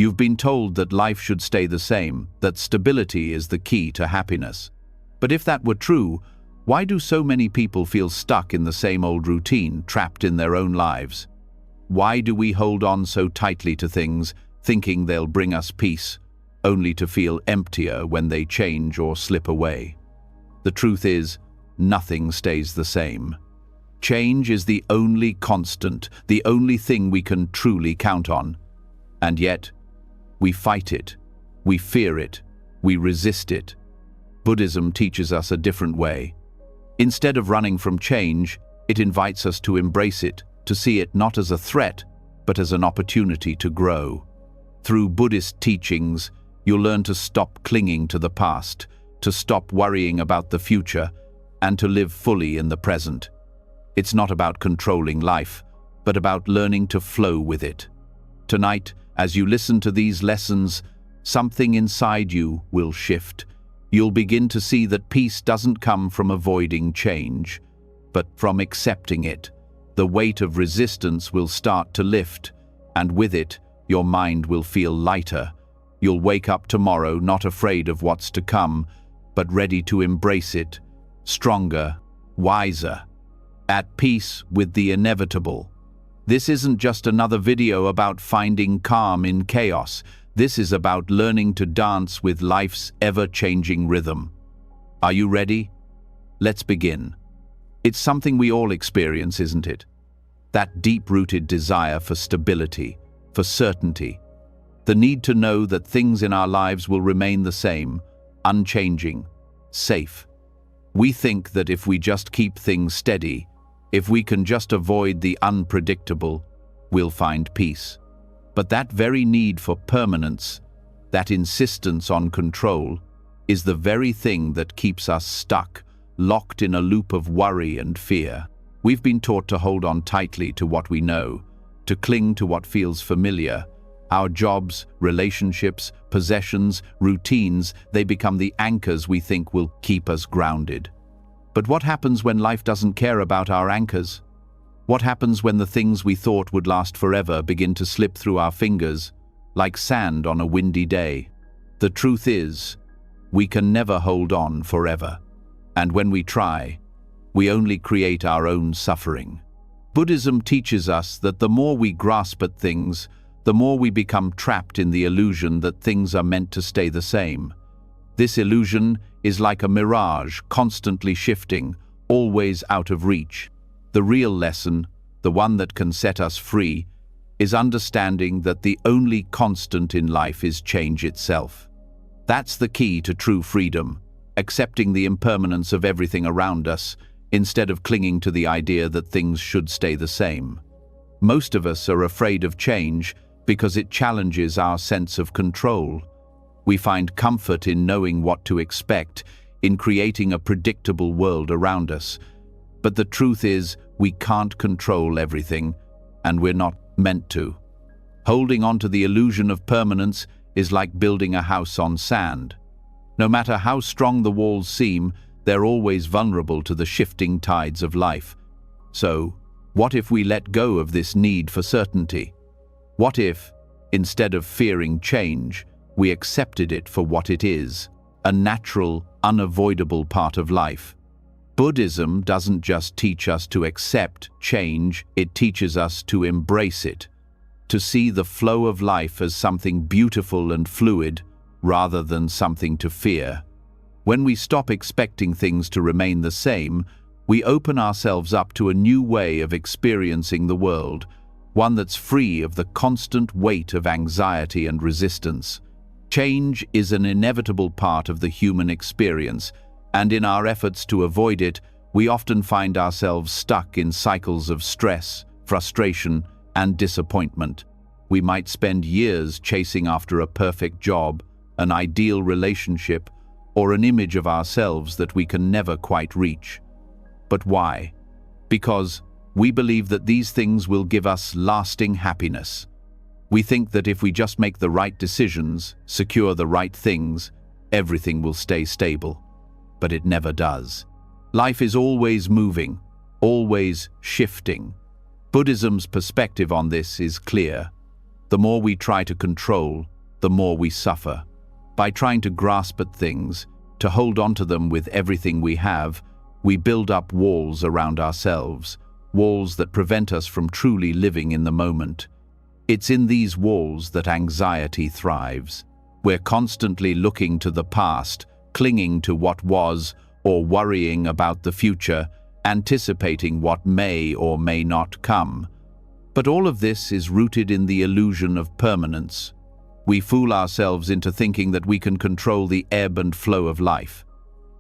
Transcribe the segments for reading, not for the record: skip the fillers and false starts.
You've been told that life should stay the same, that stability is the key to happiness. But if that were true, why do so many people feel stuck in the same old routine, trapped in their own lives? Why do we hold on so tightly to things, thinking they'll bring us peace, only to feel emptier when they change or slip away? The truth is, nothing stays the same. Change is the only constant, the only thing we can truly count on. And yet, we fight it, we fear it, we resist it. Buddhism teaches us a different way. Instead of running from change, it invites us to embrace it, to see it not as a threat, but as an opportunity to grow. Through Buddhist teachings, you'll learn to stop clinging to the past, to stop worrying about the future, and to live fully in the present. It's not about controlling life, but about learning to flow with it. Tonight, as you listen to these lessons, something inside you will shift. You'll begin to see that peace doesn't come from avoiding change, but from accepting it. The weight of resistance will start to lift, and with it, your mind will feel lighter. You'll wake up tomorrow not afraid of what's to come, but ready to embrace it, stronger, wiser, at peace with the inevitable. This isn't just another video about finding calm in chaos. This is about learning to dance with life's ever-changing rhythm. Are you ready? Let's begin. It's something we all experience, isn't it? That deep-rooted desire for stability, for certainty. The need to know that things in our lives will remain the same, unchanging, safe. We think that if we just keep things steady, if we can just avoid the unpredictable, we'll find peace. But that very need for permanence, that insistence on control, is the very thing that keeps us stuck, locked in a loop of worry and fear. We've been taught to hold on tightly to what we know, to cling to what feels familiar. Our jobs, relationships, possessions, routines, they become the anchors we think will keep us grounded. But what happens when life doesn't care about our anchors? What happens when the things we thought would last forever begin to slip through our fingers, like sand on a windy day? The truth is, we can never hold on forever. And when we try, we only create our own suffering. Buddhism teaches us that the more we grasp at things, the more we become trapped in the illusion that things are meant to stay the same. This illusion is like a mirage, constantly shifting, always out of reach. The real lesson, the one that can set us free, is understanding that the only constant in life is change itself. That's the key to true freedom, accepting the impermanence of everything around us, instead of clinging to the idea that things should stay the same. Most of us are afraid of change because it challenges our sense of control. We find comfort in knowing what to expect, in creating a predictable world around us. But the truth is, we can't control everything, and we're not meant to. Holding on to the illusion of permanence is like building a house on sand. No matter how strong the walls seem, they're always vulnerable to the shifting tides of life. So, what if we let go of this need for certainty? What if, instead of fearing change, we accepted it for what it is, a natural, unavoidable part of life? Buddhism doesn't just teach us to accept change, it teaches us to embrace it, to see the flow of life as something beautiful and fluid, rather than something to fear. When we stop expecting things to remain the same, we open ourselves up to a new way of experiencing the world, one that's free of the constant weight of anxiety and resistance. Change is an inevitable part of the human experience, and in our efforts to avoid it, we often find ourselves stuck in cycles of stress, frustration, and disappointment. We might spend years chasing after a perfect job, an ideal relationship, or an image of ourselves that we can never quite reach. But why? Because we believe that these things will give us lasting happiness. We think that if we just make the right decisions, secure the right things, everything will stay stable. But it never does. Life is always moving, always shifting. Buddhism's perspective on this is clear. The more we try to control, the more we suffer. By trying to grasp at things, to hold on to them with everything we have, we build up walls around ourselves, walls that prevent us from truly living in the moment. It's in these walls that anxiety thrives. We're constantly looking to the past, clinging to what was, or worrying about the future, anticipating what may or may not come. But all of this is rooted in the illusion of permanence. We fool ourselves into thinking that we can control the ebb and flow of life.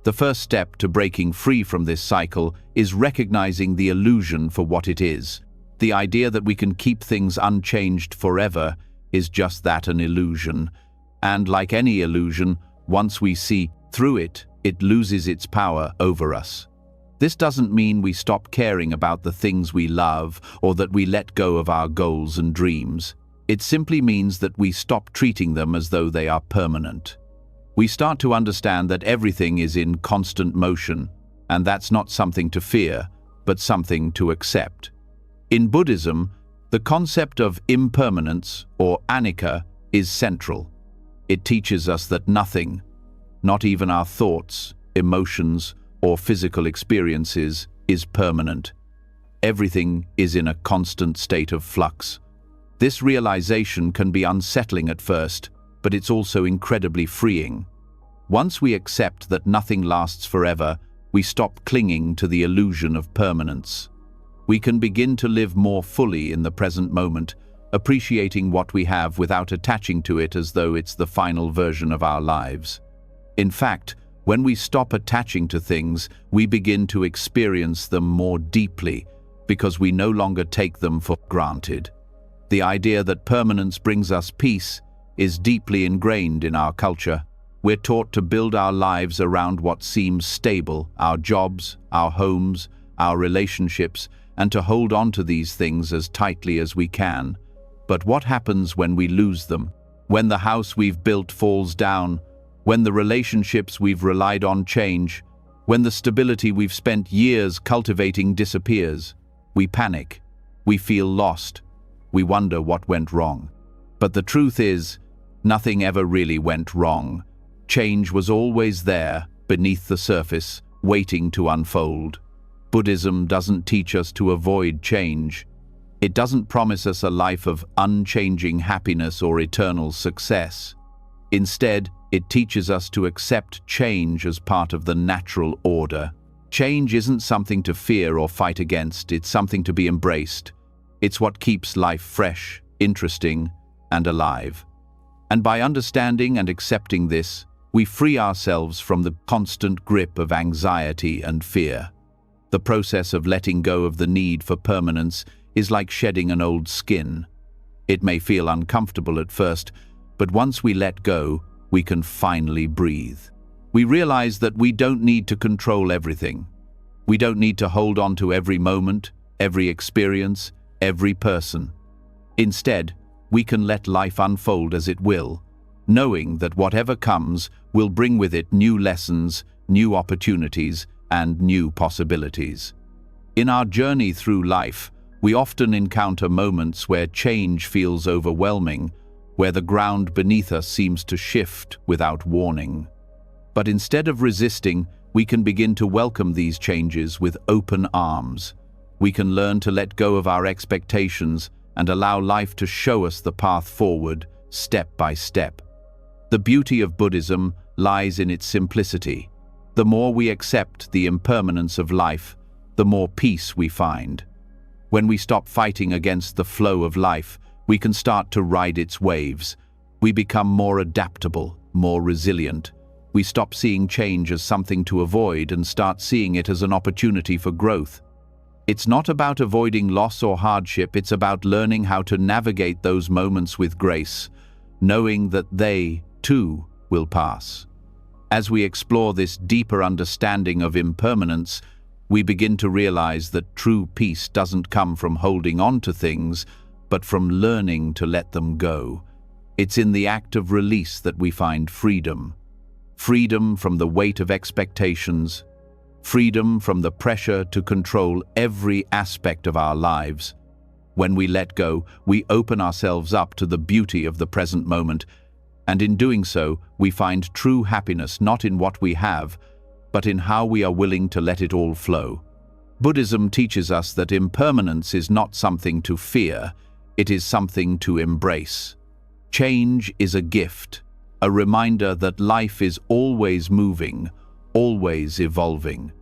The first step to breaking free from this cycle is recognizing the illusion for what it is. The idea that we can keep things unchanged forever is just that, an illusion. And like any illusion, once we see through it, it loses its power over us. This doesn't mean we stop caring about the things we love or that we let go of our goals and dreams. It simply means that we stop treating them as though they are permanent. We start to understand that everything is in constant motion, and that's not something to fear, but something to accept. In Buddhism, the concept of impermanence, or anicca, is central. It teaches us that nothing, not even our thoughts, emotions, or physical experiences, is permanent. Everything is in a constant state of flux. This realization can be unsettling at first, but it's also incredibly freeing. Once we accept that nothing lasts forever, we stop clinging to the illusion of permanence. We can begin to live more fully in the present moment, appreciating what we have without attaching to it as though it's the final version of our lives. In fact, when we stop attaching to things, we begin to experience them more deeply because we no longer take them for granted. The idea that permanence brings us peace is deeply ingrained in our culture. We're taught to build our lives around what seems stable, our jobs, our homes, our relationships, and to hold on to these things as tightly as we can. But what happens when we lose them? When the house we've built falls down? When the relationships we've relied on change? When the stability we've spent years cultivating disappears? We panic. We feel lost. We wonder what went wrong. But the truth is, nothing ever really went wrong. Change was always there, beneath the surface, waiting to unfold. Buddhism doesn't teach us to avoid change. It doesn't promise us a life of unchanging happiness or eternal success. Instead, it teaches us to accept change as part of the natural order. Change isn't something to fear or fight against, it's something to be embraced. It's what keeps life fresh, interesting, and alive. And by understanding and accepting this, we free ourselves from the constant grip of anxiety and fear. The process of letting go of the need for permanence is like shedding an old skin. It may feel uncomfortable at first, but once we let go, we can finally breathe. We realize that we don't need to control everything. We don't need to hold on to every moment, every experience, every person. Instead, we can let life unfold as it will, knowing that whatever comes will bring with it new lessons, new opportunities, and new possibilities. In our journey through life, we often encounter moments where change feels overwhelming, where the ground beneath us seems to shift without warning. But instead of resisting, we can begin to welcome these changes with open arms. We can learn to let go of our expectations and allow life to show us the path forward, step by step. The beauty of Buddhism lies in its simplicity. The more we accept the impermanence of life, the more peace we find. When we stop fighting against the flow of life, we can start to ride its waves. We become more adaptable, more resilient. We stop seeing change as something to avoid and start seeing it as an opportunity for growth. It's not about avoiding loss or hardship, it's about learning how to navigate those moments with grace, knowing that they, too, will pass. As we explore this deeper understanding of impermanence, we begin to realize that true peace doesn't come from holding on to things, but from learning to let them go. It's in the act of release that we find freedom. Freedom from the weight of expectations, freedom from the pressure to control every aspect of our lives, When we let go, we open ourselves up to the beauty of the present moment, and in doing so, we find true happiness not in what we have, but in how we are willing to let it all flow. Buddhism teaches us that impermanence is not something to fear, it is something to embrace. Change is a gift, a reminder that life is always moving, always evolving.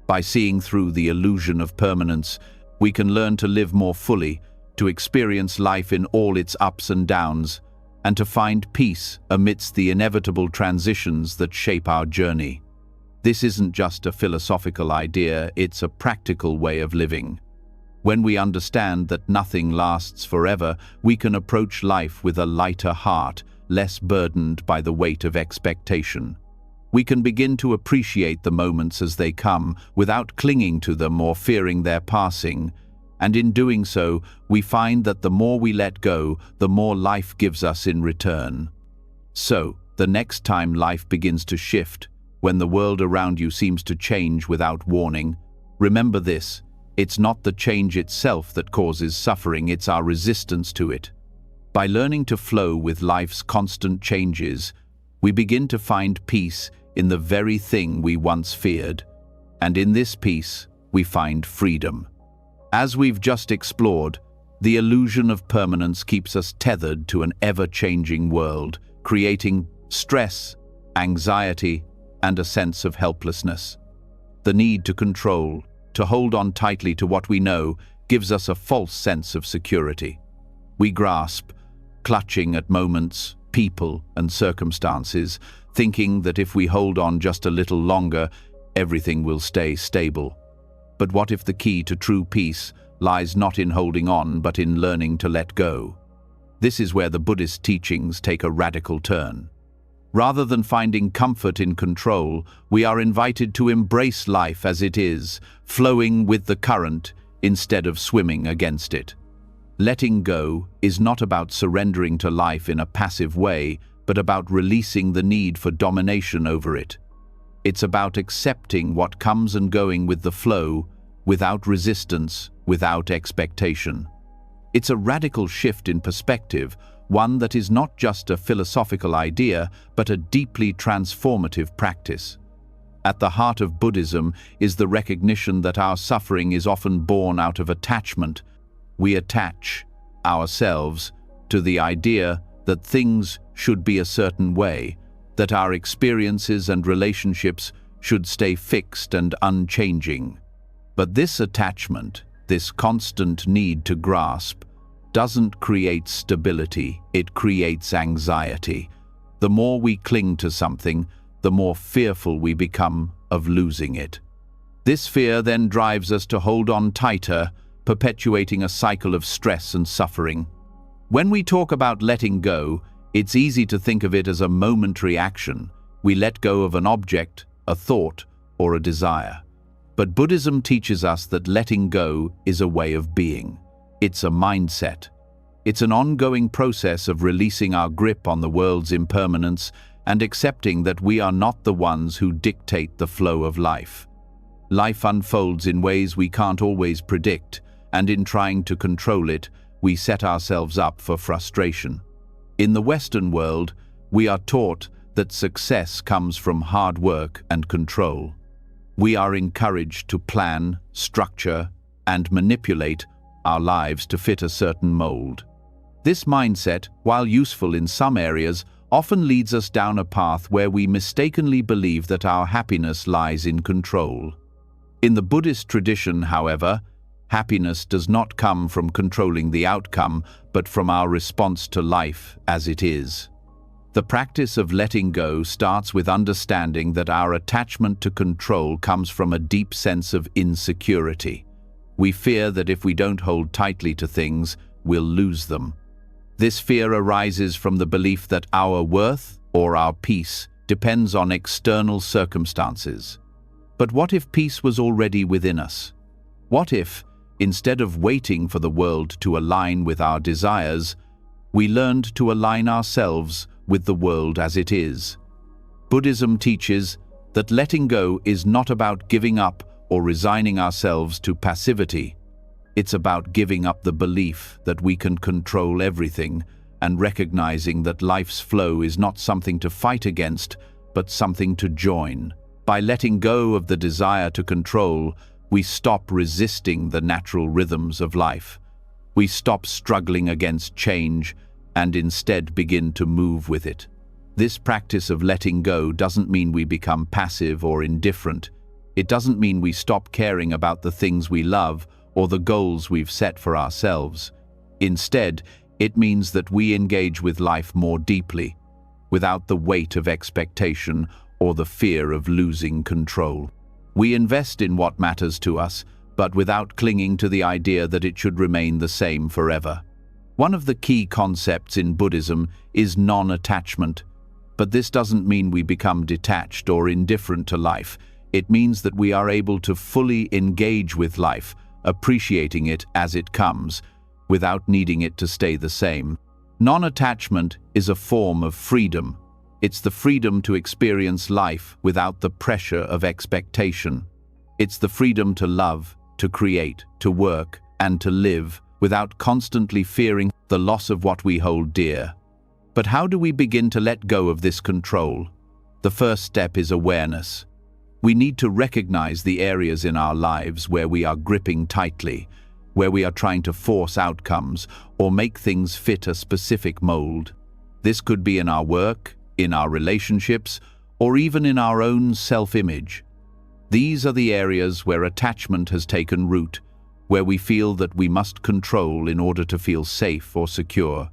By seeing through the illusion of permanence, we can learn to live more fully, to experience life in all its ups and downs, and to find peace amidst the inevitable transitions that shape our journey. This isn't just a philosophical idea, it's a practical way of living. When we understand that nothing lasts forever, we can approach life with a lighter heart, less burdened by the weight of expectation. We can begin to appreciate the moments as they come, without clinging to them or fearing their passing. And in doing so, we find that the more we let go, the more life gives us in return. So, the next time life begins to shift, when the world around you seems to change without warning, remember this: it's not the change itself that causes suffering, it's our resistance to it. By learning to flow with life's constant changes, we begin to find peace in the very thing we once feared. And in this peace, we find freedom. As we've just explored, the illusion of permanence keeps us tethered to an ever-changing world, creating stress, anxiety, and a sense of helplessness. The need to control, to hold on tightly to what we know, gives us a false sense of security. We grasp, clutching at moments, people, and circumstances, thinking that if we hold on just a little longer, everything will stay stable. But what if the key to true peace lies not in holding on, but in learning to let go? This is where the Buddhist teachings take a radical turn. Rather than finding comfort in control, we are invited to embrace life as it is, flowing with the current instead of swimming against it. Letting go is not about surrendering to life in a passive way, but about releasing the need for domination over it. It's about accepting what comes and going with the flow, without resistance, without expectation. It's a radical shift in perspective, one that is not just a philosophical idea, but a deeply transformative practice. At the heart of Buddhism is the recognition that our suffering is often born out of attachment. We attach ourselves to the idea that things should be a certain way, that our experiences and relationships should stay fixed and unchanging. But this attachment, this constant need to grasp, doesn't create stability, it creates anxiety. The more we cling to something, the more fearful we become of losing it. This fear then drives us to hold on tighter, perpetuating a cycle of stress and suffering. When we talk about letting go, it's easy to think of it as a momentary action. We let go of an object, a thought, or a desire. But Buddhism teaches us that letting go is a way of being. It's a mindset. It's an ongoing process of releasing our grip on the world's impermanence and accepting that we are not the ones who dictate the flow of life. Life unfolds in ways we can't always predict, and in trying to control it, we set ourselves up for frustration. In the Western world, we are taught that success comes from hard work and control. We are encouraged to plan, structure, and manipulate our lives to fit a certain mold. This mindset, while useful in some areas, often leads us down a path where we mistakenly believe that our happiness lies in control. In the Buddhist tradition, however, happiness does not come from controlling the outcome, but from our response to life as it is. The practice of letting go starts with understanding that our attachment to control comes from a deep sense of insecurity. We fear that if we don't hold tightly to things, we'll lose them. This fear arises from the belief that our worth or our peace depends on external circumstances. But what if peace was already within us? What if, instead of waiting for the world to align with our desires, we learned to align ourselves with the world as it is? Buddhism teaches that letting go is not about giving up or resigning ourselves to passivity. It's about giving up the belief that we can control everything and recognizing that life's flow is not something to fight against, but something to join. By letting go of the desire to control, we stop resisting the natural rhythms of life. We stop struggling against change and instead begin to move with it. This practice of letting go doesn't mean we become passive or indifferent. It doesn't mean we stop caring about the things we love or the goals we've set for ourselves. Instead, it means that we engage with life more deeply, without the weight of expectation or the fear of losing control. We invest in what matters to us, but without clinging to the idea that it should remain the same forever. One of the key concepts in Buddhism is non-attachment, but this doesn't mean we become detached or indifferent to life. It means that we are able to fully engage with life, appreciating it as it comes, without needing it to stay the same. Non-attachment is a form of freedom. It's the freedom to experience life without the pressure of expectation. It's the freedom to love, to create, to work, and to live without constantly fearing the loss of what we hold dear. But how do we begin to let go of this control? The first step is awareness. We need to recognize the areas in our lives where we are gripping tightly, where we are trying to force outcomes or make things fit a specific mold. This could be in our work, in our relationships, or even in our own self-image. These are the areas where attachment has taken root, where we feel that we must control in order to feel safe or secure.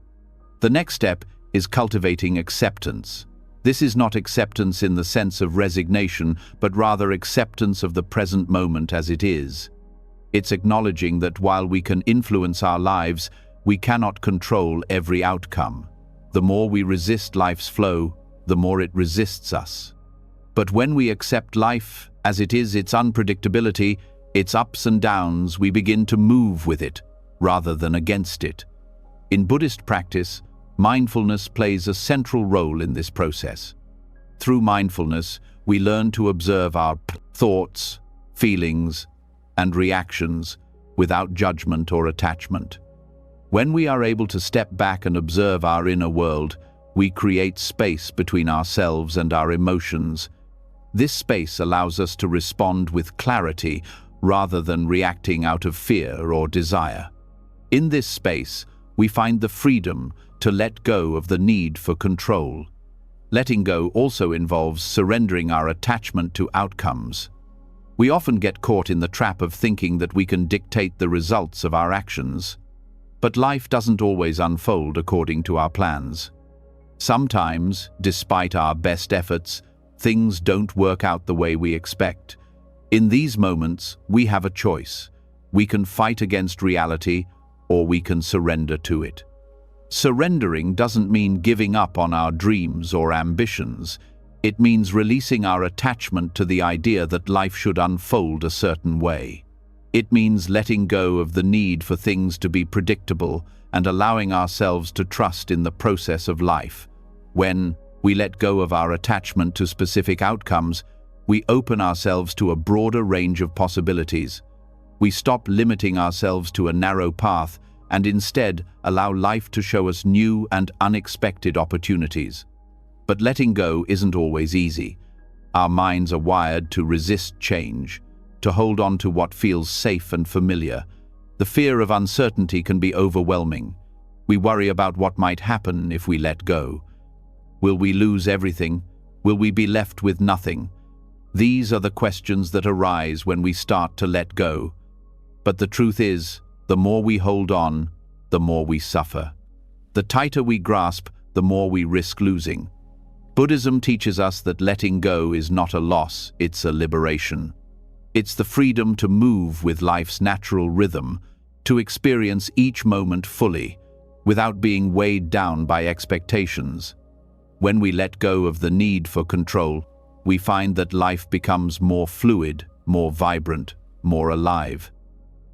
The next step is cultivating acceptance. This is not acceptance in the sense of resignation, but rather acceptance of the present moment as it is. It's acknowledging that while we can influence our lives, we cannot control every outcome. The more we resist life's flow, the more it resists us. But when we accept life as it is, its unpredictability, its ups and downs, we begin to move with it, rather than against it. In Buddhist practice, mindfulness plays a central role in this process. Through mindfulness, we learn to observe our thoughts, feelings, and reactions without judgment or attachment. When we are able to step back and observe our inner world, we create space between ourselves and our emotions. This space allows us to respond with clarity rather than reacting out of fear or desire. In this space, we find the freedom to let go of the need for control. Letting go also involves surrendering our attachment to outcomes. We often get caught in the trap of thinking that we can dictate the results of our actions. But life doesn't always unfold according to our plans. Sometimes, despite our best efforts, things don't work out the way we expect. In these moments, we have a choice. We can fight against reality, or we can surrender to it. Surrendering doesn't mean giving up on our dreams or ambitions. It means releasing our attachment to the idea that life should unfold a certain way. It means letting go of the need for things to be predictable and allowing ourselves to trust in the process of life. When we let go of our attachment to specific outcomes, we open ourselves to a broader range of possibilities. We stop limiting ourselves to a narrow path and instead allow life to show us new and unexpected opportunities. But letting go isn't always easy. Our minds are wired to resist change, to hold on to what feels safe and familiar. The fear of uncertainty can be overwhelming. We worry about what might happen if we let go. Will we lose everything? Will we be left with nothing? These are the questions that arise when we start to let go. But the truth is, the more we hold on, the more we suffer. The tighter we grasp, the more we risk losing. Buddhism teaches us that letting go is not a loss, it's a liberation. It's the freedom to move with life's natural rhythm, to experience each moment fully, without being weighed down by expectations. When we let go of the need for control, we find that life becomes more fluid, more vibrant, more alive.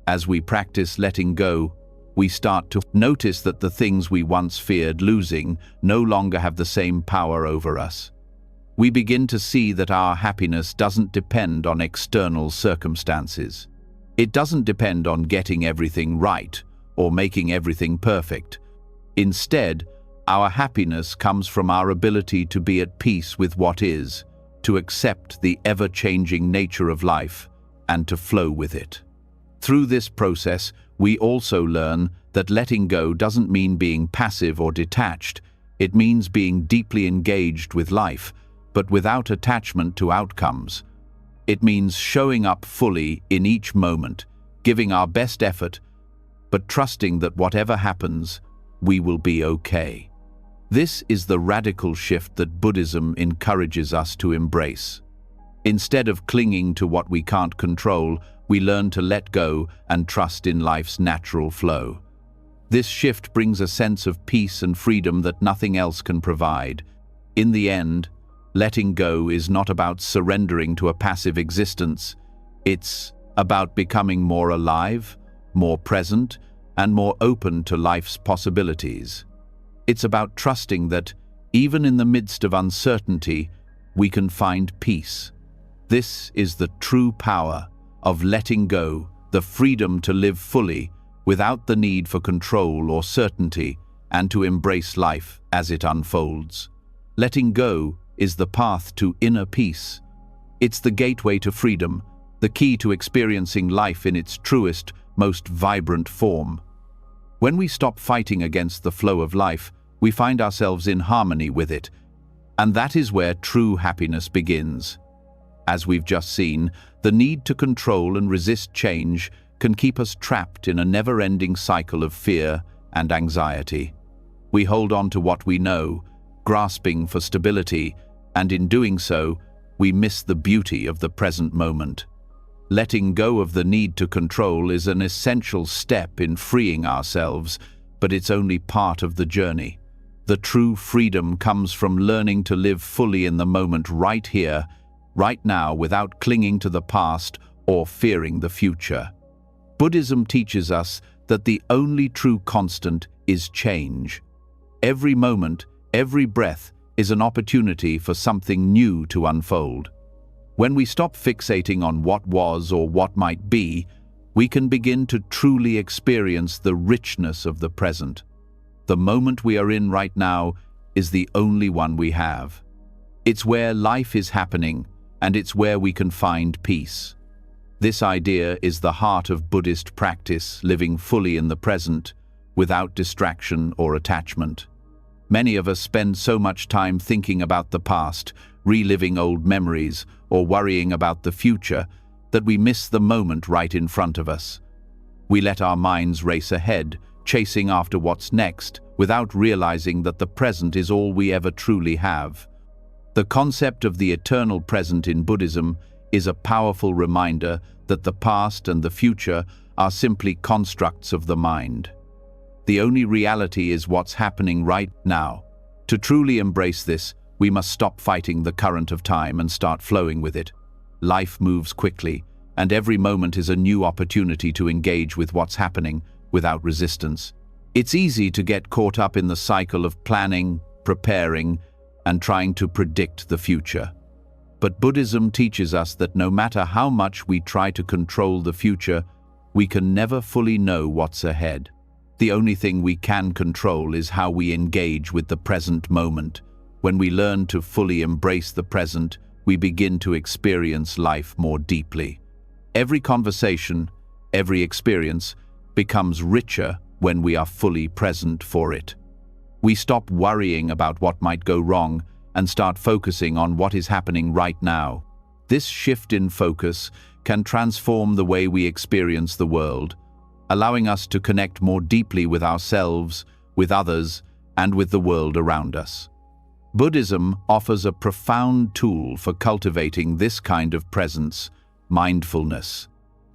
As we practice letting go, we start to notice that the things we once feared losing no longer have the same power over us. We begin to see that our happiness doesn't depend on external circumstances. It doesn't depend on getting everything right or making everything perfect. Instead, our happiness comes from our ability to be at peace with what is, to accept the ever-changing nature of life, and to flow with it. Through this process, we also learn that letting go doesn't mean being passive or detached. It means being deeply engaged with life, but without attachment to outcomes. It means showing up fully in each moment, giving our best effort, but trusting that whatever happens, we will be okay. This is the radical shift that Buddhism encourages us to embrace. Instead of clinging to what we can't control, we learn to let go and trust in life's natural flow. This shift brings a sense of peace and freedom that nothing else can provide. In the end, letting go is not about surrendering to a passive existence. It's about becoming more alive, more present, and more open to life's possibilities. It's about trusting that, even in the midst of uncertainty, we can find peace. This is the true power of letting go, the freedom to live fully without the need for control or certainty, and to embrace life as it unfolds. Letting go is the path to inner peace. It's the gateway to freedom, the key to experiencing life in its truest, most vibrant form. When we stop fighting against the flow of life, we find ourselves in harmony with it, and that is where true happiness begins. As we've just seen, the need to control and resist change can keep us trapped in a never-ending cycle of fear and anxiety. We hold on to what we know, grasping for stability, and in doing so, we miss the beauty of the present moment. Letting go of the need to control is an essential step in freeing ourselves, but it's only part of the journey. The true freedom comes from learning to live fully in the moment right here, right now, without clinging to the past or fearing the future. Buddhism teaches us that the only true constant is change. Every moment, every breath is an opportunity for something new to unfold. When we stop fixating on what was or what might be, we can begin to truly experience the richness of the present. The moment we are in right now is the only one we have. It's where life is happening, and it's where we can find peace. This idea is the heart of Buddhist practice, living fully in the present, without distraction or attachment. Many of us spend so much time thinking about the past, reliving old memories, or worrying about the future, that we miss the moment right in front of us. We let our minds race ahead, chasing after what's next, without realizing that the present is all we ever truly have. The concept of the eternal present in Buddhism is a powerful reminder that the past and the future are simply constructs of the mind. The only reality is what's happening right now. To truly embrace this, we must stop fighting the current of time and start flowing with it. Life moves quickly, and every moment is a new opportunity to engage with what's happening without resistance. It's easy to get caught up in the cycle of planning, preparing, and trying to predict the future. But Buddhism teaches us that no matter how much we try to control the future, we can never fully know what's ahead. The only thing we can control is how we engage with the present moment. When we learn to fully embrace the present, we begin to experience life more deeply. Every conversation, every experience becomes richer when we are fully present for it. We stop worrying about what might go wrong and start focusing on what is happening right now. This shift in focus can transform the way we experience the world, allowing us to connect more deeply with ourselves, with others, and with the world around us. Buddhism offers a profound tool for cultivating this kind of presence: mindfulness.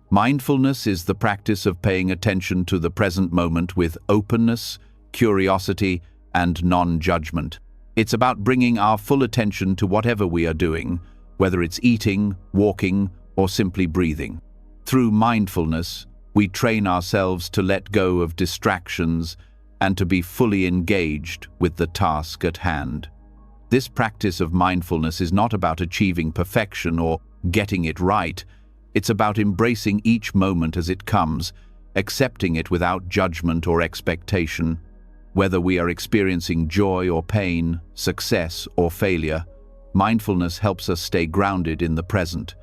Mindfulness is the practice of paying attention to the present moment with openness, curiosity, and non-judgment. It's about bringing our full attention to whatever we are doing, whether it's eating, walking, or simply breathing. Through mindfulness, we train ourselves to let go of distractions and to be fully engaged with the task at hand. This practice of mindfulness is not about achieving perfection or getting it right. It's about embracing each moment as it comes, accepting it without judgment or expectation. Whether we are experiencing joy or pain, success or failure, mindfulness helps us stay grounded in the present.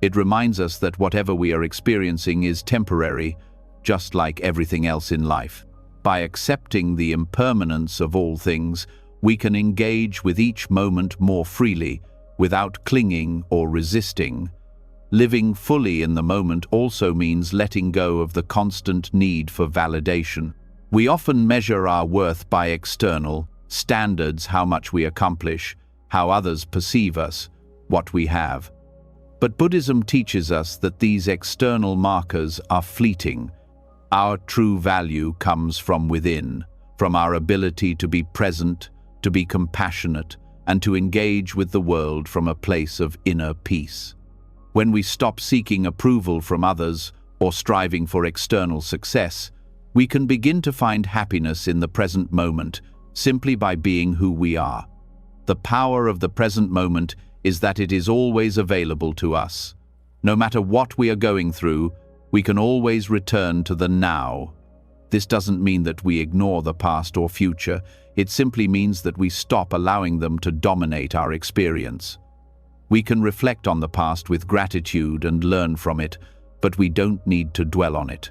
It reminds us that whatever we are experiencing is temporary, just like everything else in life. By accepting the impermanence of all things, we can engage with each moment more freely, without clinging or resisting. Living fully in the moment also means letting go of the constant need for validation. We often measure our worth by external standards, how much we accomplish, how others perceive us, what we have. But Buddhism teaches us that these external markers are fleeting. Our true value comes from within, from our ability to be present, to be compassionate, and to engage with the world from a place of inner peace. When we stop seeking approval from others or striving for external success, we can begin to find happiness in the present moment simply by being who we are. The power of the present moment is that it is always available to us. No matter what we are going through, we can always return to the now. This doesn't mean that we ignore the past or future. It simply means that we stop allowing them to dominate our experience. We can reflect on the past with gratitude and learn from it, but we don't need to dwell on it.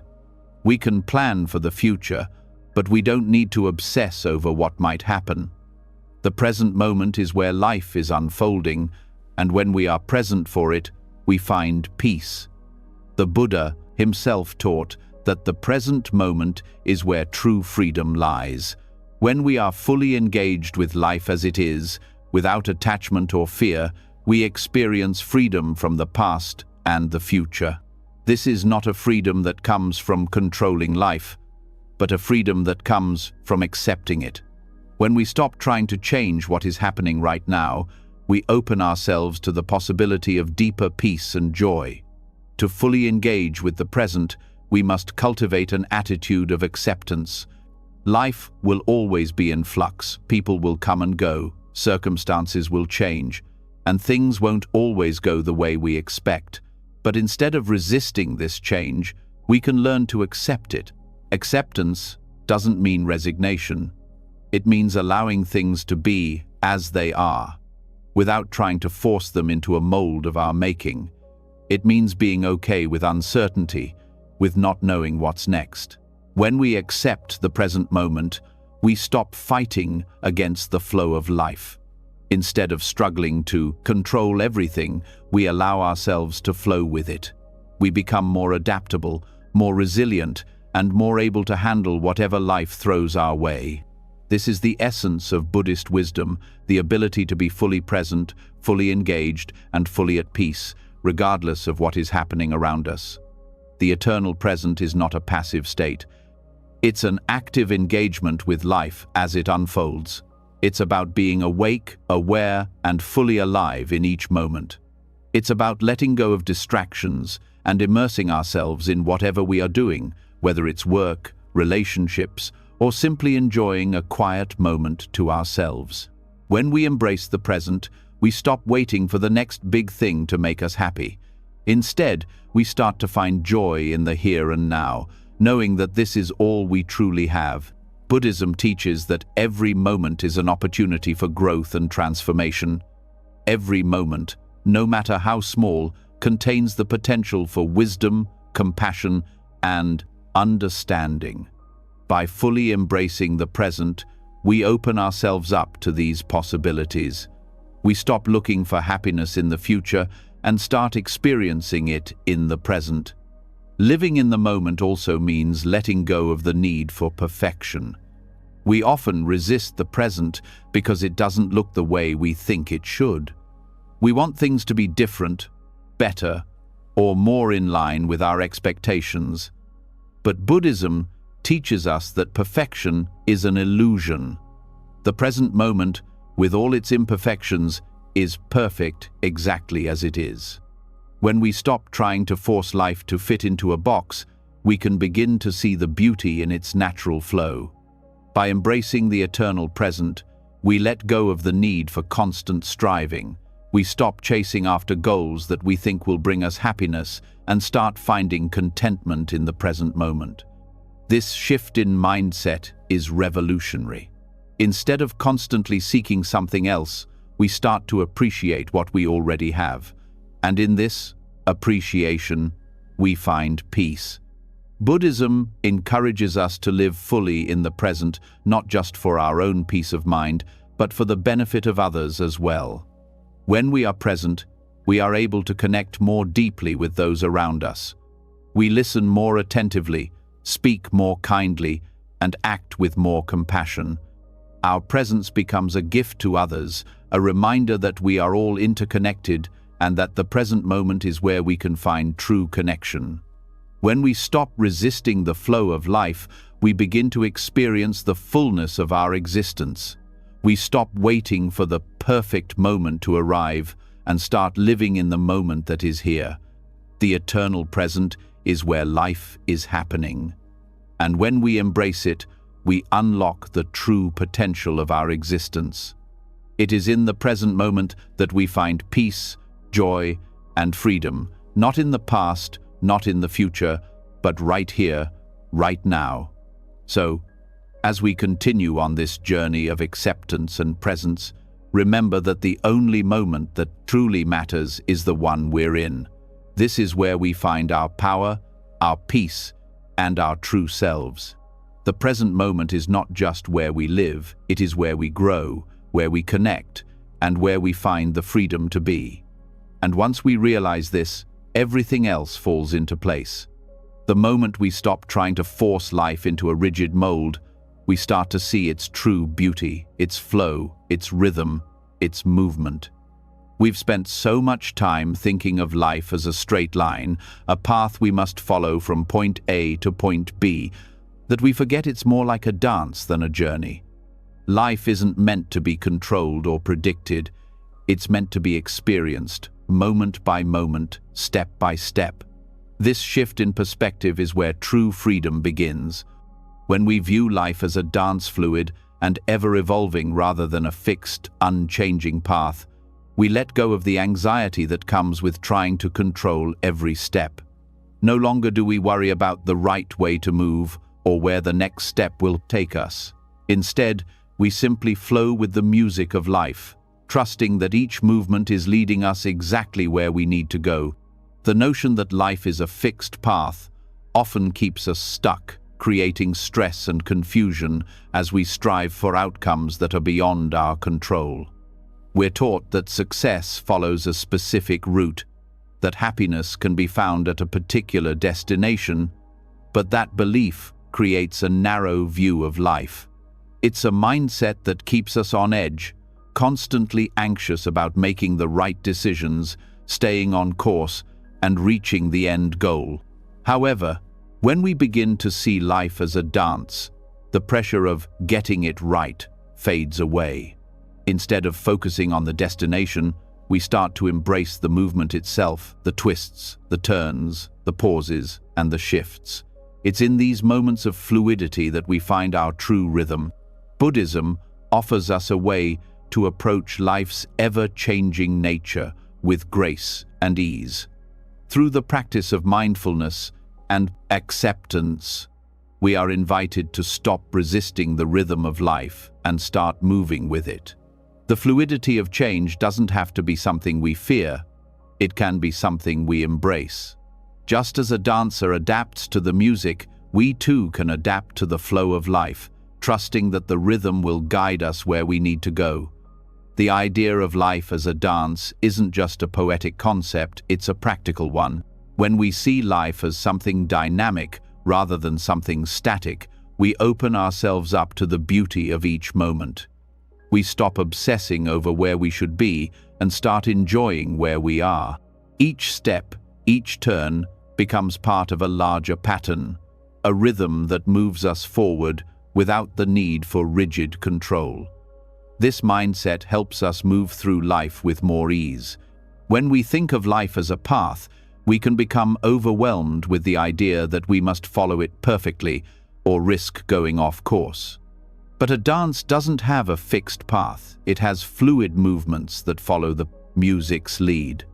We can plan for the future, but we don't need to obsess over what might happen. The present moment is where life is unfolding, and when we are present for it, we find peace. The Buddha himself taught that the present moment is where true freedom lies. When we are fully engaged with life as it is, without attachment or fear, we experience freedom from the past and the future. This is not a freedom that comes from controlling life, but a freedom that comes from accepting it. When we stop trying to change what is happening right now, we open ourselves to the possibility of deeper peace and joy. To fully engage with the present, we must cultivate an attitude of acceptance. Life will always be in flux. People will come and go, circumstances will change, and things won't always go the way we expect. But instead of resisting this change, we can learn to accept it. Acceptance doesn't mean resignation. It means allowing things to be as they are, without trying to force them into a mold of our making. It means being okay with uncertainty, with not knowing what's next. When we accept the present moment, we stop fighting against the flow of life. Instead of struggling to control everything, we allow ourselves to flow with it. We become more adaptable, more resilient, and more able to handle whatever life throws our way. This is the essence of Buddhist wisdom, the ability to be fully present, fully engaged, and fully at peace, regardless of what is happening around us. The eternal present is not a passive state. It's an active engagement with life as it unfolds. It's about being awake, aware, and fully alive in each moment. It's about letting go of distractions and immersing ourselves in whatever we are doing, whether it's work, relationships, or simply enjoying a quiet moment to ourselves. When we embrace the present, we stop waiting for the next big thing to make us happy. Instead, we start to find joy in the here and now, knowing that this is all we truly have. Buddhism teaches that every moment is an opportunity for growth and transformation. Every moment, no matter how small, contains the potential for wisdom, compassion, and understanding. By fully embracing the present, we open ourselves up to these possibilities. We stop looking for happiness in the future and start experiencing it in the present. Living in the moment also means letting go of the need for perfection. We often resist the present because it doesn't look the way we think it should. We want things to be different, better, or more in line with our expectations. But Buddhism teaches us that perfection is an illusion. The present moment, with all its imperfections, is perfect exactly as it is. When we stop trying to force life to fit into a box, we can begin to see the beauty in its natural flow. By embracing the eternal present, we let go of the need for constant striving, We stop chasing after goals that we think will bring us happiness and start finding contentment in the present moment. This shift in mindset is revolutionary. Instead of constantly seeking something else, we start to appreciate what we already have. And in this appreciation, we find peace. Buddhism encourages us to live fully in the present, not just for our own peace of mind, but for the benefit of others as well. When we are present, we are able to connect more deeply with those around us. We listen more attentively, speak more kindly, and act with more compassion. Our presence becomes a gift to others, a reminder that we are all interconnected and that the present moment is where we can find true connection. When we stop resisting the flow of life, we begin to experience the fullness of our existence. We stop waiting for the perfect moment to arrive and start living in the moment that is here. The eternal present is where life is happening. And when we embrace it, we unlock the true potential of our existence. It is in the present moment that we find peace, joy, and freedom, not in the past, not in the future, but right here, right now. So, as we continue on this journey of acceptance and presence, remember that the only moment that truly matters is the one we're in. This is where we find our power, our peace, and our true selves. The present moment is not just where we live, it is where we grow, where we connect, and where we find the freedom to be. And once we realize this, everything else falls into place. The moment we stop trying to force life into a rigid mold, we start to see its true beauty, its flow, its rhythm, its movement. We've spent so much time thinking of life as a straight line, a path we must follow from point A to point B, that we forget it's more like a dance than a journey. Life isn't meant to be controlled or predicted. It's meant to be experienced, moment by moment, step by step. This shift in perspective is where true freedom begins. When we view life as a dance, fluid and ever-evolving rather than a fixed, unchanging path, we let go of the anxiety that comes with trying to control every step. No longer do we worry about the right way to move or where the next step will take us. Instead, we simply flow with the music of life, trusting that each movement is leading us exactly where we need to go. The notion that life is a fixed path often keeps us stuck, creating stress and confusion as we strive for outcomes that are beyond our control. We're taught that success follows a specific route, that happiness can be found at a particular destination, but that belief creates a narrow view of life. It's a mindset that keeps us on edge, constantly anxious about making the right decisions, staying on course, and reaching the end goal. However, when we begin to see life as a dance, the pressure of getting it right fades away. Instead of focusing on the destination, we start to embrace the movement itself, the twists, the turns, the pauses, and the shifts. It's in these moments of fluidity that we find our true rhythm. Buddhism offers us a way to approach life's ever-changing nature with grace and ease. Through the practice of mindfulness and acceptance, we are invited to stop resisting the rhythm of life and start moving with it. The fluidity of change doesn't have to be something we fear. It can be something we embrace. Just as a dancer adapts to the music, we too can adapt to the flow of life, trusting that the rhythm will guide us where we need to go. The idea of life as a dance isn't just a poetic concept, it's a practical one. When we see life as something dynamic rather than something static, we open ourselves up to the beauty of each moment. We stop obsessing over where we should be and start enjoying where we are. Each step, each turn, becomes part of a larger pattern, a rhythm that moves us forward without the need for rigid control. This mindset helps us move through life with more ease. When we think of life as a path, we can become overwhelmed with the idea that we must follow it perfectly or risk going off course. But a dance doesn't have a fixed path. It has fluid movements that follow the music's lead.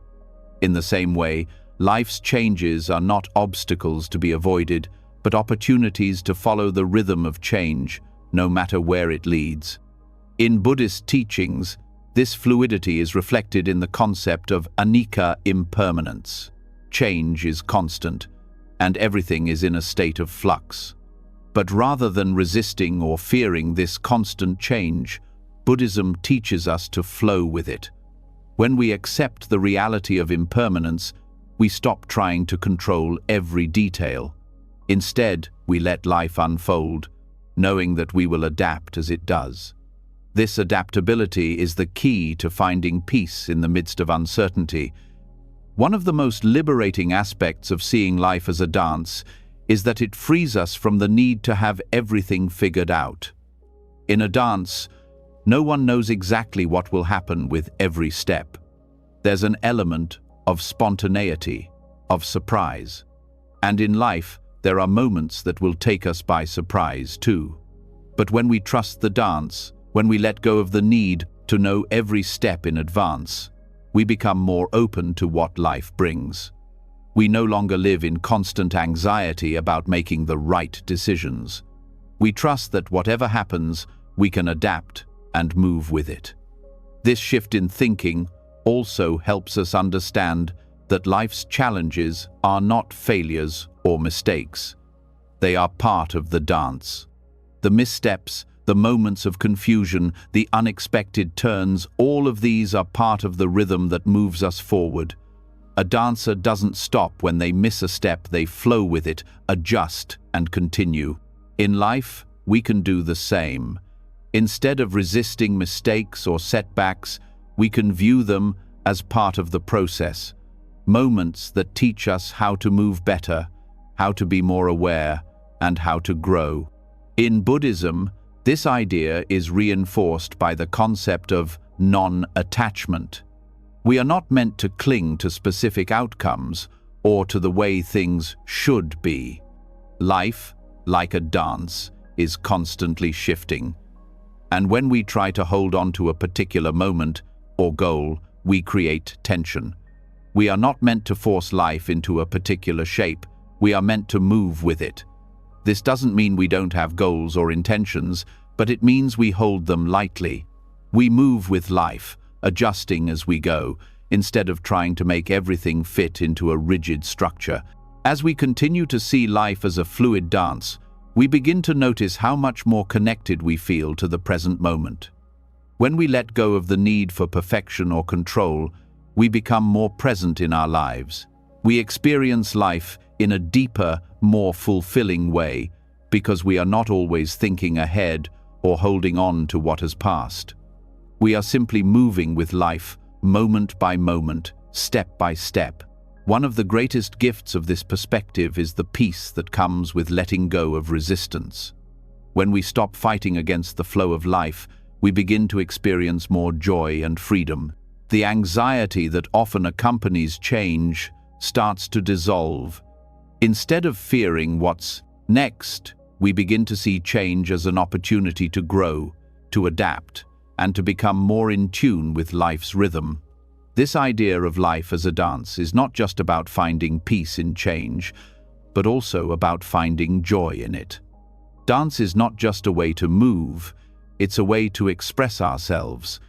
In the same way, life's changes are not obstacles to be avoided, but opportunities to follow the rhythm of change, no matter where it leads. In Buddhist teachings, this fluidity is reflected in the concept of anicca impermanence. Change is constant, and everything is in a state of flux. But rather than resisting or fearing this constant change, Buddhism teaches us to flow with it. When we accept the reality of impermanence, we stop trying to control every detail. Instead, we let life unfold, knowing that we will adapt as it does. This adaptability is the key to finding peace in the midst of uncertainty. One of the most liberating aspects of seeing life as a dance is that it frees us from the need to have everything figured out. In a dance, no one knows exactly what will happen with every step. There's an element of spontaneity, of surprise. And in life, there are moments that will take us by surprise too. But when we trust the dance, when we let go of the need to know every step in advance, we become more open to what life brings. We no longer live in constant anxiety about making the right decisions. We trust that whatever happens, we can adapt and move with it. This shift in thinking also helps us understand that life's challenges are not failures or mistakes. They are part of the dance. The missteps, the moments of confusion, the unexpected turns, all of these are part of the rhythm that moves us forward. A dancer doesn't stop when they miss a step, they flow with it, adjust, and continue. In life, we can do the same. Instead of resisting mistakes or setbacks, we can view them as part of the process. Moments that teach us how to move better, how to be more aware, and how to grow. In Buddhism, this idea is reinforced by the concept of non-attachment. We are not meant to cling to specific outcomes or to the way things should be. Life, like a dance, is constantly shifting. And when we try to hold on to a particular moment or goal, we create tension. We are not meant to force life into a particular shape. We are meant to move with it. This doesn't mean we don't have goals or intentions, but it means we hold them lightly. We move with life, adjusting as we go, instead of trying to make everything fit into a rigid structure. As we continue to see life as a fluid dance, we begin to notice how much more connected we feel to the present moment. When we let go of the need for perfection or control, we become more present in our lives. We experience life in a deeper, more fulfilling way because we are not always thinking ahead or holding on to what has passed. We are simply moving with life, moment by moment, step by step. One of the greatest gifts of this perspective is the peace that comes with letting go of resistance. When we stop fighting against the flow of life, we begin to experience more joy and freedom. The anxiety that often accompanies change starts to dissolve. Instead of fearing what's next, we begin to see change as an opportunity to grow, to adapt, and to become more in tune with life's rhythm. This idea of life as a dance is not just about finding peace in change, but also about finding joy in it. Dance is not just a way to move, it's a way to express ourselves.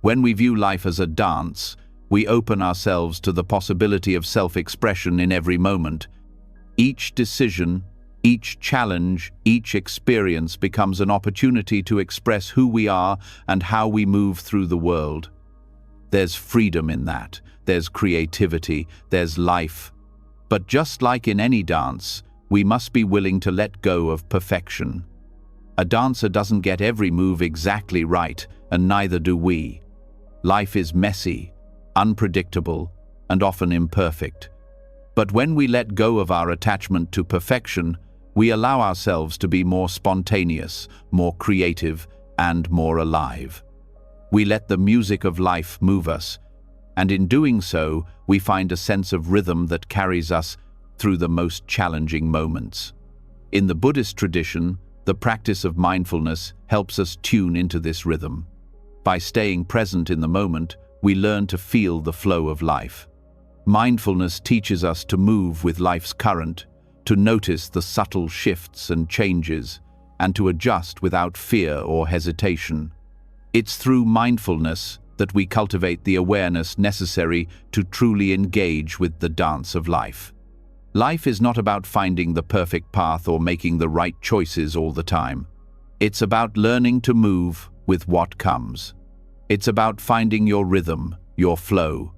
When we view life as a dance, we open ourselves to the possibility of self-expression in every moment. Each decision, each challenge, each experience becomes an opportunity to express who we are and how we move through the world. There's freedom in that, there's creativity, there's life. But just like in any dance, we must be willing to let go of perfection. A dancer doesn't get every move exactly right, and neither do we. Life is messy, unpredictable, and often imperfect. But when we let go of our attachment to perfection, we allow ourselves to be more spontaneous, more creative, and more alive. We let the music of life move us, and in doing so, we find a sense of rhythm that carries us through the most challenging moments. In the Buddhist tradition, the practice of mindfulness helps us tune into this rhythm. By staying present in the moment, we learn to feel the flow of life. Mindfulness teaches us to move with life's current, to notice the subtle shifts and changes, and to adjust without fear or hesitation. It's through mindfulness that we cultivate the awareness necessary to truly engage with the dance of life. Life is not about finding the perfect path or making the right choices all the time. It's about learning to move with what comes. It's about finding your rhythm, your flow,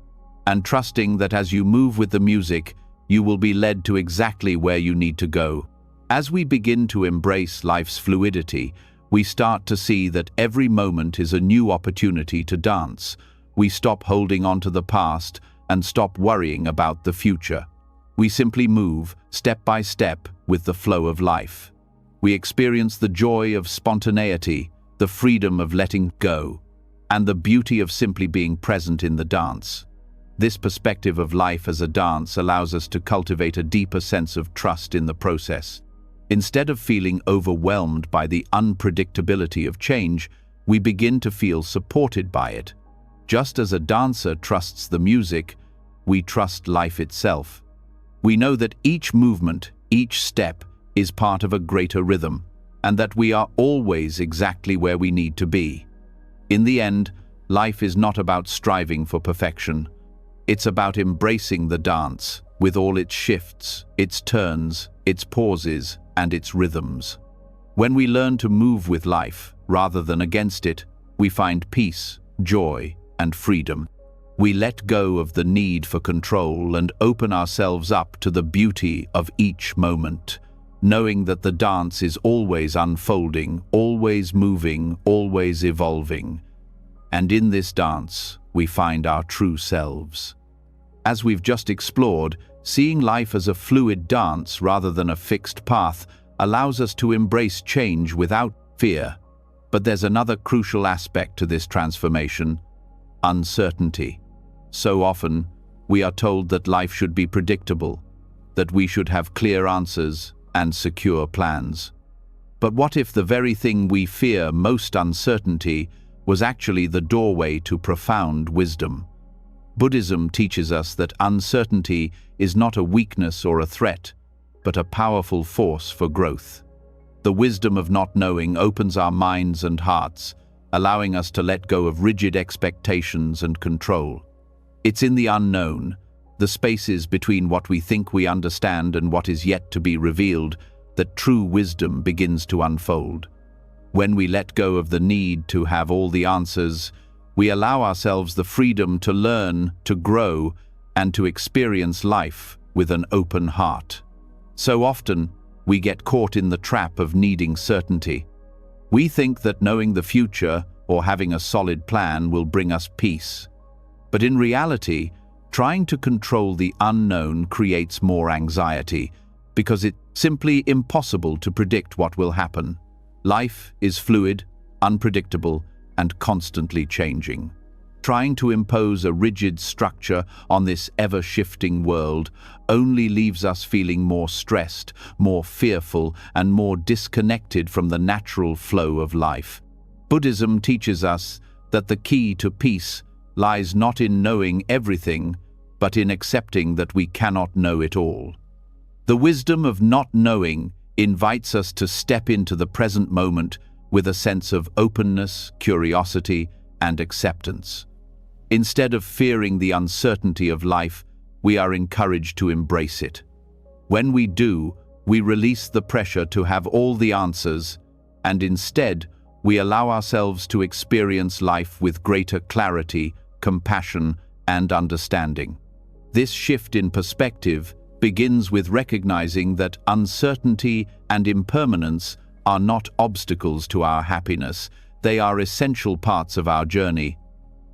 and trusting that as you move with the music, you will be led to exactly where you need to go. As we begin to embrace life's fluidity, we start to see that every moment is a new opportunity to dance. We stop holding on to the past and stop worrying about the future. We simply move, step by step, with the flow of life. We experience the joy of spontaneity, the freedom of letting go, and the beauty of simply being present in the dance. This perspective of life as a dance allows us to cultivate a deeper sense of trust in the process. Instead of feeling overwhelmed by the unpredictability of change, we begin to feel supported by it. Just as a dancer trusts the music, we trust life itself. We know that each movement, each step, is part of a greater rhythm, and that we are always exactly where we need to be. In the end, life is not about striving for perfection. It's about embracing the dance, with all its shifts, its turns, its pauses, and its rhythms. When we learn to move with life, rather than against it, we find peace, joy, and freedom. We let go of the need for control and open ourselves up to the beauty of each moment, knowing that the dance is always unfolding, always moving, always evolving. And in this dance, we find our true selves. As we've just explored, seeing life as a fluid dance rather than a fixed path allows us to embrace change without fear. But there's another crucial aspect to this transformation: uncertainty. So often, we are told that life should be predictable, that we should have clear answers and secure plans. But what if the very thing we fear most, uncertainty, was actually the doorway to profound wisdom? Buddhism teaches us that uncertainty is not a weakness or a threat, but a powerful force for growth. The wisdom of not knowing opens our minds and hearts, allowing us to let go of rigid expectations and control. It's in the unknown, the spaces between what we think we understand and what is yet to be revealed, that true wisdom begins to unfold. When we let go of the need to have all the answers, we allow ourselves the freedom to learn, to grow, and to experience life with an open heart. So often, we get caught in the trap of needing certainty. We think that knowing the future or having a solid plan will bring us peace. But in reality, trying to control the unknown creates more anxiety, because it's simply impossible to predict what will happen. Life is fluid, unpredictable, and constantly changing. Trying to impose a rigid structure on this ever-shifting world only leaves us feeling more stressed, more fearful, and more disconnected from the natural flow of life. Buddhism teaches us that the key to peace lies not in knowing everything, but in accepting that we cannot know it all. The wisdom of not knowing invites us to step into the present moment with a sense of openness, curiosity, and acceptance. Instead of fearing the uncertainty of life, we are encouraged to embrace it. When we do, we release the pressure to have all the answers, and instead, we allow ourselves to experience life with greater clarity, compassion, and understanding. This shift in perspective begins with recognizing that uncertainty and impermanence are not obstacles to our happiness, they are essential parts of our journey.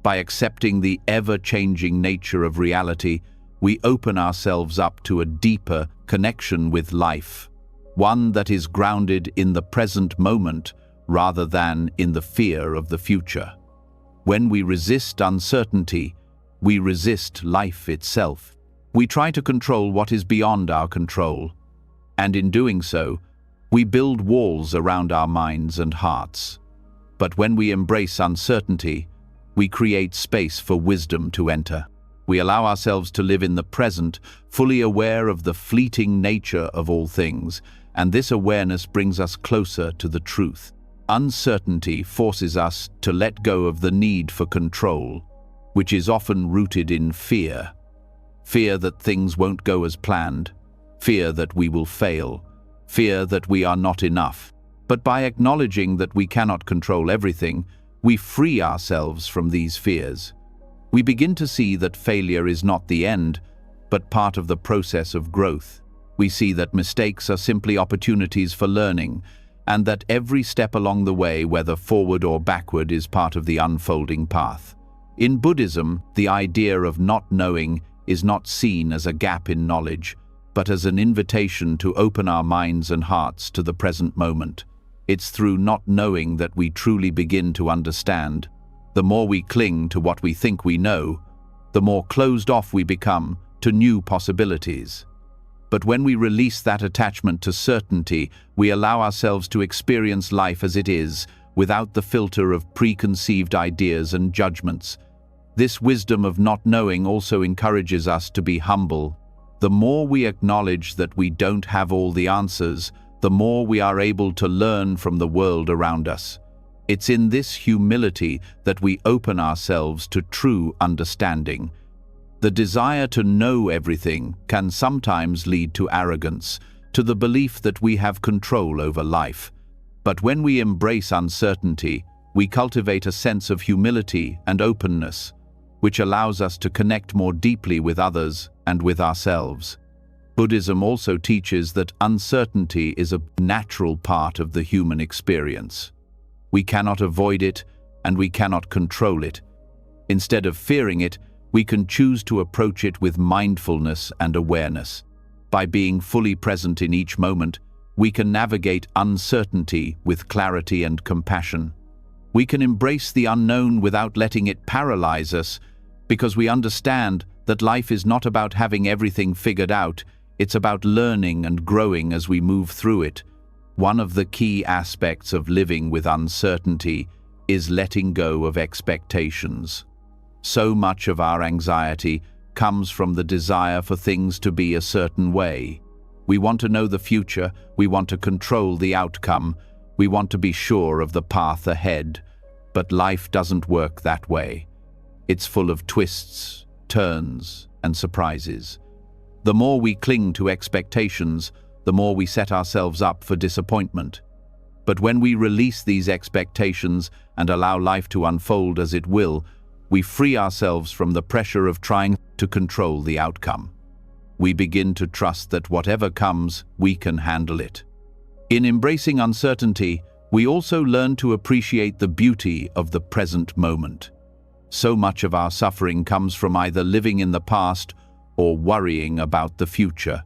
By accepting the ever-changing nature of reality, we open ourselves up to a deeper connection with life, one that is grounded in the present moment rather than in the fear of the future. When we resist uncertainty, we resist life itself. We try to control what is beyond our control, and in doing so, we build walls around our minds and hearts. But when we embrace uncertainty, we create space for wisdom to enter. We allow ourselves to live in the present, fully aware of the fleeting nature of all things, and this awareness brings us closer to the truth. Uncertainty forces us to let go of the need for control, which is often rooted in fear. Fear that things won't go as planned, fear that we will fail, fear that we are not enough. But by acknowledging that we cannot control everything, we free ourselves from these fears. We begin to see that failure is not the end, but part of the process of growth. We see that mistakes are simply opportunities for learning, and that every step along the way, whether forward or backward, is part of the unfolding path. In Buddhism, the idea of not knowing is not seen as a gap in knowledge, but as an invitation to open our minds and hearts to the present moment. It's through not knowing that we truly begin to understand. The more we cling to what we think we know, the more closed off we become to new possibilities. But when we release that attachment to certainty, we allow ourselves to experience life as it is, without the filter of preconceived ideas and judgments. This wisdom of not knowing also encourages us to be humble. The more we acknowledge that we don't have all the answers, the more we are able to learn from the world around us. It's in this humility that we open ourselves to true understanding. The desire to know everything can sometimes lead to arrogance, to the belief that we have control over life. But when we embrace uncertainty, we cultivate a sense of humility and openness, which allows us to connect more deeply with others and with ourselves. Buddhism also teaches that uncertainty is a natural part of the human experience. We cannot avoid it, and we cannot control it. Instead of fearing it, we can choose to approach it with mindfulness and awareness. By being fully present in each moment, we can navigate uncertainty with clarity and compassion. We can embrace the unknown without letting it paralyze us, because we understand that life is not about having everything figured out, it's about learning and growing as we move through it. One of the key aspects of living with uncertainty is letting go of expectations. So much of our anxiety comes from the desire for things to be a certain way. We want to know the future, we want to control the outcome, we want to be sure of the path ahead. But life doesn't work that way. It's full of twists, turns, and surprises. The more we cling to expectations, the more we set ourselves up for disappointment. But when we release these expectations and allow life to unfold as it will, we free ourselves from the pressure of trying to control the outcome. We begin to trust that whatever comes, we can handle it. In embracing uncertainty, we also learn to appreciate the beauty of the present moment. So much of our suffering comes from either living in the past or worrying about the future.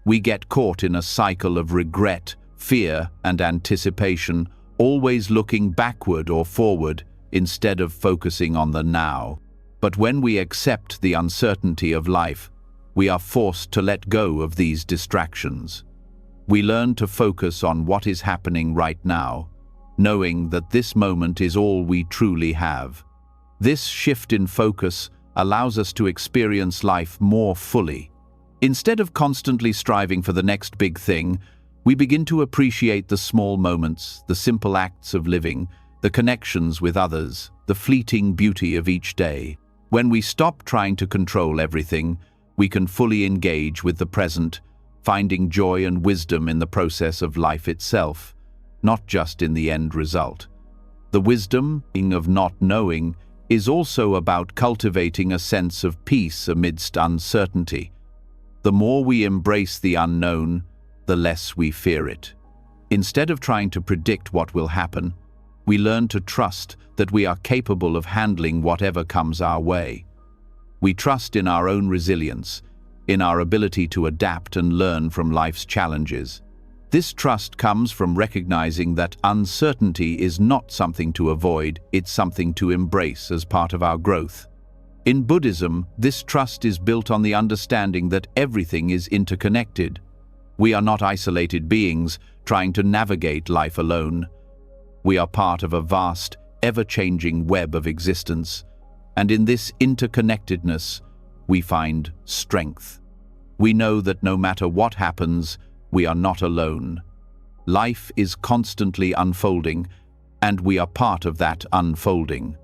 We get caught in a cycle of regret, fear, and anticipation, always looking backward or forward instead of focusing on the now. But when we accept the uncertainty of life, we are forced to let go of these distractions. We learn to focus on what is happening right now, knowing that this moment is all we truly have. This shift in focus allows us to experience life more fully. Instead of constantly striving for the next big thing, we begin to appreciate the small moments, the simple acts of living, the connections with others, the fleeting beauty of each day. When we stop trying to control everything, we can fully engage with the present, finding joy and wisdom in the process of life itself, not just in the end result. The wisdom of not knowing is also about cultivating a sense of peace amidst uncertainty. The more we embrace the unknown, the less we fear it. Instead of trying to predict what will happen, we learn to trust that we are capable of handling whatever comes our way. We trust in our own resilience, in our ability to adapt and learn from life's challenges. This trust comes from recognizing that uncertainty is not something to avoid, it's something to embrace as part of our growth. In Buddhism, this trust is built on the understanding that everything is interconnected. We are not isolated beings trying to navigate life alone. We are part of a vast, ever-changing web of existence, And in this interconnectedness, we find strength. We know that no matter what happens, we are not alone. Life is constantly unfolding, and we are part of that unfolding.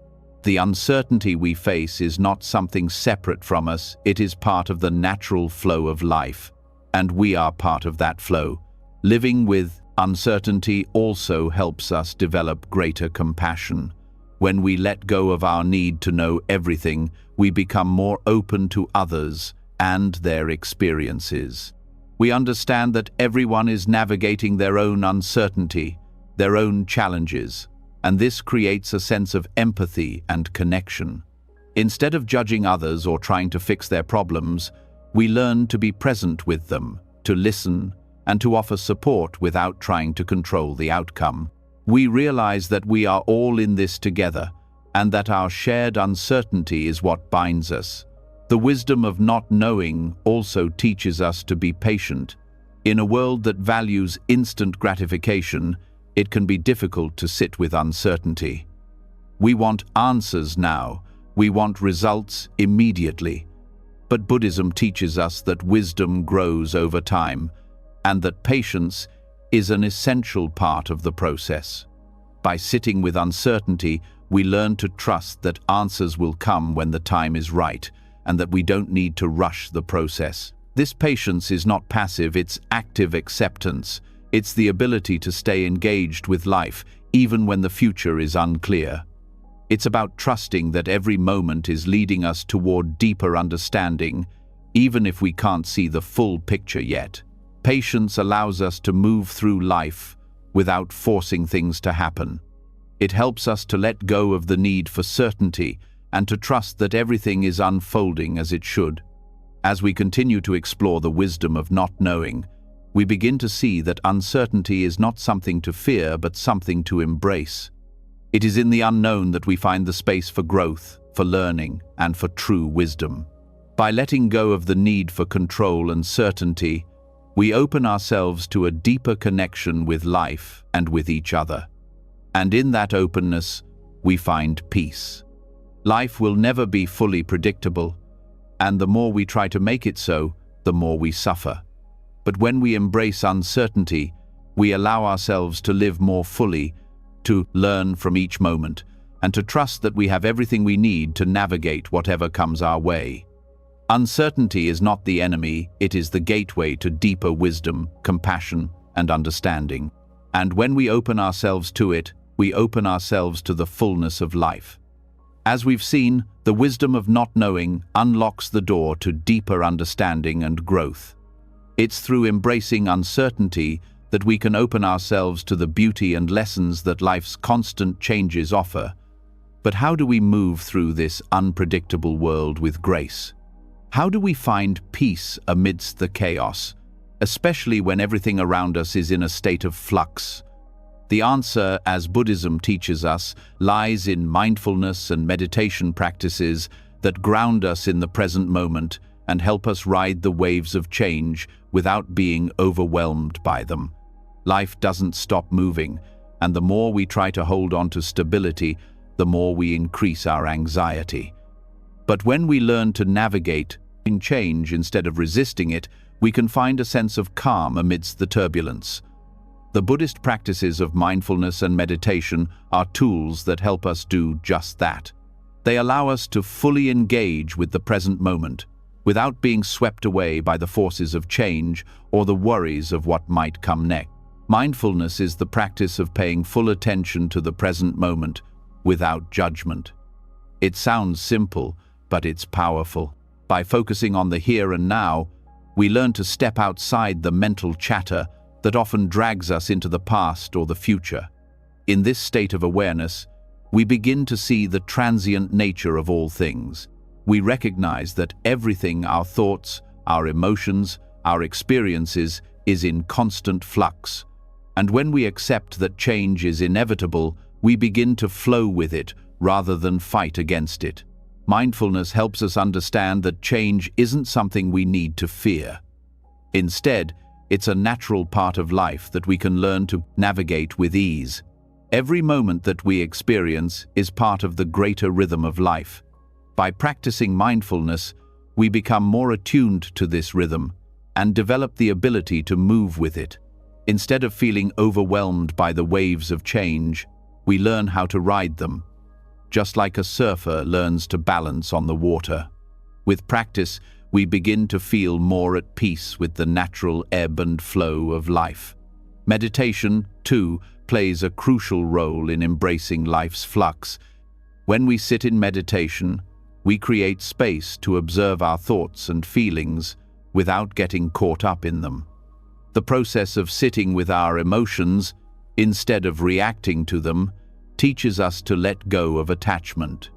The uncertainty we face is not something separate from us, it is part of the natural flow of life, and we are part of that flow. Living with uncertainty also helps us develop greater compassion. When we let go of our need to know everything, we become more open to others and their experiences. We understand that everyone is navigating their own uncertainty, their own challenges, and this creates a sense of empathy and connection. Instead of judging others or trying to fix their problems, we learn to be present with them, to listen, and to offer support without trying to control the outcome. We realize that we are all in this together, and that our shared uncertainty is what binds us. The wisdom of not knowing also teaches us to be patient. In a world that values instant gratification, it can be difficult to sit with uncertainty. We want answers now. We want results immediately. But Buddhism teaches us that wisdom grows over time, and that patience is an essential part of the process. By sitting with uncertainty, we learn to trust that answers will come when the time is right, and that we don't need to rush the process. This patience is not passive, it's active acceptance. It's the ability to stay engaged with life, even when the future is unclear. It's about trusting that every moment is leading us toward deeper understanding, even if we can't see the full picture yet. Patience allows us to move through life without forcing things to happen. It helps us to let go of the need for certainty and to trust that everything is unfolding as it should. As we continue to explore the wisdom of not knowing, we begin to see that uncertainty is not something to fear, but something to embrace. It is in the unknown that we find the space for growth, for learning, and for true wisdom. By letting go of the need for control and certainty, we open ourselves to a deeper connection with life and with each other. And in that openness, we find peace. Life will never be fully predictable, and the more we try to make it so, the more we suffer. But when we embrace uncertainty, we allow ourselves to live more fully, to learn from each moment, and to trust that we have everything we need to navigate whatever comes our way. Uncertainty is not the enemy, it is the gateway to deeper wisdom, compassion, and understanding. And when we open ourselves to it, we open ourselves to the fullness of life. As we've seen, the wisdom of not knowing unlocks the door to deeper understanding and growth. It's through embracing uncertainty that we can open ourselves to the beauty and lessons that life's constant changes offer. But how do we move through this unpredictable world with grace? How do we find peace amidst the chaos, especially when everything around us is in a state of flux? The answer, as Buddhism teaches us, lies in mindfulness and meditation practices that ground us in the present moment and help us ride the waves of change without being overwhelmed by them. Life doesn't stop moving, and the more we try to hold on to stability, the more we increase our anxiety. But when we learn to navigate in change instead of resisting it, we can find a sense of calm amidst the turbulence. The Buddhist practices of mindfulness and meditation are tools that help us do just that. They allow us to fully engage with the present moment, without being swept away by the forces of change or the worries of what might come next. Mindfulness is the practice of paying full attention to the present moment without judgment. It sounds simple, but it's powerful. By focusing on the here and now, we learn to step outside the mental chatter that often drags us into the past or the future. In this state of awareness, we begin to see the transient nature of all things. We recognize that everything, our thoughts, our emotions, our experiences, is in constant flux. And when we accept that change is inevitable, we begin to flow with it rather than fight against it. Mindfulness helps us understand that change isn't something we need to fear. Instead, it's a natural part of life that we can learn to navigate with ease. Every moment that we experience is part of the greater rhythm of life, By practicing mindfulness, we become more attuned to this rhythm and develop the ability to move with it. Instead of feeling overwhelmed by the waves of change, we learn how to ride them, just like a surfer learns to balance on the water. With practice, we begin to feel more at peace with the natural ebb and flow of life. Meditation, too, plays a crucial role in embracing life's flux. When we sit in meditation, we create space to observe our thoughts and feelings without getting caught up in them. The process of sitting with our emotions, instead of reacting to them, teaches us to let go of attachment.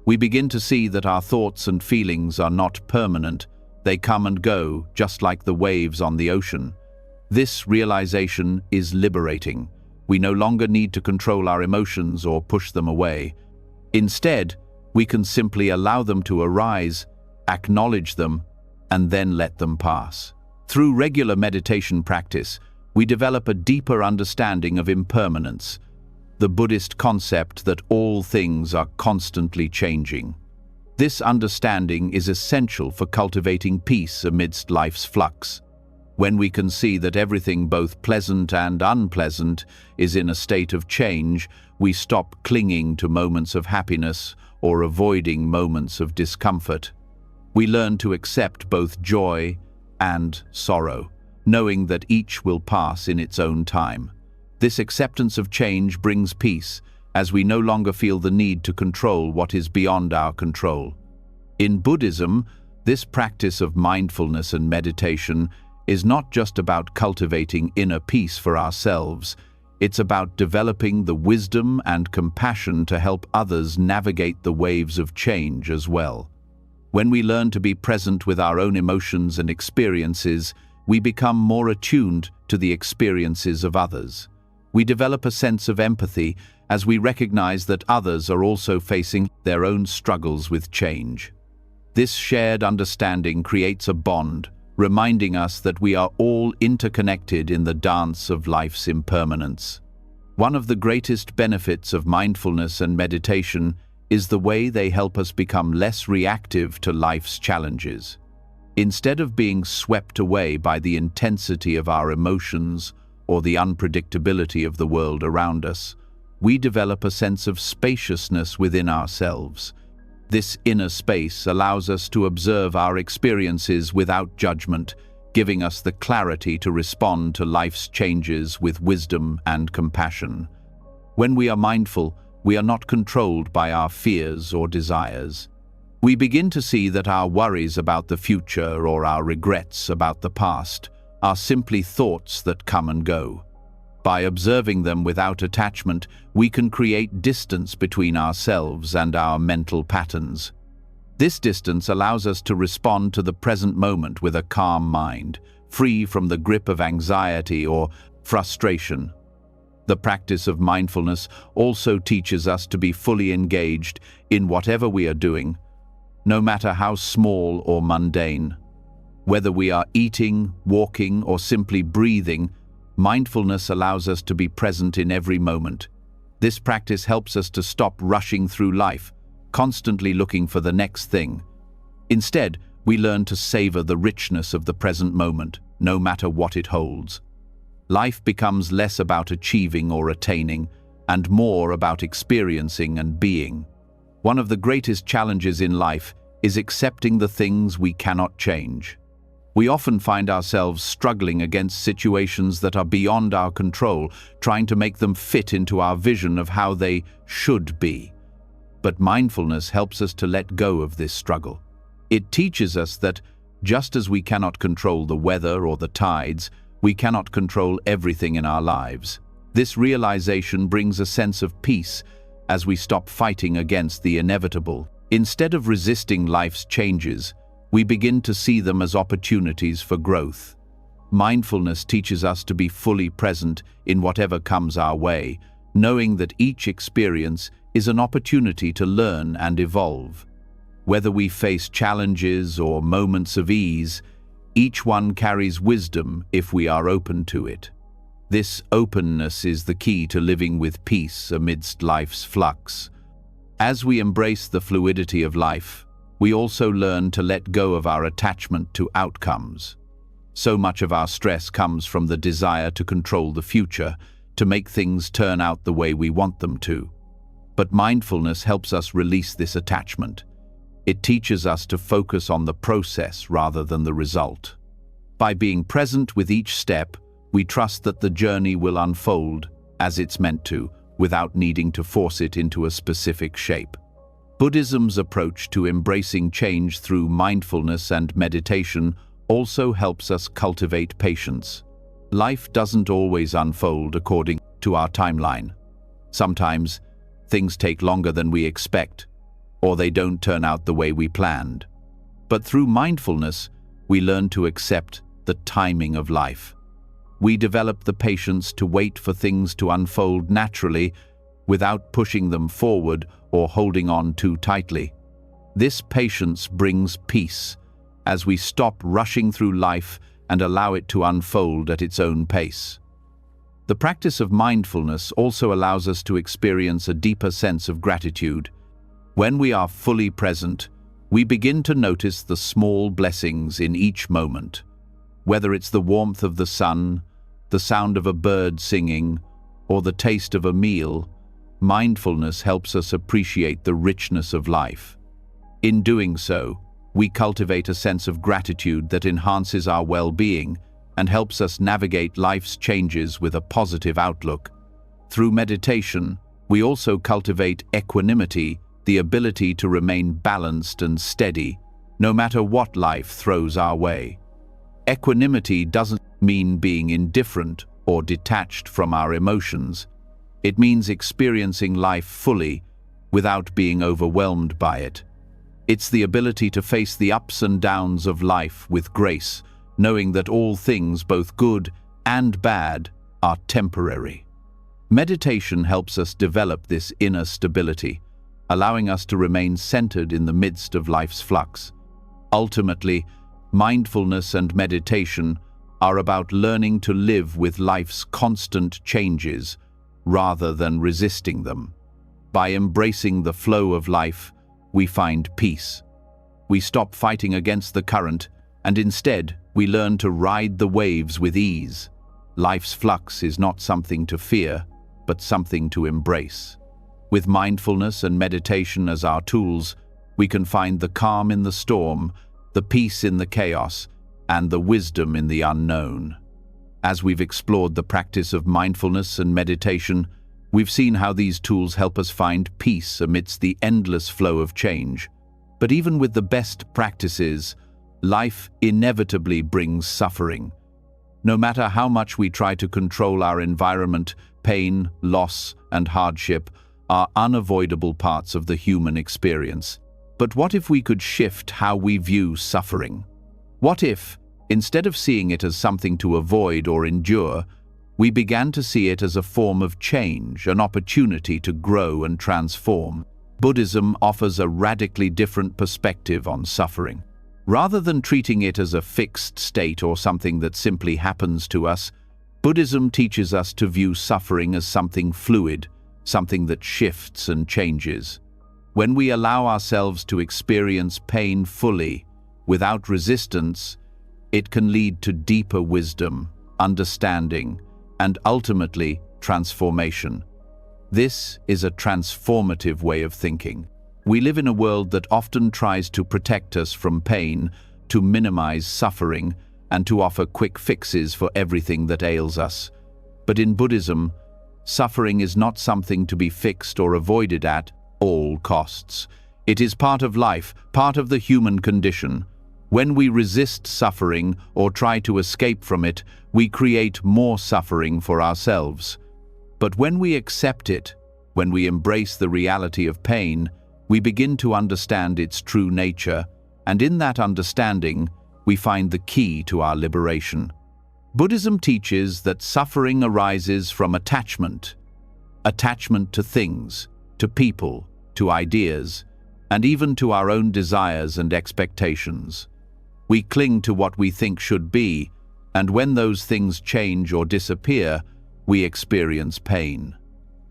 We begin to see that our thoughts and feelings are not permanent. They come and go, just like the waves on the ocean. This realization is liberating. We no longer need to control our emotions or push them away. Instead, we can simply allow them to arise, acknowledge them, and then let them pass. Through regular meditation practice, we develop a deeper understanding of impermanence, the Buddhist concept that all things are constantly changing. This understanding is essential for cultivating peace amidst life's flux. When we can see that everything, both pleasant and unpleasant, is in a state of change, we stop clinging to moments of happiness or avoiding moments of discomfort. We learn to accept both joy and sorrow, knowing that each will pass in its own time. This acceptance of change brings peace, as we no longer feel the need to control what is beyond our control. In Buddhism, this practice of mindfulness and meditation is not just about cultivating inner peace for ourselves. It's about developing the wisdom and compassion to help others navigate the waves of change as well. When we learn to be present with our own emotions and experiences, we become more attuned to the experiences of others. We develop a sense of empathy as we recognize that others are also facing their own struggles with change. This shared understanding creates a bond, reminding us that we are all interconnected in the dance of life's impermanence. One of the greatest benefits of mindfulness and meditation is the way they help us become less reactive to life's challenges. Instead of being swept away by the intensity of our emotions or the unpredictability of the world around us, we develop a sense of spaciousness within ourselves. This inner space allows us to observe our experiences without judgment, giving us the clarity to respond to life's changes with wisdom and compassion. When we are mindful, we are not controlled by our fears or desires. We begin to see that our worries about the future or our regrets about the past are simply thoughts that come and go. By observing them without attachment, we can create distance between ourselves and our mental patterns. This distance allows us to respond to the present moment with a calm mind, free from the grip of anxiety or frustration. The practice of mindfulness also teaches us to be fully engaged in whatever we are doing, no matter how small or mundane. Whether we are eating, walking, or simply breathing, mindfulness allows us to be present in every moment. This practice helps us to stop rushing through life, constantly looking for the next thing. Instead, we learn to savor the richness of the present moment, no matter what it holds. Life becomes less about achieving or attaining, and more about experiencing and being. One of the greatest challenges in life is accepting the things we cannot change. We often find ourselves struggling against situations that are beyond our control, trying to make them fit into our vision of how they should be. But mindfulness helps us to let go of this struggle. It teaches us that, just as we cannot control the weather or the tides, we cannot control everything in our lives. This realization brings a sense of peace as we stop fighting against the inevitable. Instead of resisting life's changes, we begin to see them as opportunities for growth. Mindfulness teaches us to be fully present in whatever comes our way, knowing that each experience is an opportunity to learn and evolve. Whether we face challenges or moments of ease, each one carries wisdom if we are open to it. This openness is the key to living with peace amidst life's flux. As we embrace the fluidity of life, we also learn to let go of our attachment to outcomes. So much of our stress comes from the desire to control the future, to make things turn out the way we want them to. But mindfulness helps us release this attachment. It teaches us to focus on the process rather than the result. By being present with each step, we trust that the journey will unfold as it's meant to, without needing to force it into a specific shape. Buddhism's approach to embracing change through mindfulness and meditation also helps us cultivate patience. Life doesn't always unfold according to our timeline. Sometimes, things take longer than we expect, or they don't turn out the way we planned. But through mindfulness, we learn to accept the timing of life. We develop the patience to wait for things to unfold naturally without pushing them forward or holding on too tightly. This patience brings peace as we stop rushing through life and allow it to unfold at its own pace. The practice of mindfulness also allows us to experience a deeper sense of gratitude. When we are fully present, we begin to notice the small blessings in each moment. Whether it's the warmth of the sun, the sound of a bird singing, or the taste of a meal, mindfulness helps us appreciate the richness of life. In doing so, we cultivate a sense of gratitude that enhances our well-being and helps us navigate life's changes with a positive outlook. Through meditation, we also cultivate equanimity, the ability to remain balanced and steady, no matter what life throws our way. Equanimity doesn't mean being indifferent or detached from our emotions. It means experiencing life fully without being overwhelmed by it. It's the ability to face the ups and downs of life with grace, knowing that all things, both good and bad, are temporary. Meditation helps us develop this inner stability, allowing us to remain centered in the midst of life's flux. Ultimately, mindfulness and meditation are about learning to live with life's constant changes rather than resisting them. By embracing the flow of life, we find peace. We stop fighting against the current, and instead, we learn to ride the waves with ease. Life's flux is not something to fear, but something to embrace. With mindfulness and meditation as our tools, we can find the calm in the storm, the peace in the chaos, and the wisdom in the unknown. As we've explored the practice of mindfulness and meditation, we've seen how these tools help us find peace amidst the endless flow of change. But even with the best practices, life inevitably brings suffering. No matter how much we try to control our environment, pain, loss, and hardship are unavoidable parts of the human experience. But what if we could shift how we view suffering? What if, instead of seeing it as something to avoid or endure, we began to see it as a form of change, an opportunity to grow and transform? Buddhism offers a radically different perspective on suffering. Rather than treating it as a fixed state or something that simply happens to us, Buddhism teaches us to view suffering as something fluid, something that shifts and changes. When we allow ourselves to experience pain fully, without resistance, it can lead to deeper wisdom, understanding, and ultimately transformation. This is a transformative way of thinking. We live in a world that often tries to protect us from pain, to minimize suffering, and to offer quick fixes for everything that ails us. But in Buddhism, suffering is not something to be fixed or avoided at all costs. It is part of life, part of the human condition. When we resist suffering or try to escape from it, we create more suffering for ourselves. But when we accept it, when we embrace the reality of pain, we begin to understand its true nature, and in that understanding, we find the key to our liberation. Buddhism teaches that suffering arises from attachment to things, to people, to ideas, and even to our own desires and expectations. We cling to what we think should be, and when those things change or disappear, we experience pain.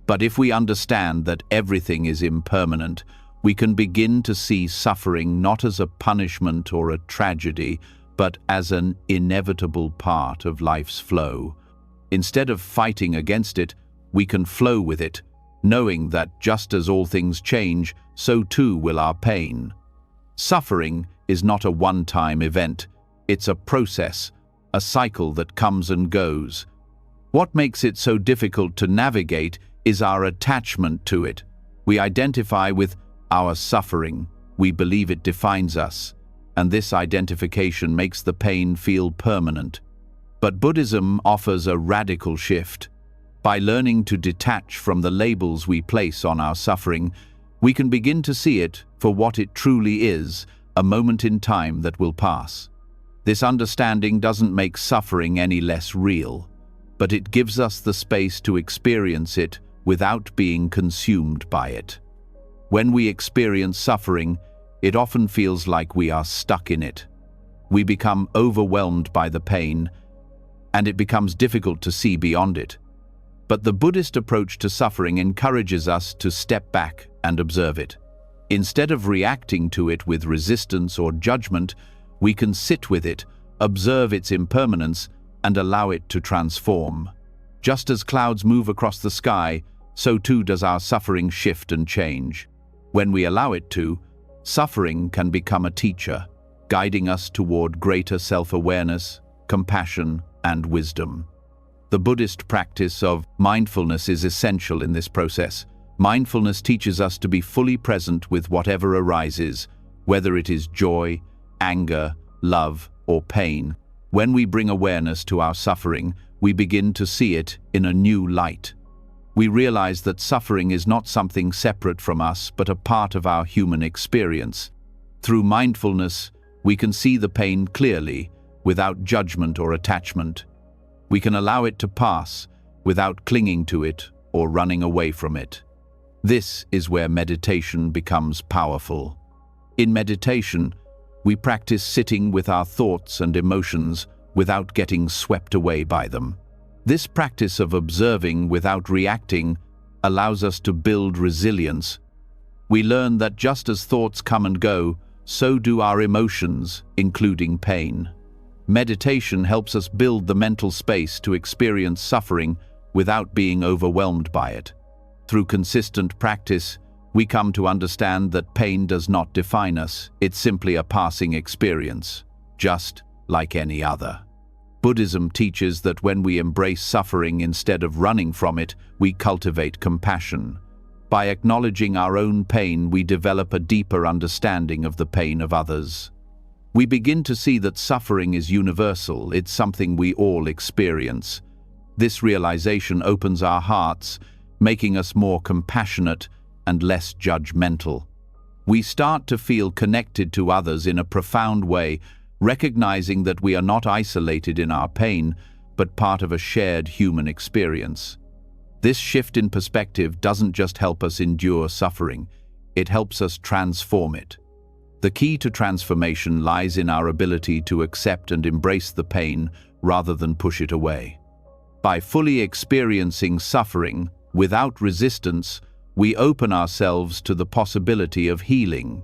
But if we understand that everything is impermanent, we can begin to see suffering not as a punishment or a tragedy, but as an inevitable part of life's flow. Instead of fighting against it, we can flow with it, knowing that just as all things change, so too will our pain. Suffering is not a one-time event. It's a process, a cycle that comes and goes. What makes it so difficult to navigate is our attachment to it. We identify with our suffering. We believe it defines us, and this identification makes the pain feel permanent. But Buddhism offers a radical shift. By learning to detach from the labels we place on our suffering, we can begin to see it for what it truly is, a moment in time that will pass. This understanding doesn't make suffering any less real, but it gives us the space to experience it without being consumed by it. When we experience suffering, it often feels like we are stuck in it. We become overwhelmed by the pain, and it becomes difficult to see beyond it. But the Buddhist approach to suffering encourages us to step back and observe it. Instead of reacting to it with resistance or judgment, we can sit with it, observe its impermanence, and allow it to transform. Just as clouds move across the sky, so too does our suffering shift and change. When we allow it to, suffering can become a teacher, guiding us toward greater self-awareness, compassion, and wisdom. The Buddhist practice of mindfulness is essential in this process. Mindfulness teaches us to be fully present with whatever arises, whether it is joy, anger, love, or pain. When we bring awareness to our suffering, we begin to see it in a new light. We realize that suffering is not something separate from us, but a part of our human experience. Through mindfulness, we can see the pain clearly, without judgment or attachment. We can allow it to pass, without clinging to it or running away from it. This is where meditation becomes powerful. In meditation, we practice sitting with our thoughts and emotions without getting swept away by them. This practice of observing without reacting allows us to build resilience. We learn that just as thoughts come and go, so do our emotions, including pain. Meditation helps us build the mental space to experience suffering without being overwhelmed by it. Through consistent practice, we come to understand that pain does not define us. It's simply a passing experience, just like any other. Buddhism teaches that when we embrace suffering instead of running from it, we cultivate compassion. By acknowledging our own pain, we develop a deeper understanding of the pain of others. We begin to see that suffering is universal. It's something we all experience. This realization opens our hearts, making us more compassionate and less judgmental. We start to feel connected to others in a profound way, recognizing that we are not isolated in our pain, but part of a shared human experience. This shift in perspective doesn't just help us endure suffering, it helps us transform it. The key to transformation lies in our ability to accept and embrace the pain rather than push it away. By fully experiencing suffering without resistance, we open ourselves to the possibility of healing.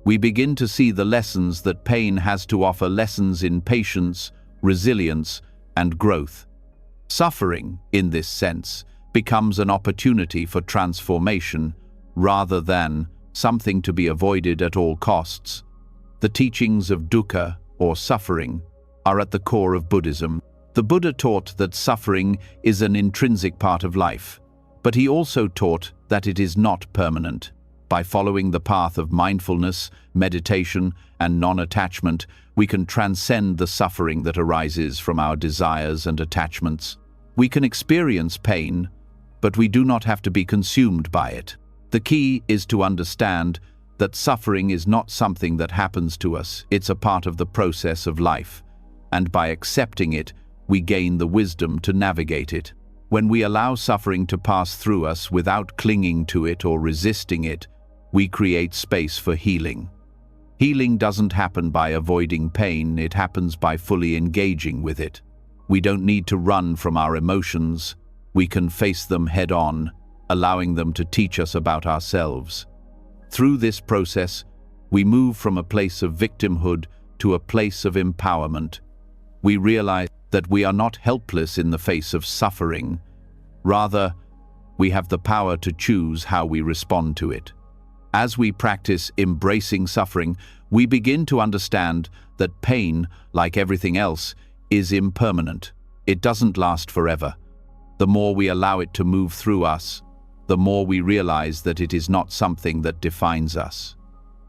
We begin to see the lessons that pain has to offer, lessons in patience, resilience, and growth. Suffering, in this sense, becomes an opportunity for transformation rather than something to be avoided at all costs. The teachings of dukkha, or suffering, are at the core of Buddhism. The Buddha taught that suffering is an intrinsic part of life, but he also taught that it is not permanent. By following the path of mindfulness, meditation, and non-attachment, we can transcend the suffering that arises from our desires and attachments. We can experience pain, but we do not have to be consumed by it. The key is to understand that suffering is not something that happens to us, it's a part of the process of life, and by accepting it, we gain the wisdom to navigate it. When we allow suffering to pass through us without clinging to it or resisting it, we create space for healing. Healing doesn't happen by avoiding pain, it happens by fully engaging with it. We don't need to run from our emotions, we can face them head-on, allowing them to teach us about ourselves. Through this process, we move from a place of victimhood to a place of empowerment. We realize that we are not helpless in the face of suffering. Rather, we have the power to choose how we respond to it. As we practice embracing suffering, we begin to understand that pain, like everything else, is impermanent. It doesn't last forever. The more we allow it to move through us, the more we realize that it is not something that defines us.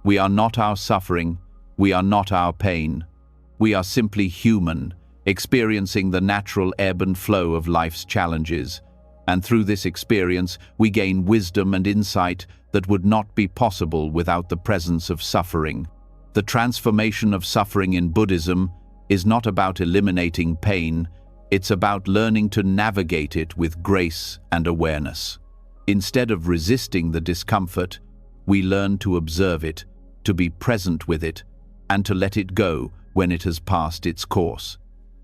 We are not our suffering. We are not our pain. We are simply human, experiencing the natural ebb and flow of life's challenges. And through this experience, we gain wisdom and insight that would not be possible without the presence of suffering. The transformation of suffering in Buddhism is not about eliminating pain. It's about learning to navigate it with grace and awareness. Instead of resisting the discomfort, we learn to observe it, to be present with it, and to let it go when it has passed its course.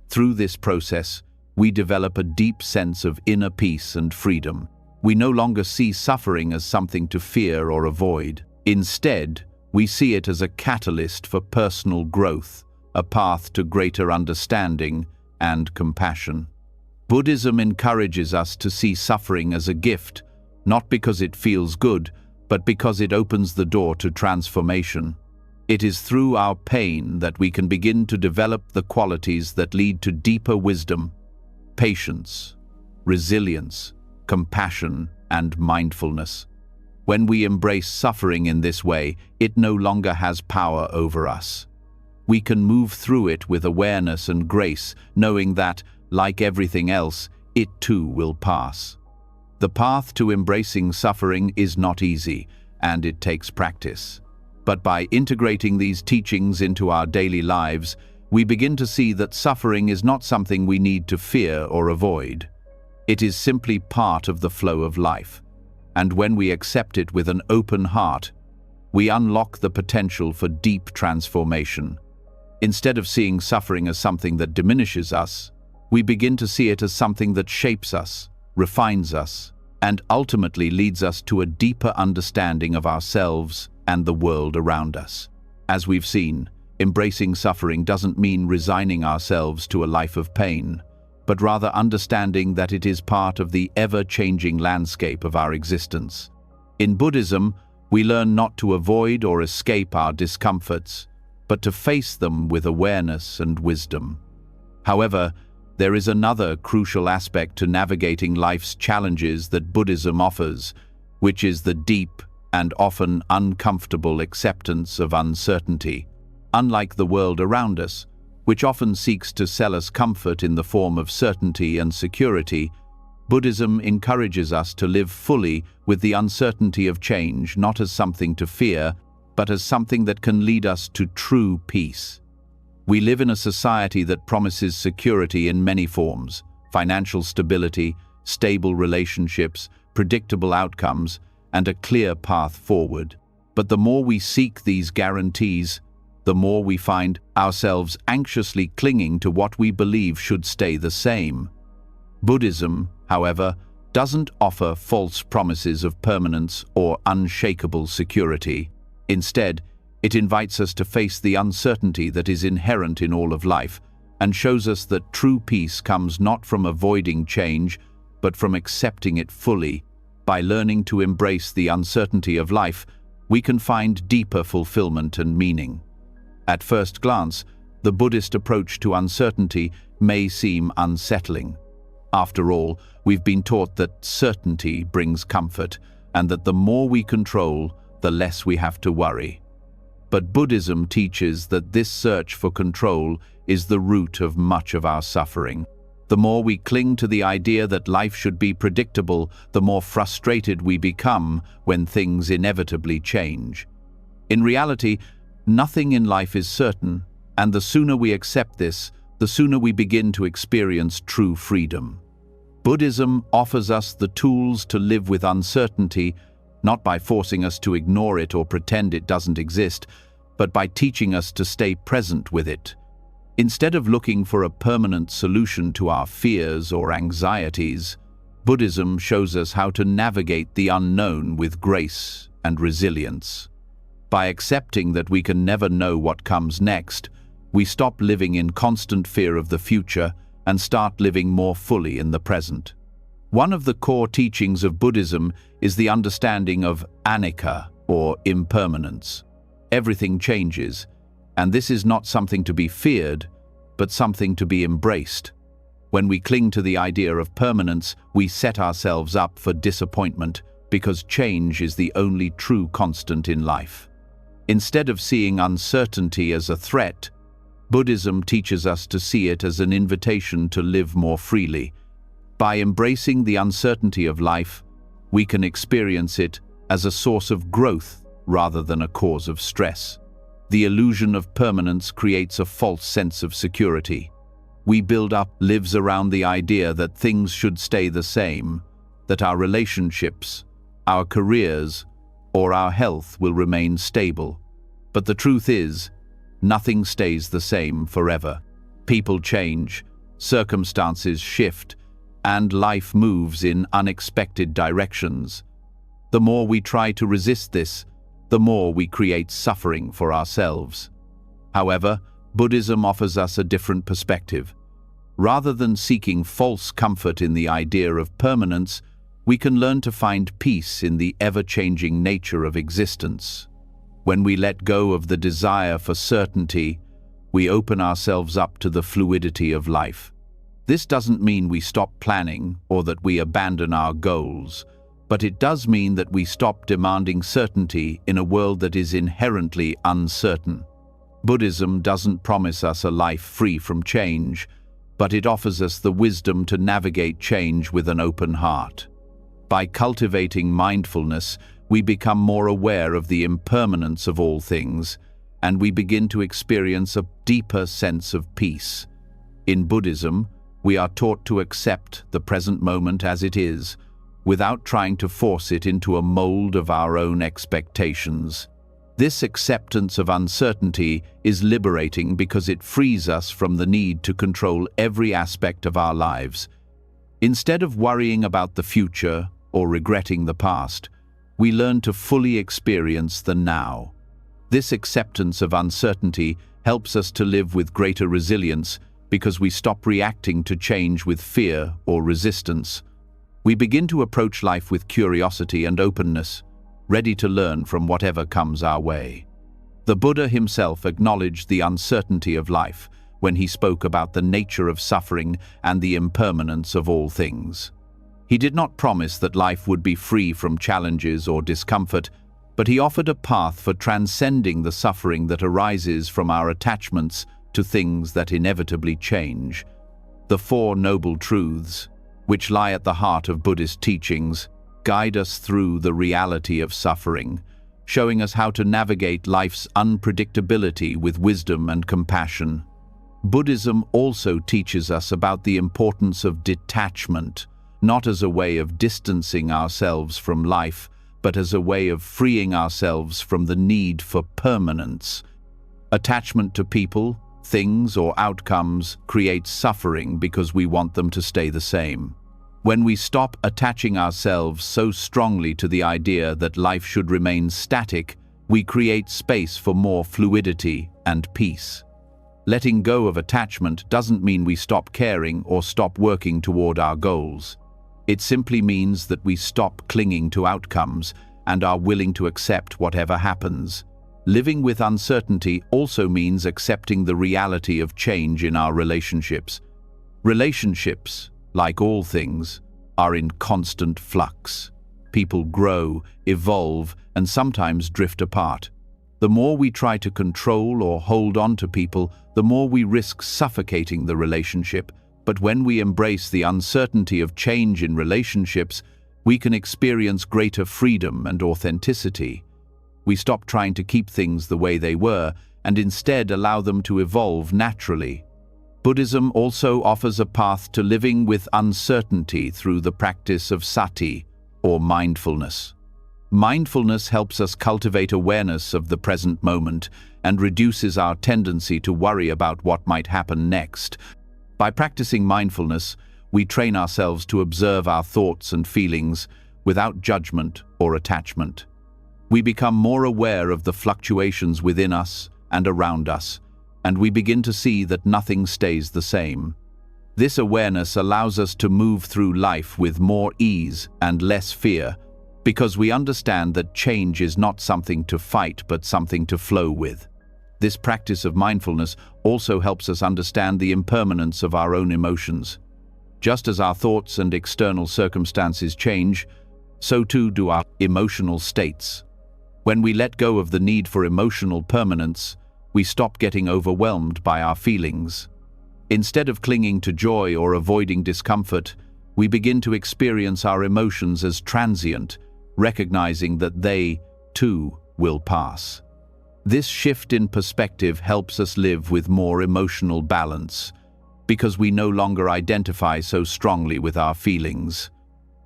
Through this process, we develop a deep sense of inner peace and freedom. We no longer see suffering as something to fear or avoid. Instead, we see it as a catalyst for personal growth, a path to greater understanding and compassion. Buddhism encourages us to see suffering as a gift, not because it feels good, but because it opens the door to transformation. It is through our pain that we can begin to develop the qualities that lead to deeper wisdom, patience, resilience, compassion, and mindfulness. When we embrace suffering in this way, it no longer has power over us. We can move through it with awareness and grace, knowing that, like everything else, it too will pass. The path to embracing suffering is not easy, and it takes practice. But by integrating these teachings into our daily lives, we begin to see that suffering is not something we need to fear or avoid. It is simply part of the flow of life. And when we accept it with an open heart, we unlock the potential for deep transformation. Instead of seeing suffering as something that diminishes us, we begin to see it as something that shapes us, refines us, and ultimately leads us to a deeper understanding of ourselves and the world around us. As we've seen, embracing suffering doesn't mean resigning ourselves to a life of pain, but rather understanding that it is part of the ever-changing landscape of our existence. In Buddhism, we learn not to avoid or escape our discomforts, but to face them with awareness and wisdom. However, there is another crucial aspect to navigating life's challenges that Buddhism offers, which is the deep and often uncomfortable acceptance of uncertainty. Unlike the world around us, which often seeks to sell us comfort in the form of certainty and security, Buddhism encourages us to live fully with the uncertainty of change, not as something to fear, but as something that can lead us to true peace. We live in a society that promises security in many forms: financial stability, stable relationships, predictable outcomes, and a clear path forward. But the more we seek these guarantees, the more we find ourselves anxiously clinging to what we believe should stay the same. Buddhism, however, doesn't offer false promises of permanence or unshakable security. Instead, it invites us to face the uncertainty that is inherent in all of life and shows us that true peace comes not from avoiding change, but from accepting it fully. By learning to embrace the uncertainty of life, we can find deeper fulfillment and meaning. At first glance, the Buddhist approach to uncertainty may seem unsettling. After all, we've been taught that certainty brings comfort, and that the more we control, the less we have to worry. But Buddhism teaches that this search for control is the root of much of our suffering. The more we cling to the idea that life should be predictable, the more frustrated we become when things inevitably change. In reality, nothing in life is certain, and the sooner we accept this, the sooner we begin to experience true freedom. Buddhism offers us the tools to live with uncertainty, not by forcing us to ignore it or pretend it doesn't exist, but by teaching us to stay present with it. Instead of looking for a permanent solution to our fears or anxieties, Buddhism shows us how to navigate the unknown with grace, and resilience. By accepting that we can never know what comes next, we stop living in constant fear of the future and start living more fully in the present. One of the core teachings of Buddhism is the understanding of anicca, or impermanence. Everything changes, and this is not something to be feared, but something to be embraced. When we cling to the idea of permanence, we set ourselves up for disappointment because change is the only true constant in life. Instead of seeing uncertainty as a threat, Buddhism teaches us to see it as an invitation to live more freely. By embracing the uncertainty of life, we can experience it as a source of growth rather than a cause of stress. The illusion of permanence creates a false sense of security. We build up lives around the idea that things should stay the same, that our relationships, our careers, or our health will remain stable. But the truth is, nothing stays the same forever. People change, circumstances shift, and life moves in unexpected directions. The more we try to resist this, the more we create suffering for ourselves. However, Buddhism offers us a different perspective. Rather than seeking false comfort in the idea of permanence, we can learn to find peace in the ever-changing nature of existence. When we let go of the desire for certainty, we open ourselves up to the fluidity of life. This doesn't mean we stop planning or that we abandon our goals, but it does mean that we stop demanding certainty in a world that is inherently uncertain. Buddhism doesn't promise us a life free from change, but it offers us the wisdom to navigate change with an open heart. By cultivating mindfulness, we become more aware of the impermanence of all things, and we begin to experience a deeper sense of peace. In Buddhism, we are taught to accept the present moment as it is, without trying to force it into a mold of our own expectations. This acceptance of uncertainty is liberating because it frees us from the need to control every aspect of our lives. Instead of worrying about the future or regretting the past, we learn to fully experience the now. This acceptance of uncertainty helps us to live with greater resilience because we stop reacting to change with fear or resistance. We begin to approach life with curiosity and openness, ready to learn from whatever comes our way. The Buddha himself acknowledged the uncertainty of life when he spoke about the nature of suffering and the impermanence of all things. He did not promise that life would be free from challenges or discomfort, but he offered a path for transcending the suffering that arises from our attachments to things that inevitably change. The Four Noble Truths, which lie at the heart of Buddhist teachings, guide us through the reality of suffering, showing us how to navigate life's unpredictability with wisdom and compassion. Buddhism also teaches us about the importance of detachment, not as a way of distancing ourselves from life, but as a way of freeing ourselves from the need for permanence. Attachment to people, things, or outcomes creates suffering because we want them to stay the same. When we stop attaching ourselves so strongly to the idea that life should remain static, we create space for more fluidity and peace. Letting go of attachment doesn't mean we stop caring or stop working toward our goals. It simply means that we stop clinging to outcomes and are willing to accept whatever happens. Living with uncertainty also means accepting the reality of change in our relationships. Relationships, like all things, are in constant flux. People grow, evolve, and sometimes drift apart. The more we try to control or hold on to people, the more we risk suffocating the relationship. But when we embrace the uncertainty of change in relationships, we can experience greater freedom and authenticity. We stop trying to keep things the way they were and instead allow them to evolve naturally. Buddhism also offers a path to living with uncertainty through the practice of sati, or mindfulness. Mindfulness helps us cultivate awareness of the present moment and reduces our tendency to worry about what might happen next. By practicing mindfulness, we train ourselves to observe our thoughts and feelings without judgment or attachment. We become more aware of the fluctuations within us and around us, and we begin to see that nothing stays the same. This awareness allows us to move through life with more ease and less fear, because we understand that change is not something to fight but something to flow with. This practice of mindfulness also helps us understand the impermanence of our own emotions. Just as our thoughts and external circumstances change, so too do our emotional states. When we let go of the need for emotional permanence, we stop getting overwhelmed by our feelings. Instead of clinging to joy or avoiding discomfort, we begin to experience our emotions as transient, recognizing that they, too, will pass. This shift in perspective helps us live with more emotional balance, because we no longer identify so strongly with our feelings.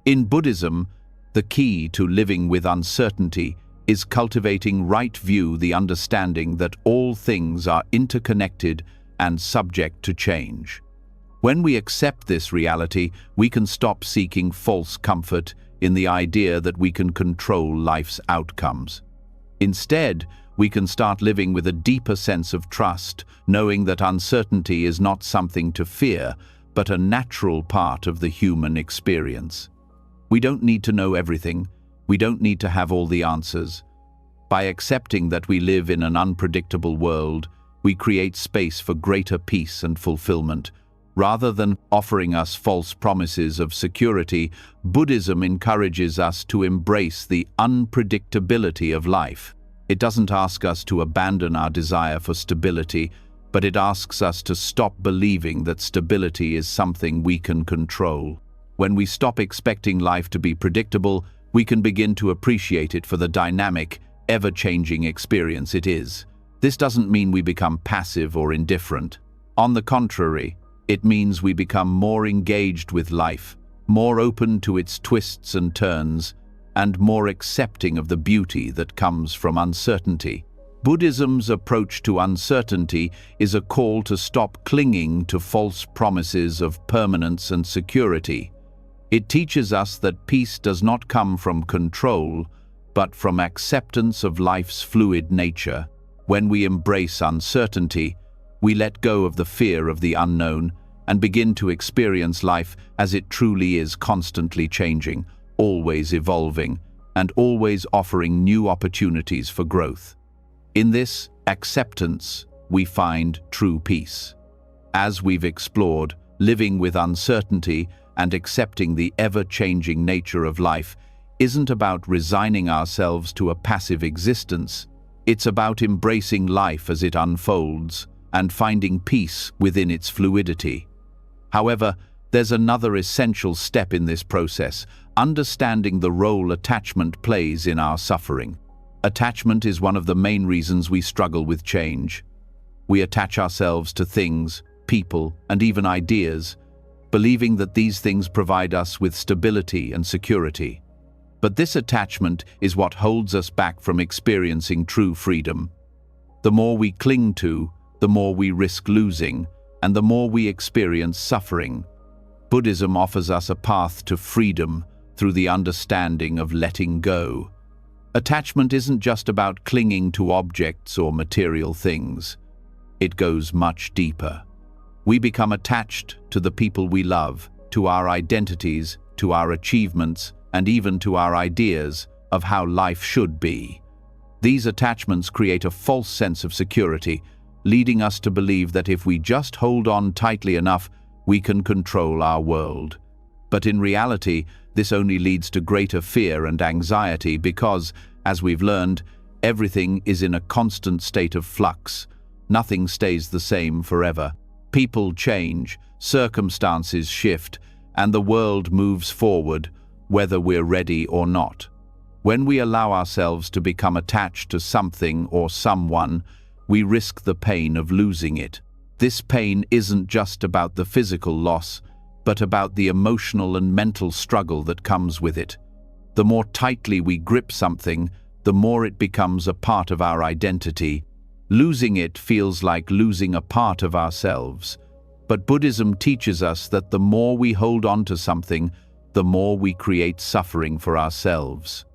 In Buddhism, the key to living with uncertainty is cultivating right view, the understanding that all things are interconnected and subject to change. When we accept this reality, we can stop seeking false comfort in the idea that we can control life's outcomes. Instead, we can start living with a deeper sense of trust, knowing that uncertainty is not something to fear, but a natural part of the human experience. We don't need to know everything. We don't need to have all the answers. By accepting that we live in an unpredictable world, we create space for greater peace and fulfillment. Rather than offering us false promises of security, Buddhism encourages us to embrace the unpredictability of life. It doesn't ask us to abandon our desire for stability, but it asks us to stop believing that stability is something we can control. When we stop expecting life to be predictable, we can begin to appreciate it for the dynamic, ever-changing experience it is. This doesn't mean we become passive or indifferent. On the contrary, it means we become more engaged with life, more open to its twists and turns, and more accepting of the beauty that comes from uncertainty. Buddhism's approach to uncertainty is a call to stop clinging to false promises of permanence and security. It teaches us that peace does not come from control, but from acceptance of life's fluid nature. When we embrace uncertainty, we let go of the fear of the unknown and begin to experience life as it truly is, constantly changing, always evolving, and always offering new opportunities for growth. In this acceptance, we find true peace. As we've explored, living with uncertainty and accepting the ever-changing nature of life isn't about resigning ourselves to a passive existence. It's about embracing life as it unfolds and finding peace within its fluidity. However, there's another essential step in this process: understanding the role attachment plays in our suffering. Attachment is one of the main reasons we struggle with change. We attach ourselves to things, people, and even ideas, believing that these things provide us with stability and security. But this attachment is what holds us back from experiencing true freedom. The more we cling to, the more we risk losing, and the more we experience suffering. Buddhism offers us a path to freedom through the understanding of letting go. Attachment isn't just about clinging to objects or material things. It goes much deeper. We become attached to the people we love, to our identities, to our achievements, and even to our ideas of how life should be. These attachments create a false sense of security, leading us to believe that if we just hold on tightly enough, we can control our world. But in reality, this only leads to greater fear and anxiety because, as we've learned, everything is in a constant state of flux. Nothing stays the same forever. People change, circumstances shift, and the world moves forward, whether we're ready or not. When we allow ourselves to become attached to something or someone, we risk the pain of losing it. This pain isn't just about the physical loss, but about the emotional and mental struggle that comes with it. The more tightly we grip something, the more it becomes a part of our identity. Losing it feels like losing a part of ourselves. But Buddhism teaches us that the more we hold on to something, the more we create suffering for ourselves.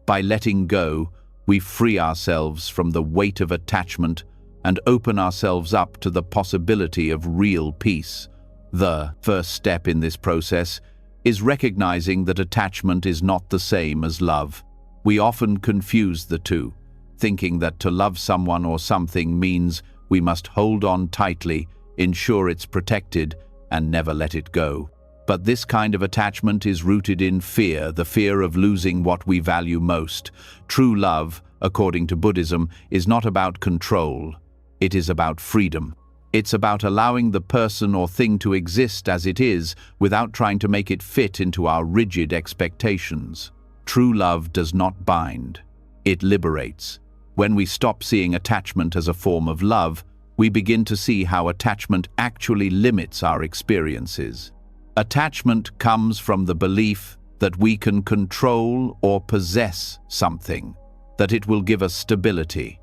By letting go, We free ourselves from the weight of attachment and open ourselves up to the possibility of real peace. The first step in this process is recognizing that attachment is not the same as love. We often confuse the two, thinking that to love someone or something means we must hold on tightly, ensure it's protected, and never let it go. But this kind of attachment is rooted in fear, the fear of losing what we value most. True love, according to Buddhism, is not about control. It is about freedom. It's about allowing the person or thing to exist as it is without trying to make it fit into our rigid expectations. True love does not bind. It liberates. When we stop seeing attachment as a form of love, we begin to see how attachment actually limits our experiences. Attachment comes from the belief that we can control or possess something, that it will give us stability.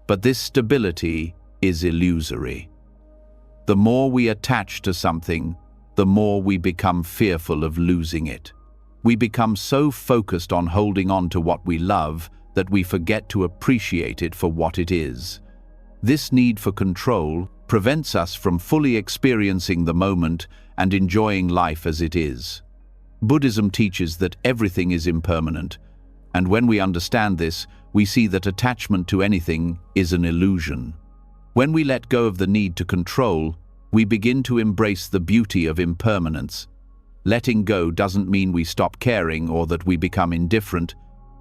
But this stability is illusory. The more we attach to something, the more we become fearful of losing it. We become so focused on holding on to what we love that we forget to appreciate it for what it is. This need for control prevents us from fully experiencing the moment and enjoying life as it is. Buddhism teaches that everything is impermanent, and when we understand this, we see that attachment to anything is an illusion. When we let go of the need to control, we begin to embrace the beauty of impermanence. Letting go doesn't mean we stop caring or that we become indifferent.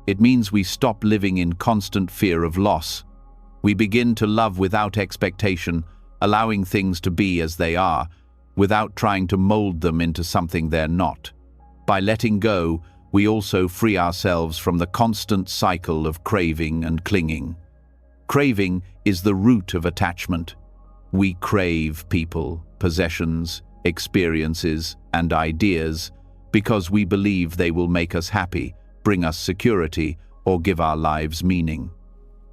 It means we stop living in constant fear of loss. We begin to love without expectation, allowing things to be as they are, without trying to mold them into something they're not. By letting go, we also free ourselves from the constant cycle of craving and clinging. Craving is the root of attachment. We crave people, possessions, experiences, and ideas because we believe they will make us happy, bring us security, or give our lives meaning.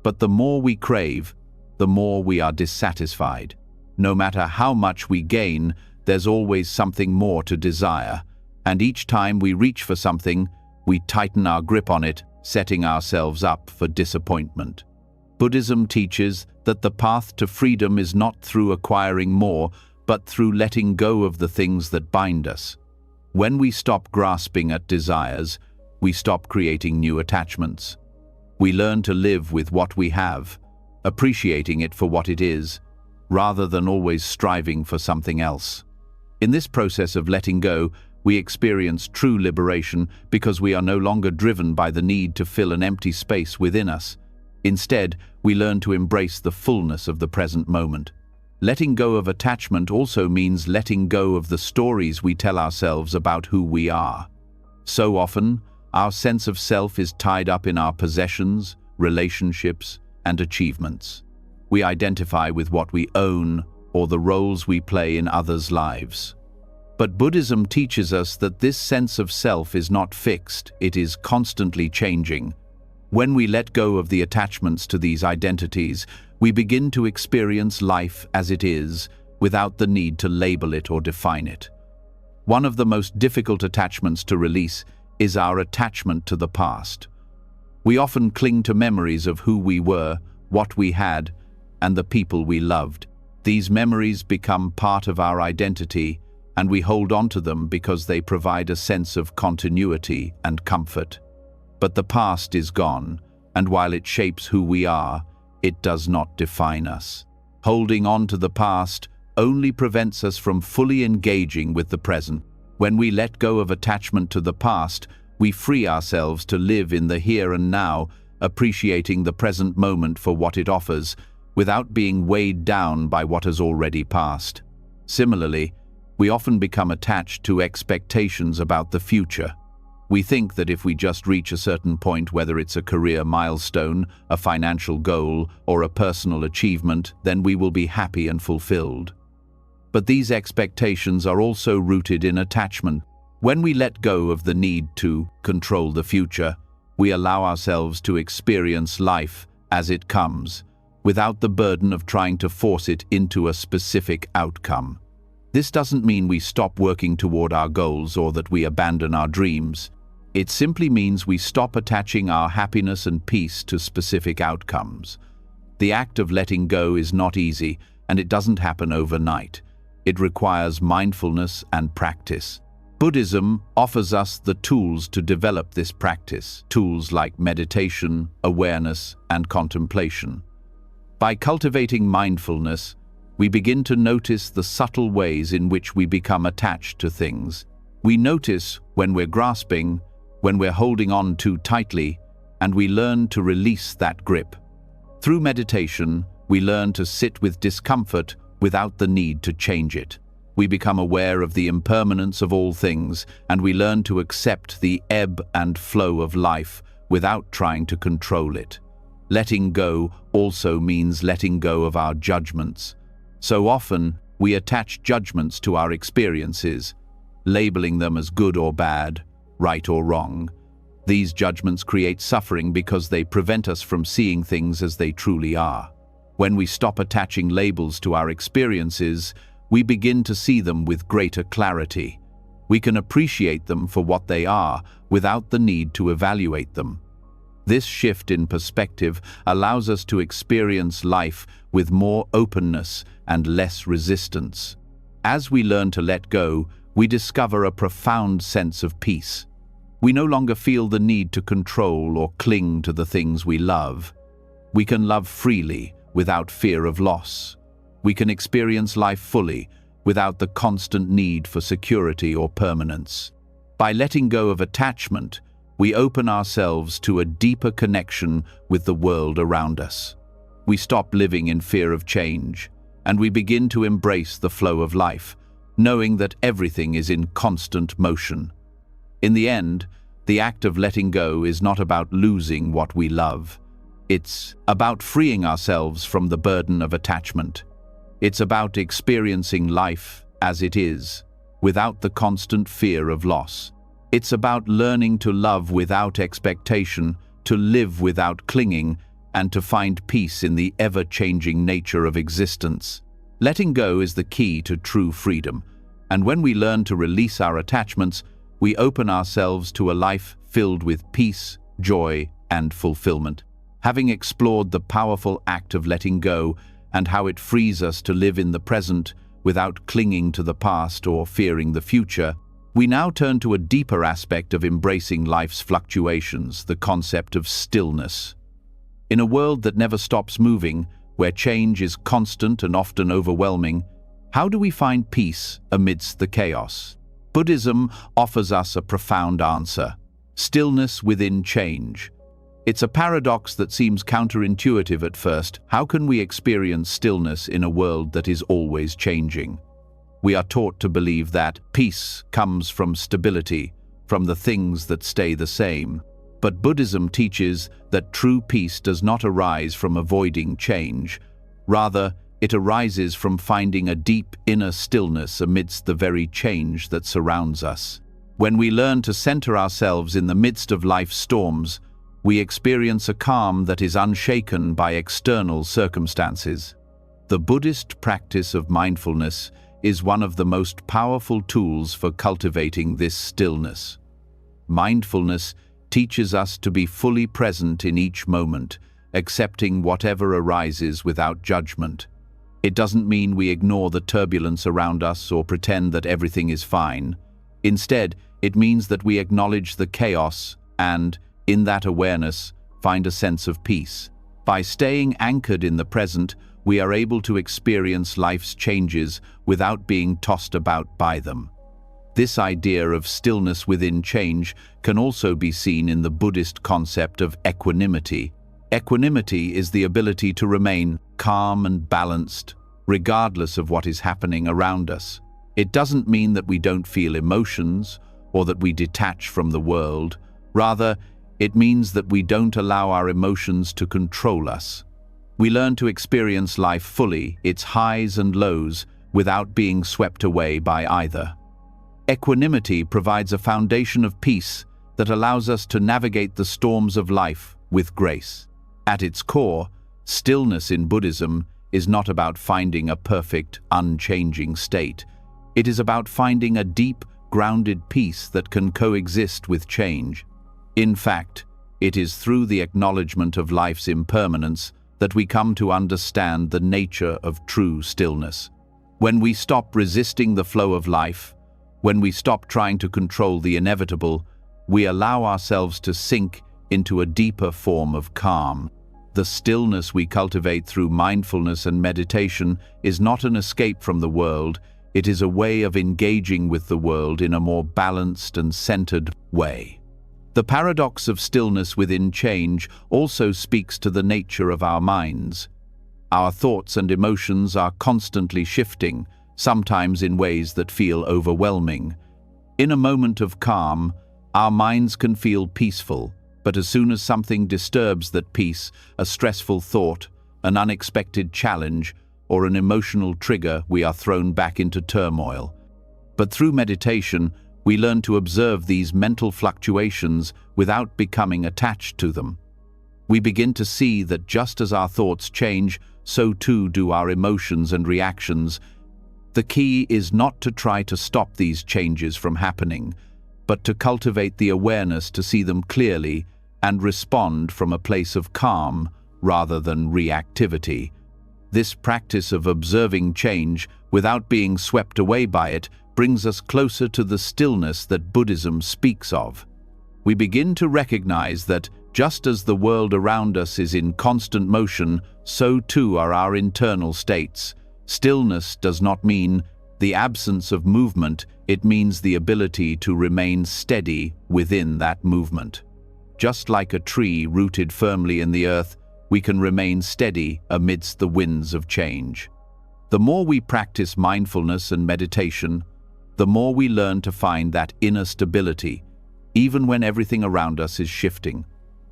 But the more we crave, the more we are dissatisfied. No matter how much we gain, there's always something more to desire, and each time we reach for something, we tighten our grip on it, setting ourselves up for disappointment. Buddhism teaches that the path to freedom is not through acquiring more, but through letting go of the things that bind us. When we stop grasping at desires, we stop creating new attachments. We learn to live with what we have, appreciating it for what it is, rather than always striving for something else. In this process of letting go, we experience true liberation because we are no longer driven by the need to fill an empty space within us. Instead, we learn to embrace the fullness of the present moment. Letting go of attachment also means letting go of the stories we tell ourselves about who we are. So often, our sense of self is tied up in our possessions, relationships, and achievements. We identify with what we own or the roles we play in others' lives. But Buddhism teaches us that this sense of self is not fixed, it is constantly changing. When we let go of the attachments to these identities, we begin to experience life as it is, without the need to label it or define it. One of the most difficult attachments to release is our attachment to the past. We often cling to memories of who we were, what we had, and the people we loved. These memories become part of our identity, and we hold on to them because they provide a sense of continuity and comfort. But the past is gone, and while it shapes who we are, it does not define us. Holding on to the past only prevents us from fully engaging with the present. When we let go of attachment to the past, we free ourselves to live in the here and now, appreciating the present moment for what it offers, without being weighed down by what has already passed. Similarly, we often become attached to expectations about the future. We think that if we just reach a certain point, whether it's a career milestone, a financial goal, or a personal achievement, then we will be happy and fulfilled. But these expectations are also rooted in attachment. When we let go of the need to control the future, we allow ourselves to experience life as it comes, without the burden of trying to force it into a specific outcome. This doesn't mean we stop working toward our goals or that we abandon our dreams. It simply means we stop attaching our happiness and peace to specific outcomes. The act of letting go is not easy, and it doesn't happen overnight. It requires mindfulness and practice. Buddhism offers us the tools to develop this practice, tools like meditation, awareness, and contemplation. By cultivating mindfulness, we begin to notice the subtle ways in which we become attached to things. We notice when we're grasping, when we're holding on too tightly, and we learn to release that grip. Through meditation, we learn to sit with discomfort without the need to change it. We become aware of the impermanence of all things, and we learn to accept the ebb and flow of life without trying to control it. Letting go also means letting go of our judgments. So often, we attach judgments to our experiences, labeling them as good or bad, right or wrong. These judgments create suffering because they prevent us from seeing things as they truly are. When we stop attaching labels to our experiences, we begin to see them with greater clarity. We can appreciate them for what they are without the need to evaluate them. This shift in perspective allows us to experience life with more openness and less resistance. As we learn to let go, we discover a profound sense of peace. We no longer feel the need to control or cling to the things we love. We can love freely without fear of loss. We can experience life fully without the constant need for security or permanence. By letting go of attachment, we open ourselves to a deeper connection with the world around us. We stop living in fear of change, and we begin to embrace the flow of life, knowing that everything is in constant motion. In the end, the act of letting go is not about losing what we love. It's about freeing ourselves from the burden of attachment. It's about experiencing life as it is, without the constant fear of loss. It's about learning to love without expectation, to live without clinging, and to find peace in the ever-changing nature of existence. Letting go is the key to true freedom, and when we learn to release our attachments, we open ourselves to a life filled with peace, joy, and fulfillment. Having explored the powerful act of letting go and how it frees us to live in the present without clinging to the past or fearing the future, we now turn to a deeper aspect of embracing life's fluctuations, the concept of stillness. In a world that never stops moving, where change is constant and often overwhelming, how do we find peace amidst the chaos? Buddhism offers us a profound answer: stillness within change. It's a paradox that seems counterintuitive at first. How can we experience stillness in a world that is always changing? We are taught to believe that peace comes from stability, from the things that stay the same. But Buddhism teaches that true peace does not arise from avoiding change. Rather, it arises from finding a deep inner stillness amidst the very change that surrounds us. When we learn to center ourselves in the midst of life's storms, we experience a calm that is unshaken by external circumstances. The Buddhist practice of mindfulness is one of the most powerful tools for cultivating this stillness. Mindfulness teaches us to be fully present in each moment, accepting whatever arises without judgment. It doesn't mean we ignore the turbulence around us or pretend that everything is fine. Instead, it means that we acknowledge the chaos and, in that awareness, find a sense of peace. By staying anchored in the present, we are able to experience life's changes without being tossed about by them. This idea of stillness within change can also be seen in the Buddhist concept of equanimity. Equanimity is the ability to remain calm and balanced, regardless of what is happening around us. It doesn't mean that we don't feel emotions or that we detach from the world. Rather, it means that we don't allow our emotions to control us. We learn to experience life fully, its highs and lows, without being swept away by either. Equanimity provides a foundation of peace that allows us to navigate the storms of life with grace. At its core, stillness in Buddhism is not about finding a perfect, unchanging state. It is about finding a deep, grounded peace that can coexist with change. In fact, it is through the acknowledgement of life's impermanence that we come to understand the nature of true stillness. When we stop resisting the flow of life, when we stop trying to control the inevitable, we allow ourselves to sink into a deeper form of calm. The stillness we cultivate through mindfulness and meditation is not an escape from the world, it is a way of engaging with the world in a more balanced and centered way. The paradox of stillness within change also speaks to the nature of our minds. Our thoughts and emotions are constantly shifting, sometimes in ways that feel overwhelming. In a moment of calm, our minds can feel peaceful, but as soon as something disturbs that peace, a stressful thought, an unexpected challenge, or an emotional trigger, we are thrown back into turmoil. But through meditation, we learn to observe these mental fluctuations without becoming attached to them. We begin to see that just as our thoughts change, so too do our emotions and reactions. The key is not to try to stop these changes from happening, but to cultivate the awareness to see them clearly and respond from a place of calm rather than reactivity. This practice of observing change without being swept away by it brings us closer to the stillness that Buddhism speaks of. We begin to recognize that just as the world around us is in constant motion, so too are our internal states. Stillness does not mean the absence of movement, it means the ability to remain steady within that movement. Just like a tree rooted firmly in the earth, we can remain steady amidst the winds of change. The more we practice mindfulness and meditation, the more we learn to find that inner stability, even when everything around us is shifting.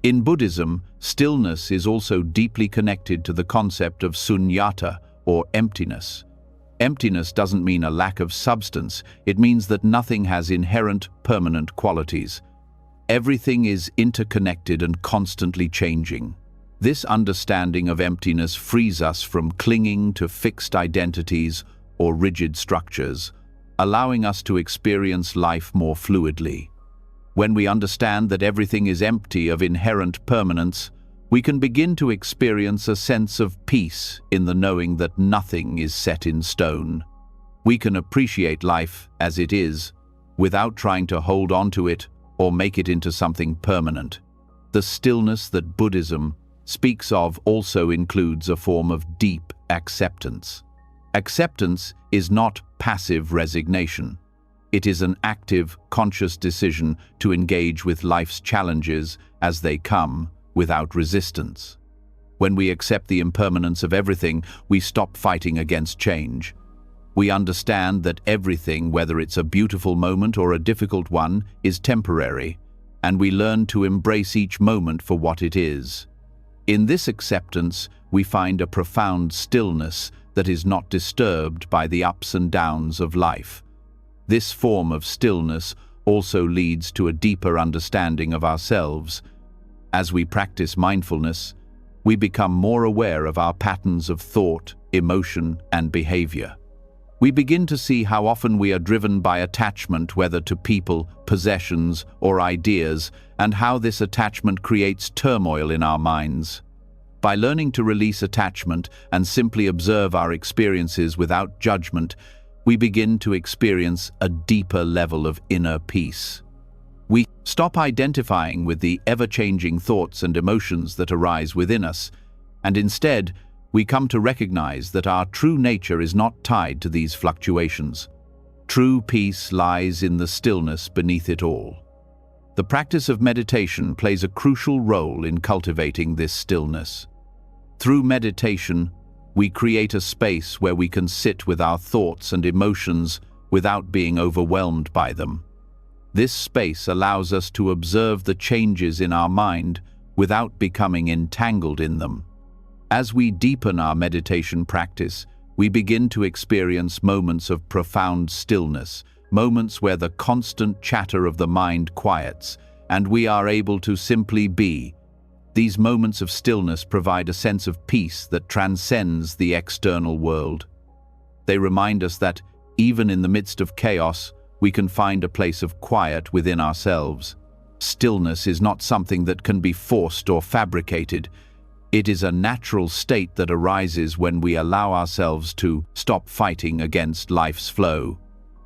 In Buddhism, stillness is also deeply connected to the concept of sunyata, or emptiness. Emptiness doesn't mean a lack of substance, it means that nothing has inherent, permanent qualities. Everything is interconnected and constantly changing. This understanding of emptiness frees us from clinging to fixed identities or rigid structures, allowing us to experience life more fluidly. When we understand that everything is empty of inherent permanence, we can begin to experience a sense of peace in the knowing that nothing is set in stone. We can appreciate life as it is, without trying to hold on to it or make it into something permanent. The stillness that Buddhism speaks of also includes a form of deep acceptance. Acceptance is not passive resignation. It is an active, conscious decision to engage with life's challenges as they come, without resistance. When we accept the impermanence of everything, we stop fighting against change. We understand that everything, whether it's a beautiful moment or a difficult one, is temporary, and we learn to embrace each moment for what it is. In this acceptance, we find a profound stillness that is not disturbed by the ups and downs of life. This form of stillness also leads to a deeper understanding of ourselves. As we practice mindfulness, we become more aware of our patterns of thought, emotion, and behavior. We begin to see how often we are driven by attachment, whether to people, possessions, or ideas, and how this attachment creates turmoil in our minds. By learning to release attachment and simply observe our experiences without judgment, we begin to experience a deeper level of inner peace. We stop identifying with the ever-changing thoughts and emotions that arise within us, and instead, we come to recognize that our true nature is not tied to these fluctuations. True peace lies in the stillness beneath it all. The practice of meditation plays a crucial role in cultivating this stillness. Through meditation, we create a space where we can sit with our thoughts and emotions without being overwhelmed by them. This space allows us to observe the changes in our mind without becoming entangled in them. As we deepen our meditation practice, we begin to experience moments of profound stillness, moments where the constant chatter of the mind quiets, and we are able to simply be. These moments of stillness provide a sense of peace that transcends the external world. They remind us that, even in the midst of chaos, we can find a place of quiet within ourselves. Stillness is not something that can be forced or fabricated. It is a natural state that arises when we allow ourselves to stop fighting against life's flow,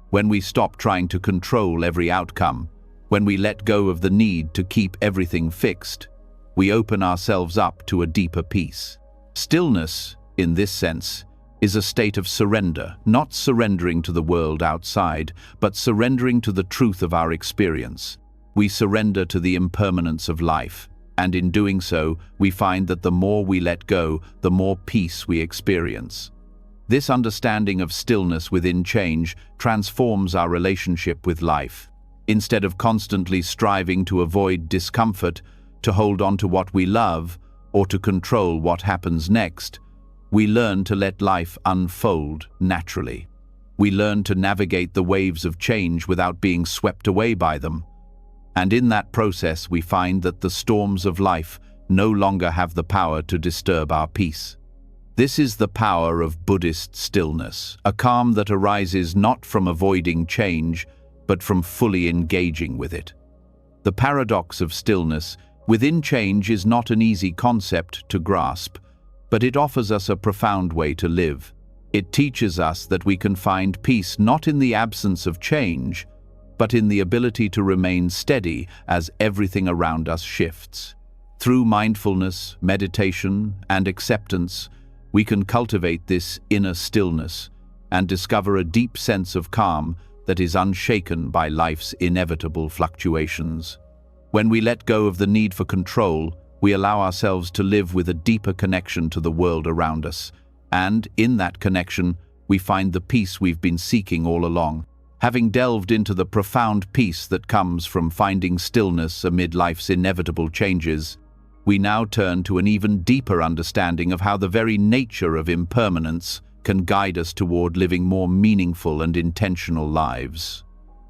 when we stop trying to control every outcome, when we let go of the need to keep everything fixed. We open ourselves up to a deeper peace. Stillness, in this sense, is a state of surrender, not surrendering to the world outside, but surrendering to the truth of our experience. We surrender to the impermanence of life, and in doing so, we find that the more we let go, the more peace we experience. This understanding of stillness within change transforms our relationship with life. Instead of constantly striving to avoid discomfort, to hold on to what we love, or to control what happens next, we learn to let life unfold naturally. We learn to navigate the waves of change without being swept away by them. And in that process, we find that the storms of life no longer have the power to disturb our peace. This is the power of Buddhist stillness, a calm that arises not from avoiding change, but from fully engaging with it. The paradox of stillness within change is not an easy concept to grasp, but it offers us a profound way to live. It teaches us that we can find peace not in the absence of change, but in the ability to remain steady as everything around us shifts. Through mindfulness, meditation, and acceptance, we can cultivate this inner stillness and discover a deep sense of calm that is unshaken by life's inevitable fluctuations. When we let go of the need for control, we allow ourselves to live with a deeper connection to the world around us, and in that connection, we find the peace we've been seeking all along. Having delved into the profound peace that comes from finding stillness amid life's inevitable changes, we now turn to an even deeper understanding of how the very nature of impermanence can guide us toward living more meaningful and intentional lives.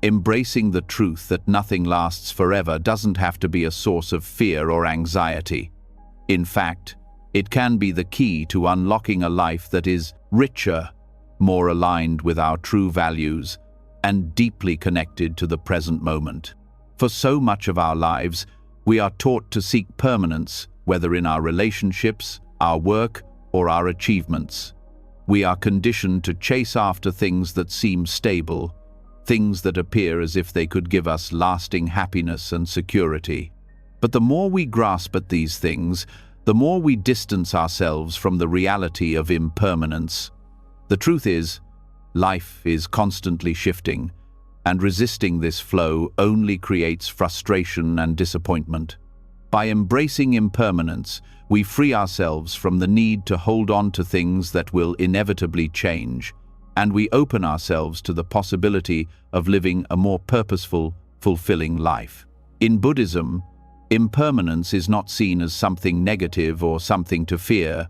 Embracing the truth that nothing lasts forever doesn't have to be a source of fear or anxiety. In fact, it can be the key to unlocking a life that is richer, more aligned with our true values, and deeply connected to the present moment. For so much of our lives, we are taught to seek permanence, whether in our relationships, our work, or our achievements. We are conditioned to chase after things that seem stable, things that appear as if they could give us lasting happiness and security. But the more we grasp at these things, the more we distance ourselves from the reality of impermanence. The truth is, life is constantly shifting, and resisting this flow only creates frustration and disappointment. By embracing impermanence, we free ourselves from the need to hold on to things that will inevitably change, and we open ourselves to the possibility of living a more purposeful, fulfilling life. In Buddhism, impermanence is not seen as something negative or something to fear.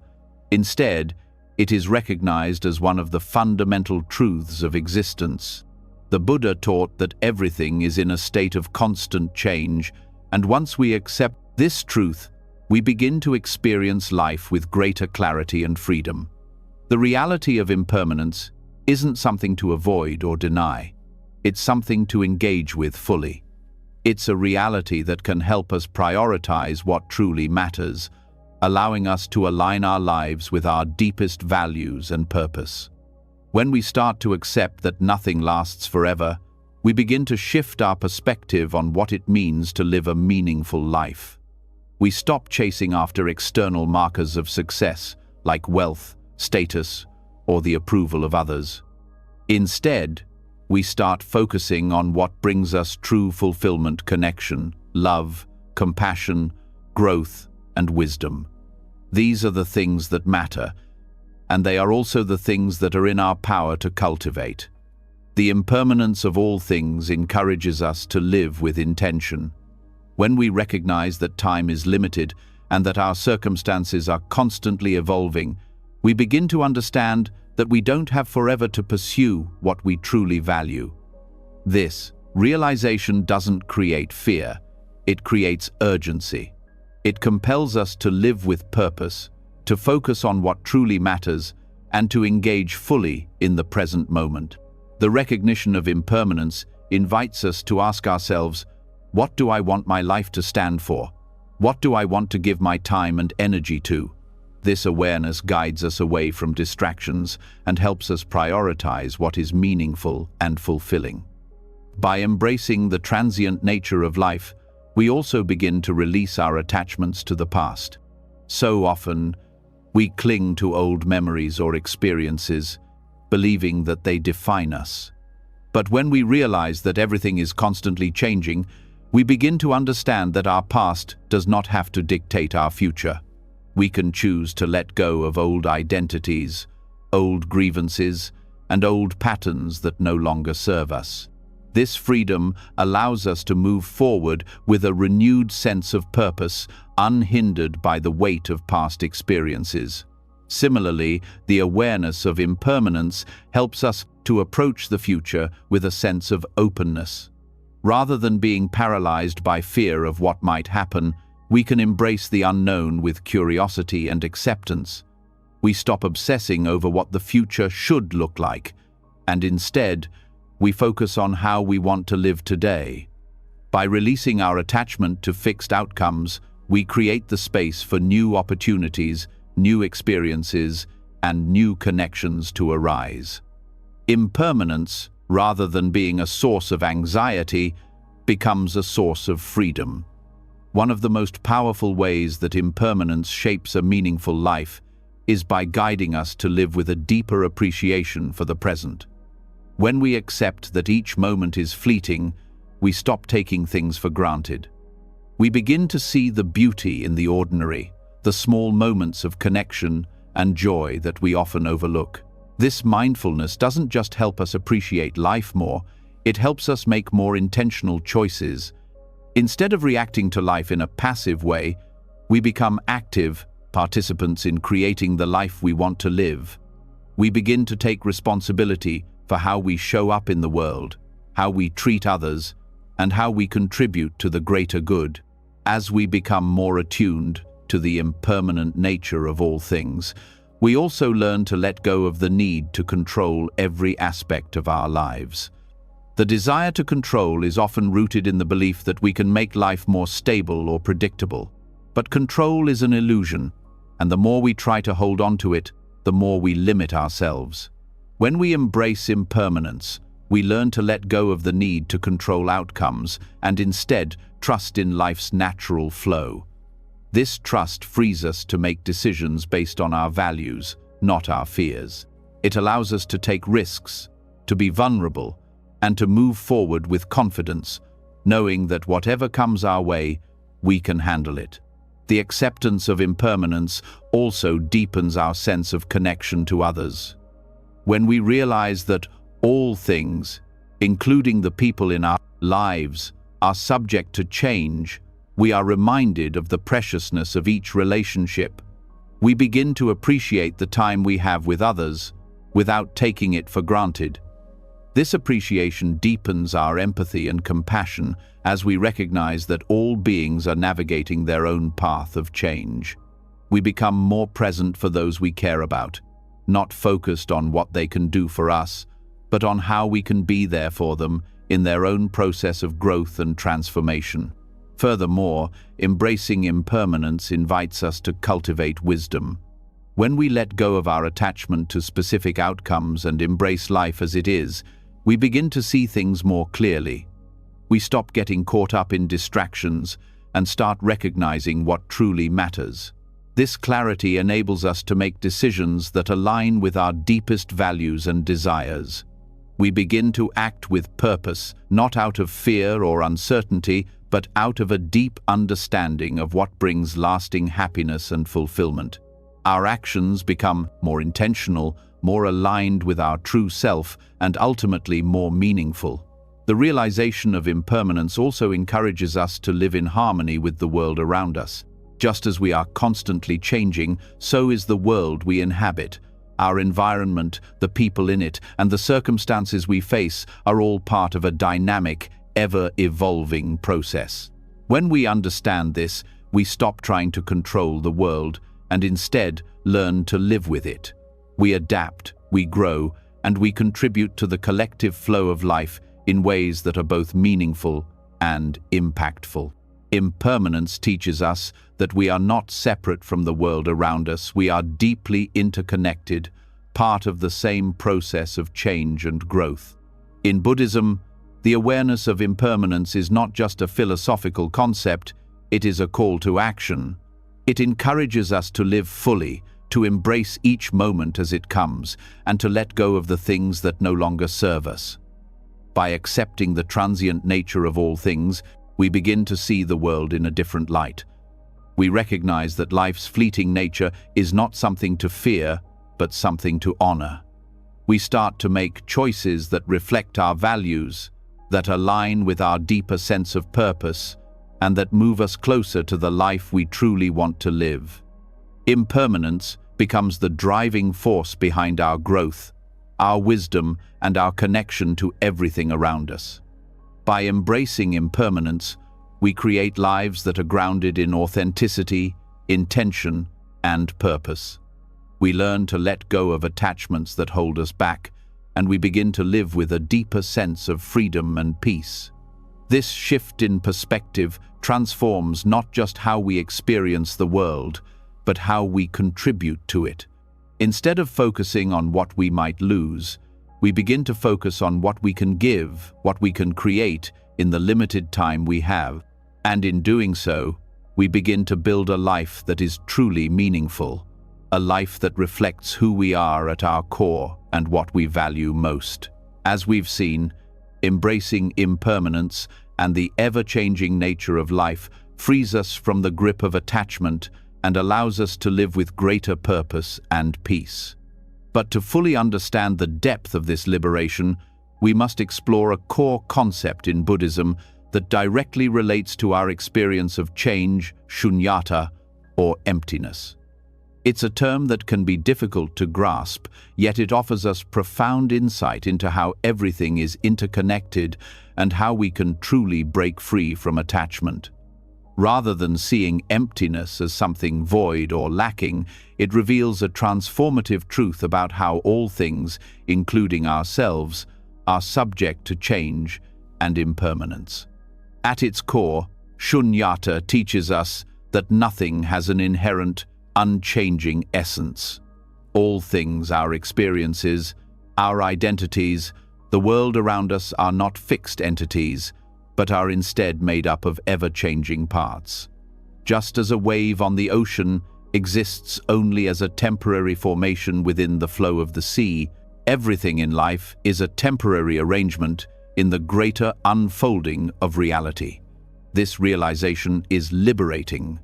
Instead, it is recognized as one of the fundamental truths of existence. The Buddha taught that everything is in a state of constant change, and once we accept this truth, we begin to experience life with greater clarity and freedom. The reality of impermanence isn't something to avoid or deny. It's something to engage with fully. It's a reality that can help us prioritize what truly matters, allowing us to align our lives with our deepest values and purpose. When we start to accept that nothing lasts forever, we begin to shift our perspective on what it means to live a meaningful life. We stop chasing after external markers of success, like wealth, status, or the approval of others. Instead, we start focusing on what brings us true fulfillment, connection, love, compassion, growth, and wisdom. These are the things that matter, and they are also the things that are in our power to cultivate. The impermanence of all things encourages us to live with intention. When we recognize that time is limited and that our circumstances are constantly evolving, we begin to understand that we don't have forever to pursue what we truly value. This realization doesn't create fear, it creates urgency. It compels us to live with purpose, to focus on what truly matters, and to engage fully in the present moment. The recognition of impermanence invites us to ask ourselves, what do I want my life to stand for? What do I want to give my time and energy to? This awareness guides us away from distractions and helps us prioritize what is meaningful and fulfilling. By embracing the transient nature of life, we also begin to release our attachments to the past. So often, we cling to old memories or experiences, believing that they define us. But when we realize that everything is constantly changing, we begin to understand that our past does not have to dictate our future. We can choose to let go of old identities, old grievances, and old patterns that no longer serve us. This freedom allows us to move forward with a renewed sense of purpose, unhindered by the weight of past experiences. Similarly, the awareness of impermanence helps us to approach the future with a sense of openness. Rather than being paralyzed by fear of what might happen, we can embrace the unknown with curiosity and acceptance. We stop obsessing over what the future should look like, and instead, we focus on how we want to live today. By releasing our attachment to fixed outcomes, we create the space for new opportunities, new experiences, and new connections to arise. Impermanence, rather than being a source of anxiety, becomes a source of freedom. One of the most powerful ways that impermanence shapes a meaningful life is by guiding us to live with a deeper appreciation for the present. When we accept that each moment is fleeting, we stop taking things for granted. We begin to see the beauty in the ordinary, the small moments of connection and joy that we often overlook. This mindfulness doesn't just help us appreciate life more, it helps us make more intentional choices. Instead of reacting to life in a passive way, we become active participants in creating the life we want to live. We begin to take responsibility for how we show up in the world, how we treat others, and how we contribute to the greater good. As we become more attuned to the impermanent nature of all things, we also learn to let go of the need to control every aspect of our lives. The desire to control is often rooted in the belief that we can make life more stable or predictable. But control is an illusion, and the more we try to hold on to it, the more we limit ourselves. When we embrace impermanence, we learn to let go of the need to control outcomes and instead trust in life's natural flow. This trust frees us to make decisions based on our values, not our fears. It allows us to take risks, to be vulnerable, and to move forward with confidence, knowing that whatever comes our way, we can handle it. The acceptance of impermanence also deepens our sense of connection to others. When we realize that all things, including the people in our lives, are subject to change, we are reminded of the preciousness of each relationship. We begin to appreciate the time we have with others without taking it for granted. This appreciation deepens our empathy and compassion as we recognize that all beings are navigating their own path of change. We become more present for those we care about, not focused on what they can do for us, but on how we can be there for them in their own process of growth and transformation. Furthermore, embracing impermanence invites us to cultivate wisdom. When we let go of our attachment to specific outcomes and embrace life as it is, we begin to see things more clearly. We stop getting caught up in distractions and start recognizing what truly matters. This clarity enables us to make decisions that align with our deepest values and desires. We begin to act with purpose, not out of fear or uncertainty, but out of a deep understanding of what brings lasting happiness and fulfillment. Our actions become more intentional, more aligned with our true self, and ultimately more meaningful. The realization of impermanence also encourages us to live in harmony with the world around us. Just as we are constantly changing, so is the world we inhabit. Our environment, the people in it, and the circumstances we face are all part of a dynamic, ever-evolving process. When we understand this, we stop trying to control the world and instead learn to live with it. We adapt, we grow, and we contribute to the collective flow of life in ways that are both meaningful and impactful. Impermanence teaches us that we are not separate from the world around us. We are deeply interconnected, part of the same process of change and growth. In Buddhism, the awareness of impermanence is not just a philosophical concept, it is a call to action. It encourages us to live fully, to embrace each moment as it comes, and to let go of the things that no longer serve us. By accepting the transient nature of all things, we begin to see the world in a different light. We recognize that life's fleeting nature is not something to fear, but something to honor. We start to make choices that reflect our values, that align with our deeper sense of purpose, and that move us closer to the life we truly want to live. Impermanence becomes the driving force behind our growth, our wisdom, and our connection to everything around us. By embracing impermanence, we create lives that are grounded in authenticity, intention, and purpose. We learn to let go of attachments that hold us back, and we begin to live with a deeper sense of freedom and peace. This shift in perspective transforms not just how we experience the world, but how we contribute to it. Instead of focusing on what we might lose, we begin to focus on what we can give, what we can create in the limited time we have. And in doing so, we begin to build a life that is truly meaningful, a life that reflects who we are at our core and what we value most. As we've seen, embracing impermanence and the ever-changing nature of life frees us from the grip of attachment and allows us to live with greater purpose and peace. But to fully understand the depth of this liberation, we must explore a core concept in Buddhism that directly relates to our experience of change, shunyata, or emptiness. It's a term that can be difficult to grasp, yet it offers us profound insight into how everything is interconnected and how we can truly break free from attachment. Rather than seeing emptiness as something void or lacking, it reveals a transformative truth about how all things, including ourselves, are subject to change and impermanence. At its core, shunyata teaches us that nothing has an inherent, unchanging essence. All things, our experiences, our identities, the world around us are not fixed entities, but are instead made up of ever-changing parts. Just as a wave on the ocean exists only as a temporary formation within the flow of the sea, everything in life is a temporary arrangement in the greater unfolding of reality. This realization is liberating.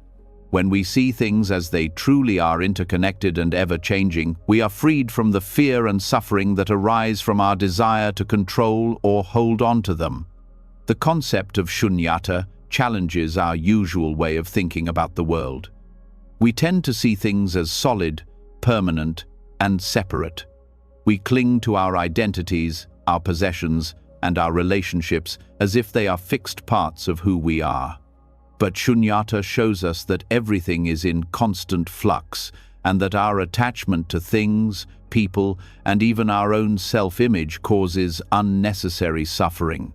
When we see things as they truly are, interconnected and ever-changing, we are freed from the fear and suffering that arise from our desire to control or hold on to them. The concept of shunyata challenges our usual way of thinking about the world. We tend to see things as solid, permanent, and separate. We cling to our identities, our possessions, and our relationships as if they are fixed parts of who we are. But shunyata shows us that everything is in constant flux, and that our attachment to things, people, and even our own self-image causes unnecessary suffering.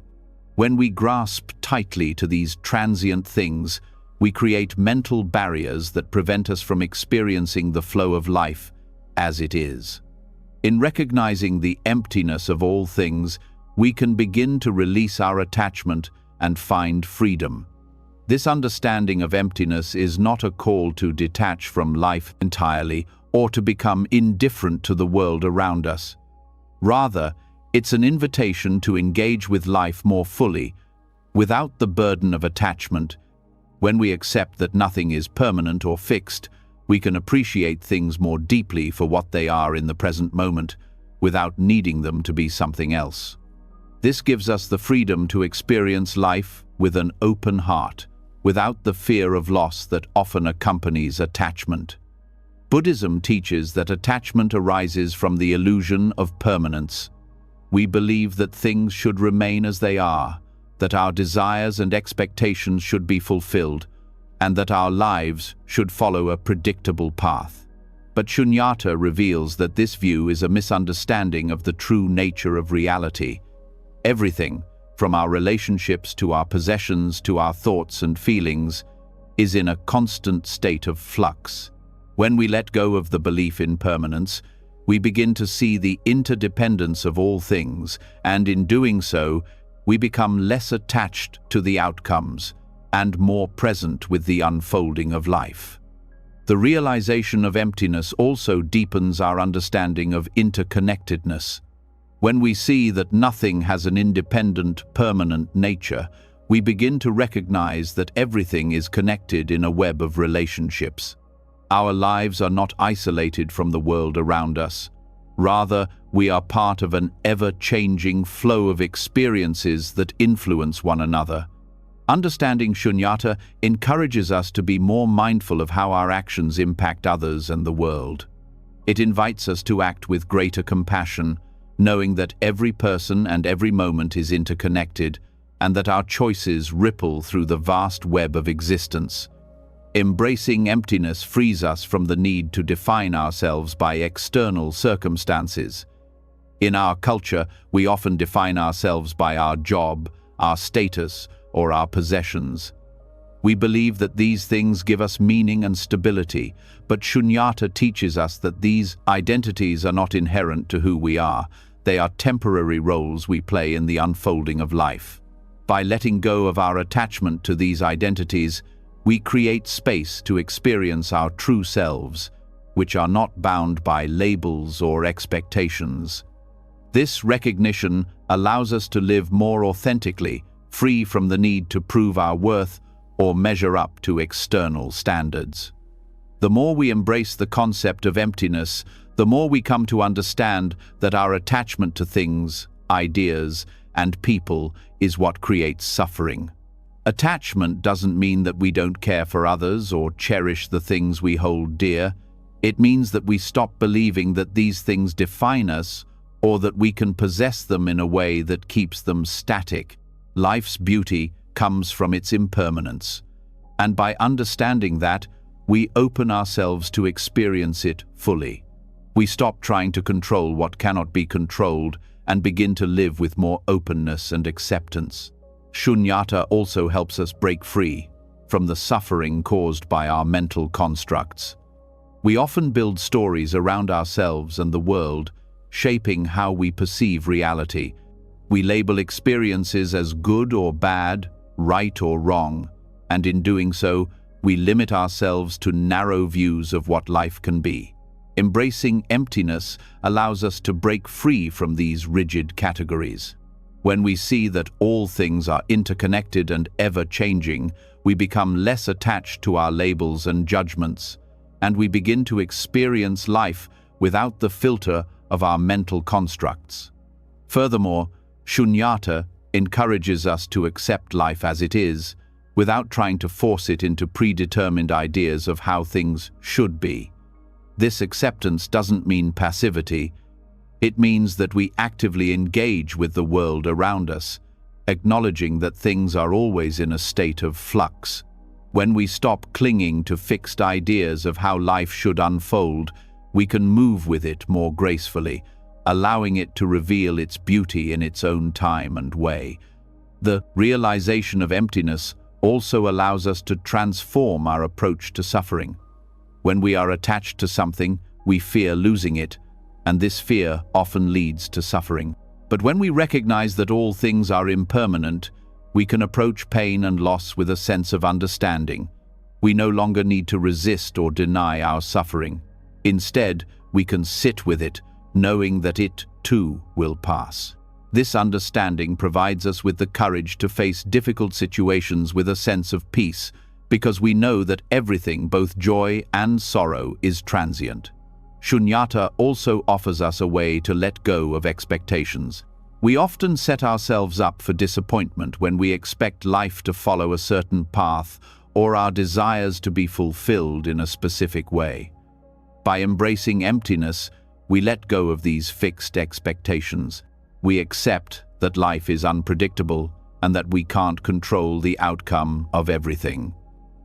When we grasp tightly to these transient things, we create mental barriers that prevent us from experiencing the flow of life as it is. In recognizing the emptiness of all things, we can begin to release our attachment and find freedom. This understanding of emptiness is not a call to detach from life entirely or to become indifferent to the world around us. Rather, it's an invitation to engage with life more fully, without the burden of attachment. When we accept that nothing is permanent or fixed, we can appreciate things more deeply for what they are in the present moment, without needing them to be something else. This gives us the freedom to experience life with an open heart, without the fear of loss that often accompanies attachment. Buddhism teaches that attachment arises from the illusion of permanence. We believe that things should remain as they are, that our desires and expectations should be fulfilled, and that our lives should follow a predictable path. But shunyata reveals that this view is a misunderstanding of the true nature of reality. Everything, from our relationships to our possessions to our thoughts and feelings, is in a constant state of flux. When we let go of the belief in permanence, we begin to see the interdependence of all things, and in doing so, we become less attached to the outcomes and more present with the unfolding of life. The realization of emptiness also deepens our understanding of interconnectedness. When we see that nothing has an independent, permanent nature, we begin to recognize that everything is connected in a web of relationships. Our lives are not isolated from the world around us. Rather, we are part of an ever-changing flow of experiences that influence one another. Understanding shunyata encourages us to be more mindful of how our actions impact others and the world. It invites us to act with greater compassion, knowing that every person and every moment is interconnected, and that our choices ripple through the vast web of existence. Embracing emptiness frees us from the need to define ourselves by external circumstances. In our culture, we often define ourselves by our job, our status, or our possessions. We believe that these things give us meaning and stability, but shunyata teaches us that these identities are not inherent to who we are. They are temporary roles we play in the unfolding of life. By letting go of our attachment to these identities, we create space to experience our true selves, which are not bound by labels or expectations. This recognition allows us to live more authentically, free from the need to prove our worth or measure up to external standards. The more we embrace the concept of emptiness, the more we come to understand that our attachment to things, ideas, and people is what creates suffering. Attachment doesn't mean that we don't care for others or cherish the things we hold dear. It means that we stop believing that these things define us or that we can possess them in a way that keeps them static. Life's beauty comes from its impermanence, and by understanding that, we open ourselves to experience it fully. We stop trying to control what cannot be controlled and begin to live with more openness and acceptance. Shunyata also helps us break free from the suffering caused by our mental constructs. We often build stories around ourselves and the world, shaping how we perceive reality. We label experiences as good or bad, right or wrong, and in doing so, we limit ourselves to narrow views of what life can be. Embracing emptiness allows us to break free from these rigid categories. When we see that all things are interconnected and ever-changing, we become less attached to our labels and judgments, and we begin to experience life without the filter of our mental constructs. Furthermore, shunyata encourages us to accept life as it is, without trying to force it into predetermined ideas of how things should be. This acceptance doesn't mean passivity. It means that we actively engage with the world around us, acknowledging that things are always in a state of flux. When we stop clinging to fixed ideas of how life should unfold, we can move with it more gracefully, allowing it to reveal its beauty in its own time and way. The realization of emptiness also allows us to transform our approach to suffering. When we are attached to something, we fear losing it, and this fear often leads to suffering. But when we recognize that all things are impermanent, we can approach pain and loss with a sense of understanding. We no longer need to resist or deny our suffering. Instead, we can sit with it, knowing that it, too, will pass. This understanding provides us with the courage to face difficult situations with a sense of peace, because we know that everything, both joy and sorrow, is transient. Shunyata also offers us a way to let go of expectations. We often set ourselves up for disappointment when we expect life to follow a certain path or our desires to be fulfilled in a specific way. By embracing emptiness, we let go of these fixed expectations. We accept that life is unpredictable and that we can't control the outcome of everything.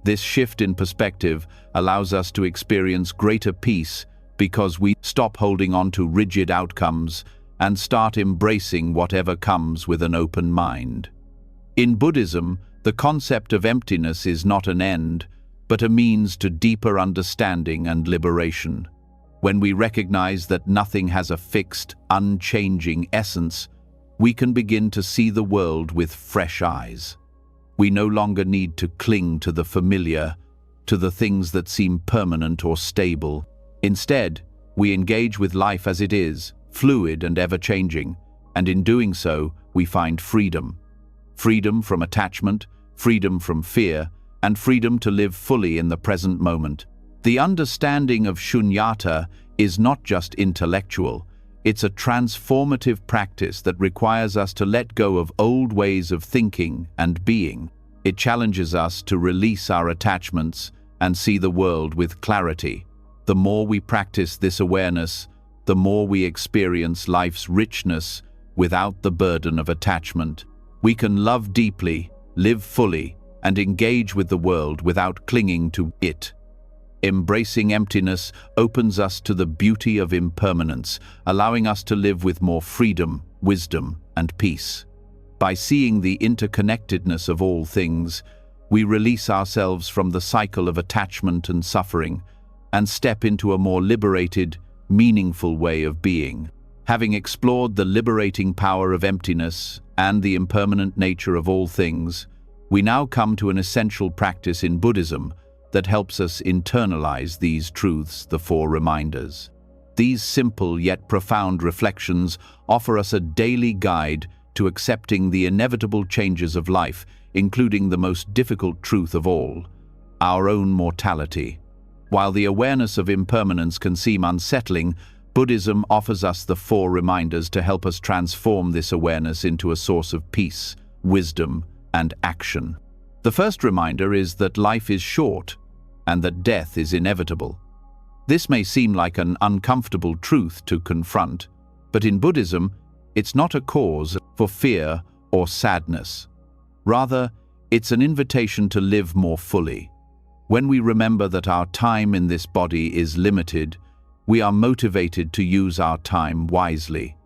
This shift in perspective allows us to experience greater peace because we stop holding on to rigid outcomes and start embracing whatever comes with an open mind. In Buddhism, the concept of emptiness is not an end, but a means to deeper understanding and liberation. When we recognize that nothing has a fixed, unchanging essence, we can begin to see the world with fresh eyes. We no longer need to cling to the familiar, to the things that seem permanent or stable. Instead, we engage with life as it is, fluid and ever-changing, and in doing so, we find freedom. Freedom from attachment, freedom from fear, and freedom to live fully in the present moment. The understanding of shunyata is not just intellectual, it's a transformative practice that requires us to let go of old ways of thinking and being. It challenges us to release our attachments and see the world with clarity. The more we practice this awareness, the more we experience life's richness without the burden of attachment. We can love deeply, live fully, and engage with the world without clinging to it. Embracing emptiness opens us to the beauty of impermanence, allowing us to live with more freedom, wisdom, and peace. By seeing the interconnectedness of all things, we release ourselves from the cycle of attachment and suffering, and step into a more liberated, meaningful way of being. Having explored the liberating power of emptiness and the impermanent nature of all things, we now come to an essential practice in Buddhism that helps us internalize these truths, the four reminders. These simple yet profound reflections offer us a daily guide to accepting the inevitable changes of life, including the most difficult truth of all, our own mortality. While the awareness of impermanence can seem unsettling, Buddhism offers us the four reminders to help us transform this awareness into a source of peace, wisdom, and action. The first reminder is that life is short and that death is inevitable. This may seem like an uncomfortable truth to confront, but in Buddhism, it's not a cause for fear or sadness. Rather, it's an invitation to live more fully. When we remember that our time in this body is limited, we are motivated to use our time wisely.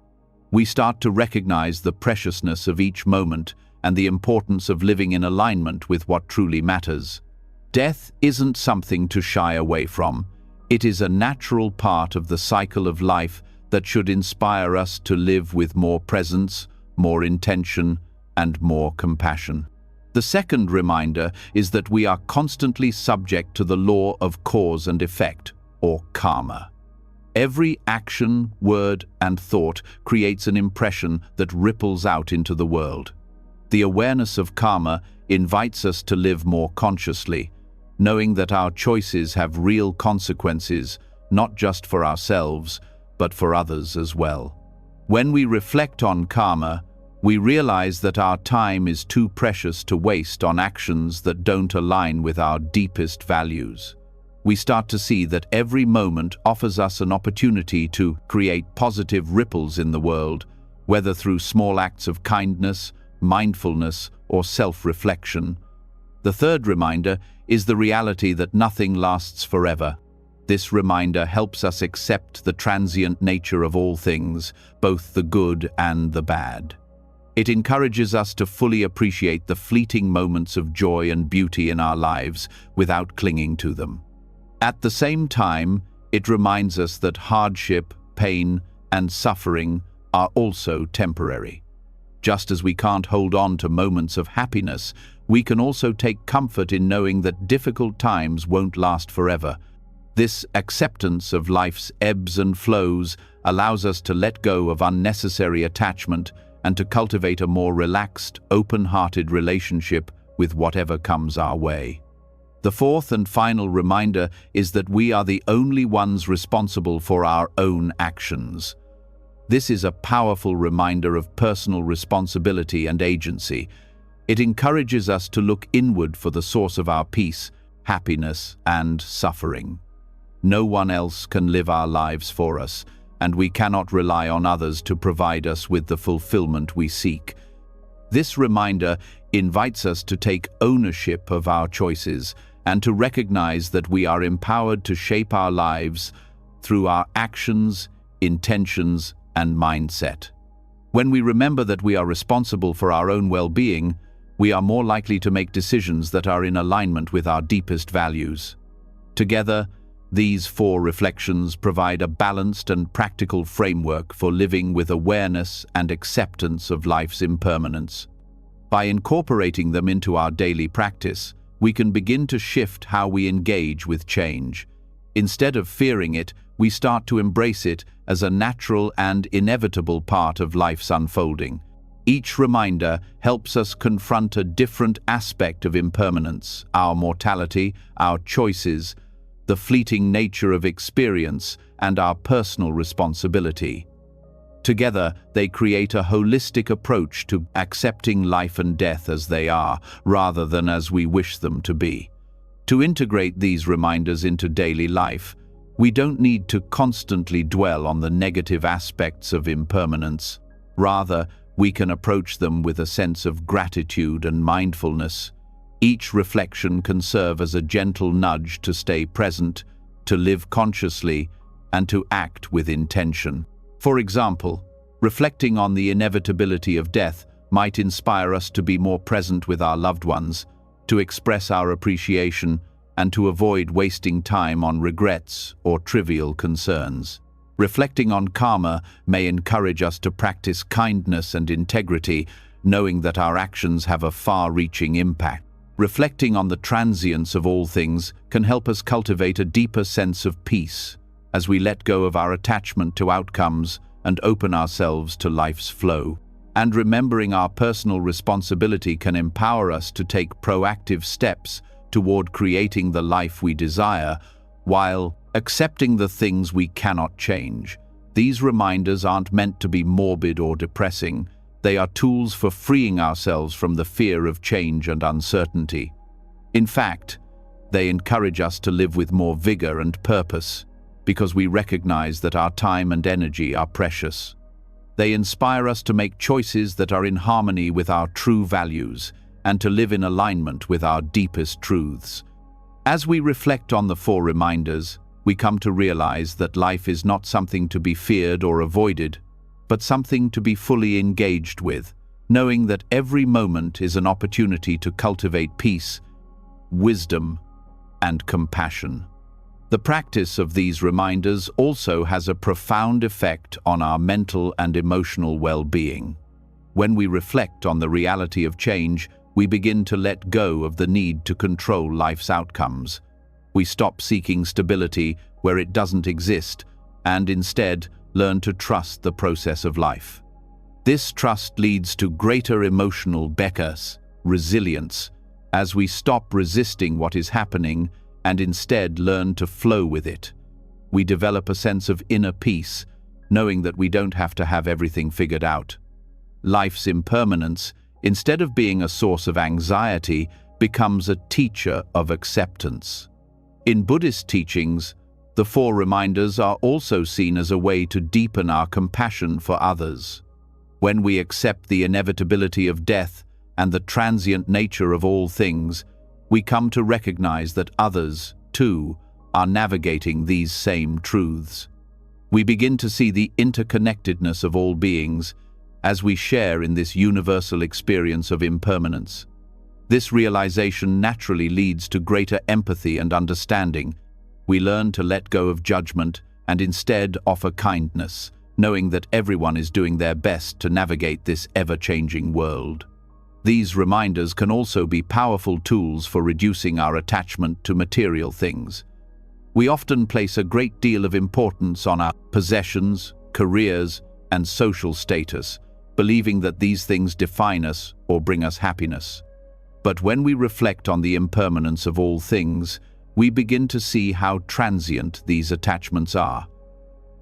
We start to recognize the preciousness of each moment and the importance of living in alignment with what truly matters. Death isn't something to shy away from. It is a natural part of the cycle of life that should inspire us to live with more presence, more intention, and more compassion. The second reminder is that we are constantly subject to the law of cause and effect, or karma. Every action, word, and thought creates an impression that ripples out into the world. The awareness of karma invites us to live more consciously, knowing that our choices have real consequences, not just for ourselves, but for others as well. When we reflect on karma, we realize that our time is too precious to waste on actions that don't align with our deepest values. We start to see that every moment offers us an opportunity to create positive ripples in the world, whether through small acts of kindness, mindfulness, or self-reflection. The third reminder is the reality that nothing lasts forever. This reminder helps us accept the transient nature of all things, both the good and the bad. It encourages us to fully appreciate the fleeting moments of joy and beauty in our lives without clinging to them. At the same time, it reminds us that hardship, pain, and suffering are also temporary. Just as we can't hold on to moments of happiness, we can also take comfort in knowing that difficult times won't last forever. This acceptance of life's ebbs and flows allows us to let go of unnecessary attachment and to cultivate a more relaxed, open-hearted relationship with whatever comes our way. The fourth and final reminder is that we are the only ones responsible for our own actions. This is a powerful reminder of personal responsibility and agency. It encourages us to look inward for the source of our peace, happiness, and suffering. No one else can live our lives for us, and we cannot rely on others to provide us with the fulfillment we seek. This reminder invites us to take ownership of our choices and to recognize that we are empowered to shape our lives through our actions, intentions, and mindset. When we remember that we are responsible for our own well-being, we are more likely to make decisions that are in alignment with our deepest values. Together, these 4 reflections provide a balanced and practical framework for living with awareness and acceptance of life's impermanence. By incorporating them into our daily practice, we can begin to shift how we engage with change. Instead of fearing it, we start to embrace it as a natural and inevitable part of life's unfolding. Each reminder helps us confront a different aspect of impermanence, our mortality, our choices, the fleeting nature of experience, and our personal responsibility. Together, they create a holistic approach to accepting life and death as they are, rather than as we wish them to be. To integrate these reminders into daily life, we don't need to constantly dwell on the negative aspects of impermanence. Rather, we can approach them with a sense of gratitude and mindfulness. Each reflection can serve as a gentle nudge to stay present, to live consciously, and to act with intention. For example, reflecting on the inevitability of death might inspire us to be more present with our loved ones, to express our appreciation, and to avoid wasting time on regrets or trivial concerns. Reflecting on karma may encourage us to practice kindness and integrity, knowing that our actions have a far-reaching impact. Reflecting on the transience of all things can help us cultivate a deeper sense of peace as we let go of our attachment to outcomes and open ourselves to life's flow. And remembering our personal responsibility can empower us to take proactive steps toward creating the life we desire, while accepting the things we cannot change. These reminders aren't meant to be morbid or depressing. They are tools for freeing ourselves from the fear of change and uncertainty. In fact, they encourage us to live with more vigor and purpose, because we recognize that our time and energy are precious. They inspire us to make choices that are in harmony with our true values and to live in alignment with our deepest truths. As we reflect on the 4 reminders, we come to realize that life is not something to be feared or avoided, but something to be fully engaged with, knowing that every moment is an opportunity to cultivate peace, wisdom, and compassion. The practice of these reminders also has a profound effect on our mental and emotional well-being. When we reflect on the reality of change, we begin to let go of the need to control life's outcomes. We stop seeking stability where it doesn't exist and instead learn to trust the process of life. This trust leads to greater emotional resilience, as we stop resisting what is happening and instead learn to flow with it. We develop a sense of inner peace, knowing that we don't have to have everything figured out. Life's impermanence, instead of being a source of anxiety, becomes a teacher of acceptance. In Buddhist teachings, the 4 reminders are also seen as a way to deepen our compassion for others. When we accept the inevitability of death and the transient nature of all things, we come to recognize that others, too, are navigating these same truths. We begin to see the interconnectedness of all beings as we share in this universal experience of impermanence. This realization naturally leads to greater empathy and understanding. We learn to let go of judgment and instead offer kindness, knowing that everyone is doing their best to navigate this ever-changing world. These reminders can also be powerful tools for reducing our attachment to material things. We often place a great deal of importance on our possessions, careers, and social status, believing that these things define us or bring us happiness. But when we reflect on the impermanence of all things, we begin to see how transient these attachments are.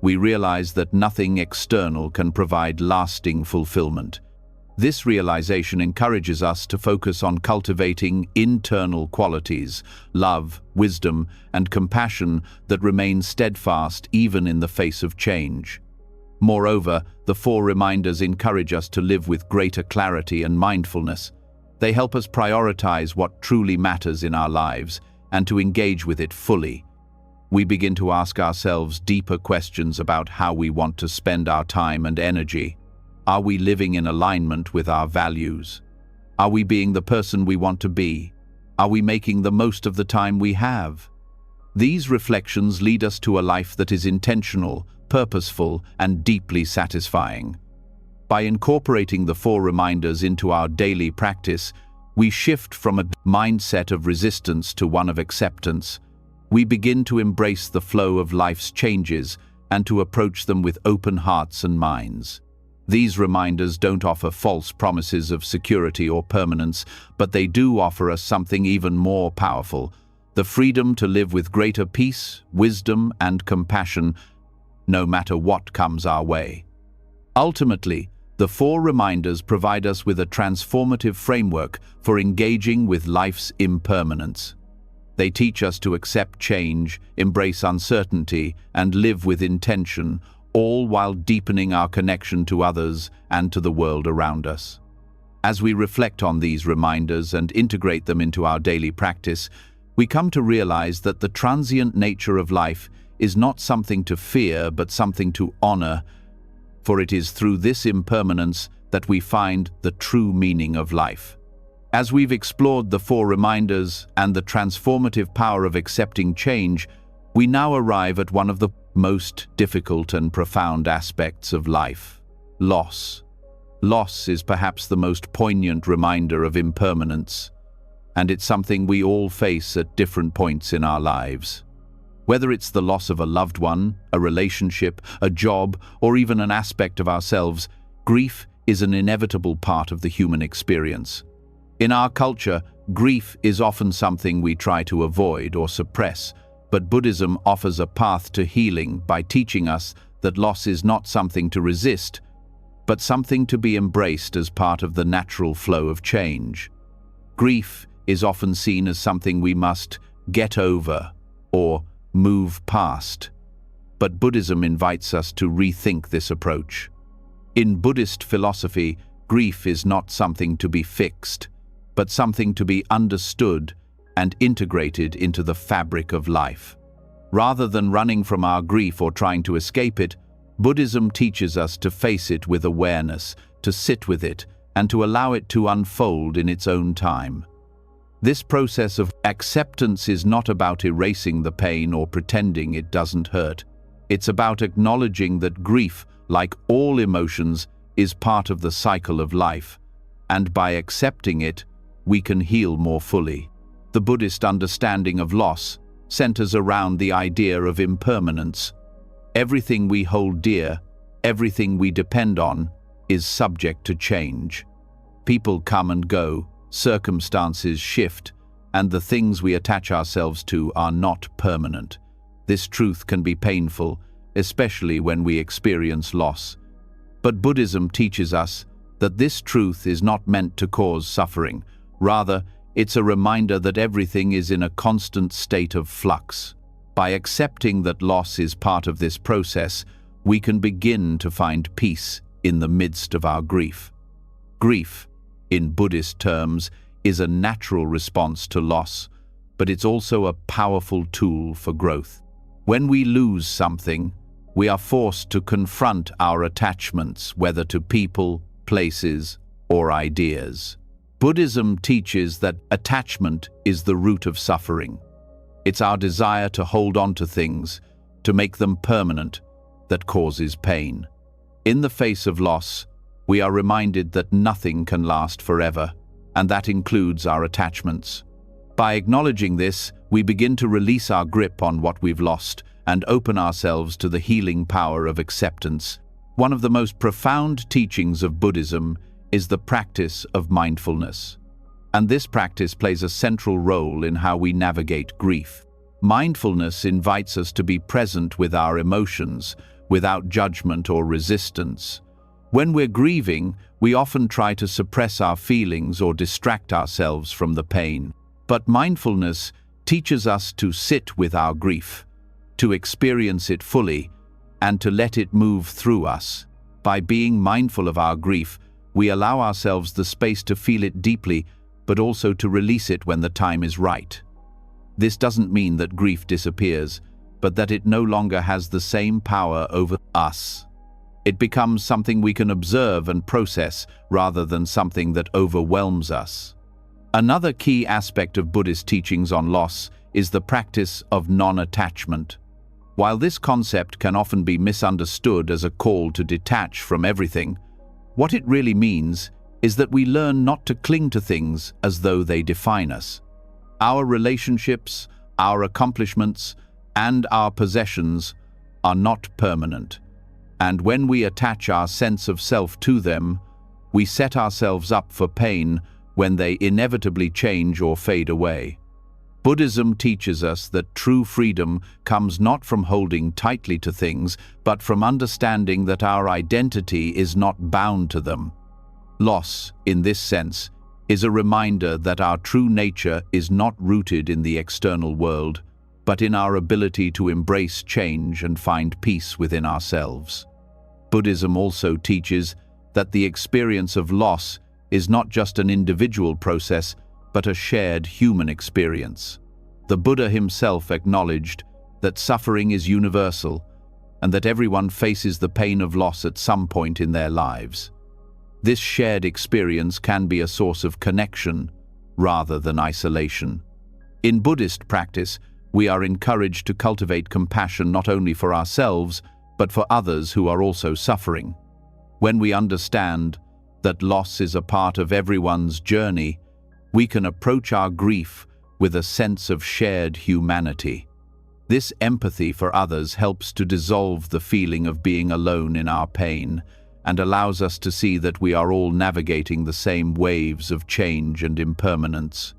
We realize that nothing external can provide lasting fulfillment. This realization encourages us to focus on cultivating internal qualities, love, wisdom, and compassion that remain steadfast even in the face of change. Moreover, the 4 reminders encourage us to live with greater clarity and mindfulness. They help us prioritize what truly matters in our lives and to engage with it fully. we begin to ask ourselves deeper questions about how we want to spend our time and energy. Are we living in alignment with our values? Are we being the person we want to be? Are we making the most of the time we have? These reflections lead us to a life that is intentional, purposeful, and deeply satisfying. By incorporating the four reminders into our daily practice, we shift from a mindset of resistance to one of acceptance. We begin to embrace the flow of life's changes and to approach them with open hearts and minds. These reminders don't offer false promises of security or permanence, but they do offer us something even more powerful: the freedom to live with greater peace, wisdom, and compassion, no matter what comes our way. Ultimately, the four reminders provide us with a transformative framework for engaging with life's impermanence. They teach us to accept change, embrace uncertainty, and live with intention, all while deepening our connection to others and to the world around us. As we reflect on these reminders and integrate them into our daily practice, we come to realize that the transient nature of life is not something to fear, but something to honor, for it is through this impermanence that we find the true meaning of life. As we've explored the four reminders and the transformative power of accepting change, we now arrive at one of the most difficult and profound aspects of life: loss. Loss is perhaps the most poignant reminder of impermanence, and it's something we all face at different points in our lives. Whether it's the loss of a loved one, a relationship, a job, or even an aspect of ourselves, grief is an inevitable part of the human experience. In our culture, grief is often something we try to avoid or suppress, but Buddhism offers a path to healing by teaching us that loss is not something to resist, but something to be embraced as part of the natural flow of change. Grief is often seen as something we must get over or move past, but Buddhism invites us to rethink this approach. In Buddhist philosophy, grief is not something to be fixed, but something to be understood and integrated into the fabric of life. Rather than running from our grief or trying to escape it, Buddhism teaches us to face it with awareness, to sit with it, and to allow it to unfold in its own time. This process of acceptance is not about erasing the pain or pretending it doesn't hurt. It's about acknowledging that grief, like all emotions, is part of the cycle of life, and by accepting it, we can heal more fully. The Buddhist understanding of loss centers around the idea of impermanence. Everything we hold dear, everything we depend on, is subject to change. People come and go, circumstances shift, and the things we attach ourselves to are not permanent. This truth can be painful, especially when we experience loss. But Buddhism teaches us that this truth is not meant to cause suffering. Rather, it's a reminder that everything is in a constant state of flux. By accepting that loss is part of this process, we can begin to find peace in the midst of our grief. Grief, in Buddhist terms, is a natural response to loss, but it's also a powerful tool for growth. When we lose something, we are forced to confront our attachments, whether to people, places, or ideas. Buddhism teaches that attachment is the root of suffering. It's our desire to hold on to things, to make them permanent, that causes pain. In the face of loss, we are reminded that nothing can last forever, and that includes our attachments. By acknowledging this, we begin to release our grip on what we've lost and open ourselves to the healing power of acceptance. One of the most profound teachings of Buddhism is the practice of mindfulness. And this practice plays a central role in how we navigate grief. Mindfulness invites us to be present with our emotions, without judgment or resistance. When we're grieving, we often try to suppress our feelings or distract ourselves from the pain. But mindfulness teaches us to sit with our grief, to experience it fully, and to let it move through us. By being mindful of our grief, we allow ourselves the space to feel it deeply, but also to release it when the time is right. This doesn't mean that grief disappears. but that it no longer has the same power over us. It becomes something we can observe and process rather than something that overwhelms us. Another key aspect of Buddhist teachings on loss is the practice of non-attachment. While this concept can often be misunderstood as a call to detach from everything, what it really means is that we learn not to cling to things as though they define us. Our relationships, our accomplishments, and our possessions are not permanent, and when we attach our sense of self to them, we set ourselves up for pain when they inevitably change or fade away. Buddhism teaches us that true freedom comes not from holding tightly to things, but from understanding that our identity is not bound to them. Loss, in this sense, is a reminder that our true nature is not rooted in the external world, but in our ability to embrace change and find peace within ourselves. Buddhism also teaches that the experience of loss is not just an individual process, but a shared human experience. The Buddha himself acknowledged that suffering is universal and that everyone faces the pain of loss at some point in their lives. This shared experience can be a source of connection rather than isolation. In Buddhist practice, we are encouraged to cultivate compassion not only for ourselves, but for others who are also suffering. When we understand that loss is a part of everyone's journey, we can approach our grief with a sense of shared humanity. This empathy for others helps to dissolve the feeling of being alone in our pain and allows us to see that we are all navigating the same waves of change and impermanence.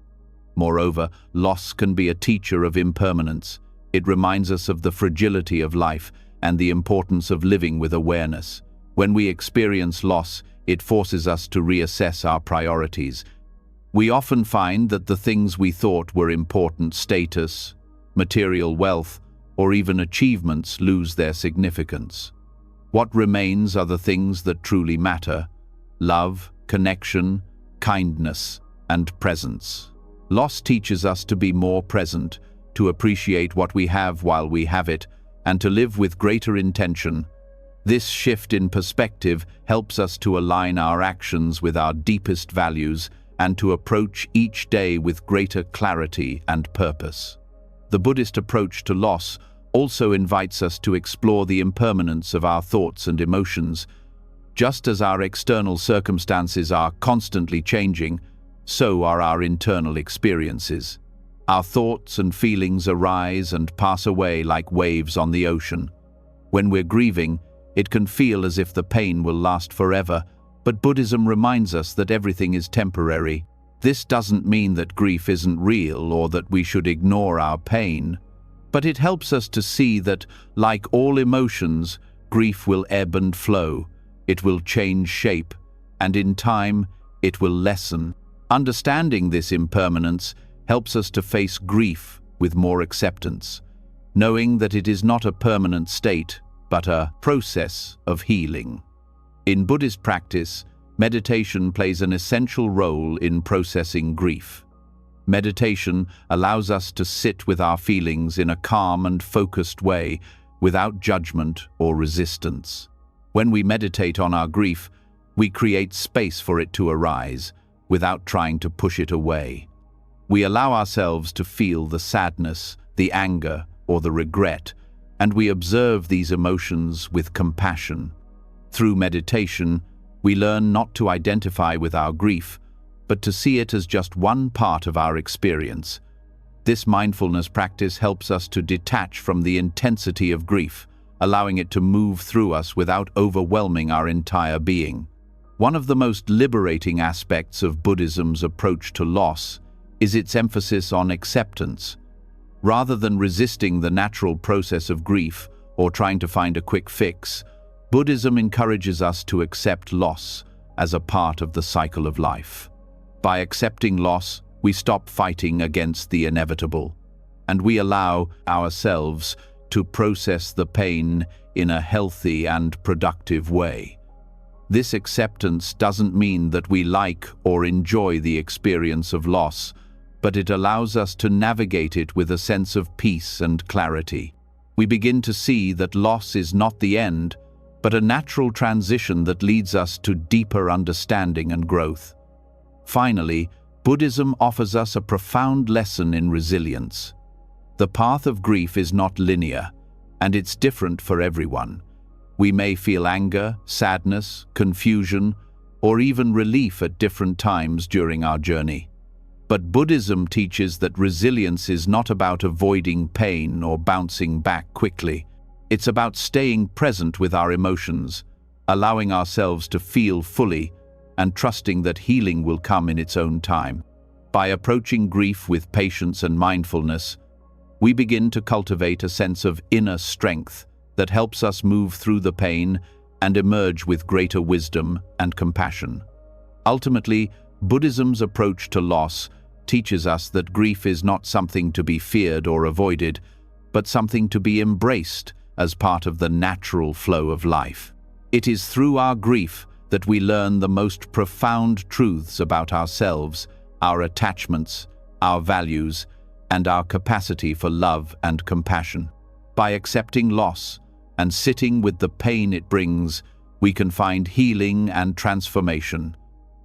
Moreover, loss can be a teacher of impermanence. It reminds us of the fragility of life and the importance of living with awareness. When we experience loss, it forces us to reassess our priorities. We often find that the things we thought were important, status, material wealth, or even achievements, lose their significance. What remains are the things that truly matter: love, connection, kindness, and presence. Loss teaches us to be more present, to appreciate what we have while we have it, and to live with greater intention. This shift in perspective helps us to align our actions with our deepest values and to approach each day with greater clarity and purpose. The Buddhist approach to loss also invites us to explore the impermanence of our thoughts and emotions. Just as our external circumstances are constantly changing, so are our internal experiences. Our thoughts and feelings arise and pass away like waves on the ocean. When we're grieving, it can feel as if the pain will last forever, but Buddhism reminds us that everything is temporary. This doesn't mean that grief isn't real or that we should ignore our pain, but it helps us to see that, like all emotions, grief will ebb and flow. It will change shape, and in time, it will lessen. Understanding this impermanence helps us to face grief with more acceptance, knowing that it is not a permanent state, but a process of healing. In Buddhist practice, meditation plays an essential role in processing grief. Meditation allows us to sit with our feelings in a calm and focused way, without judgment or resistance. When we meditate on our grief, we create space for it to arise, without trying to push it away. We allow ourselves to feel the sadness, the anger, or the regret, and we observe these emotions with compassion. Through meditation, we learn not to identify with our grief, but to see it as just one part of our experience. This mindfulness practice helps us to detach from the intensity of grief, allowing it to move through us without overwhelming our entire being. One of the most liberating aspects of Buddhism's approach to loss is its emphasis on acceptance. Rather than resisting the natural process of grief or trying to find a quick fix, Buddhism encourages us to accept loss as a part of the cycle of life. By accepting loss, we stop fighting against the inevitable, and we allow ourselves to process the pain in a healthy and productive way. This acceptance doesn't mean that we like or enjoy the experience of loss, but it allows us to navigate it with a sense of peace and clarity. we begin to see that loss is not the end, but a natural transition that leads us to deeper understanding and growth. Finally, Buddhism offers us a profound lesson in resilience. The path of grief is not linear, and it's different for everyone. We may feel anger, sadness, confusion, or even relief at different times during our journey. But Buddhism teaches that resilience is not about avoiding pain or bouncing back quickly. It's about staying present with our emotions, allowing ourselves to feel fully, and trusting that healing will come in its own time. By approaching grief with patience and mindfulness, we begin to cultivate a sense of inner strength that helps us move through the pain and emerge with greater wisdom and compassion. Ultimately, Buddhism's approach to loss teaches us that grief is not something to be feared or avoided, but something to be embraced as part of the natural flow of life. It is through our grief that we learn the most profound truths about ourselves, our attachments, our values, and our capacity for love and compassion. By accepting loss and sitting with the pain it brings, we can find healing and transformation.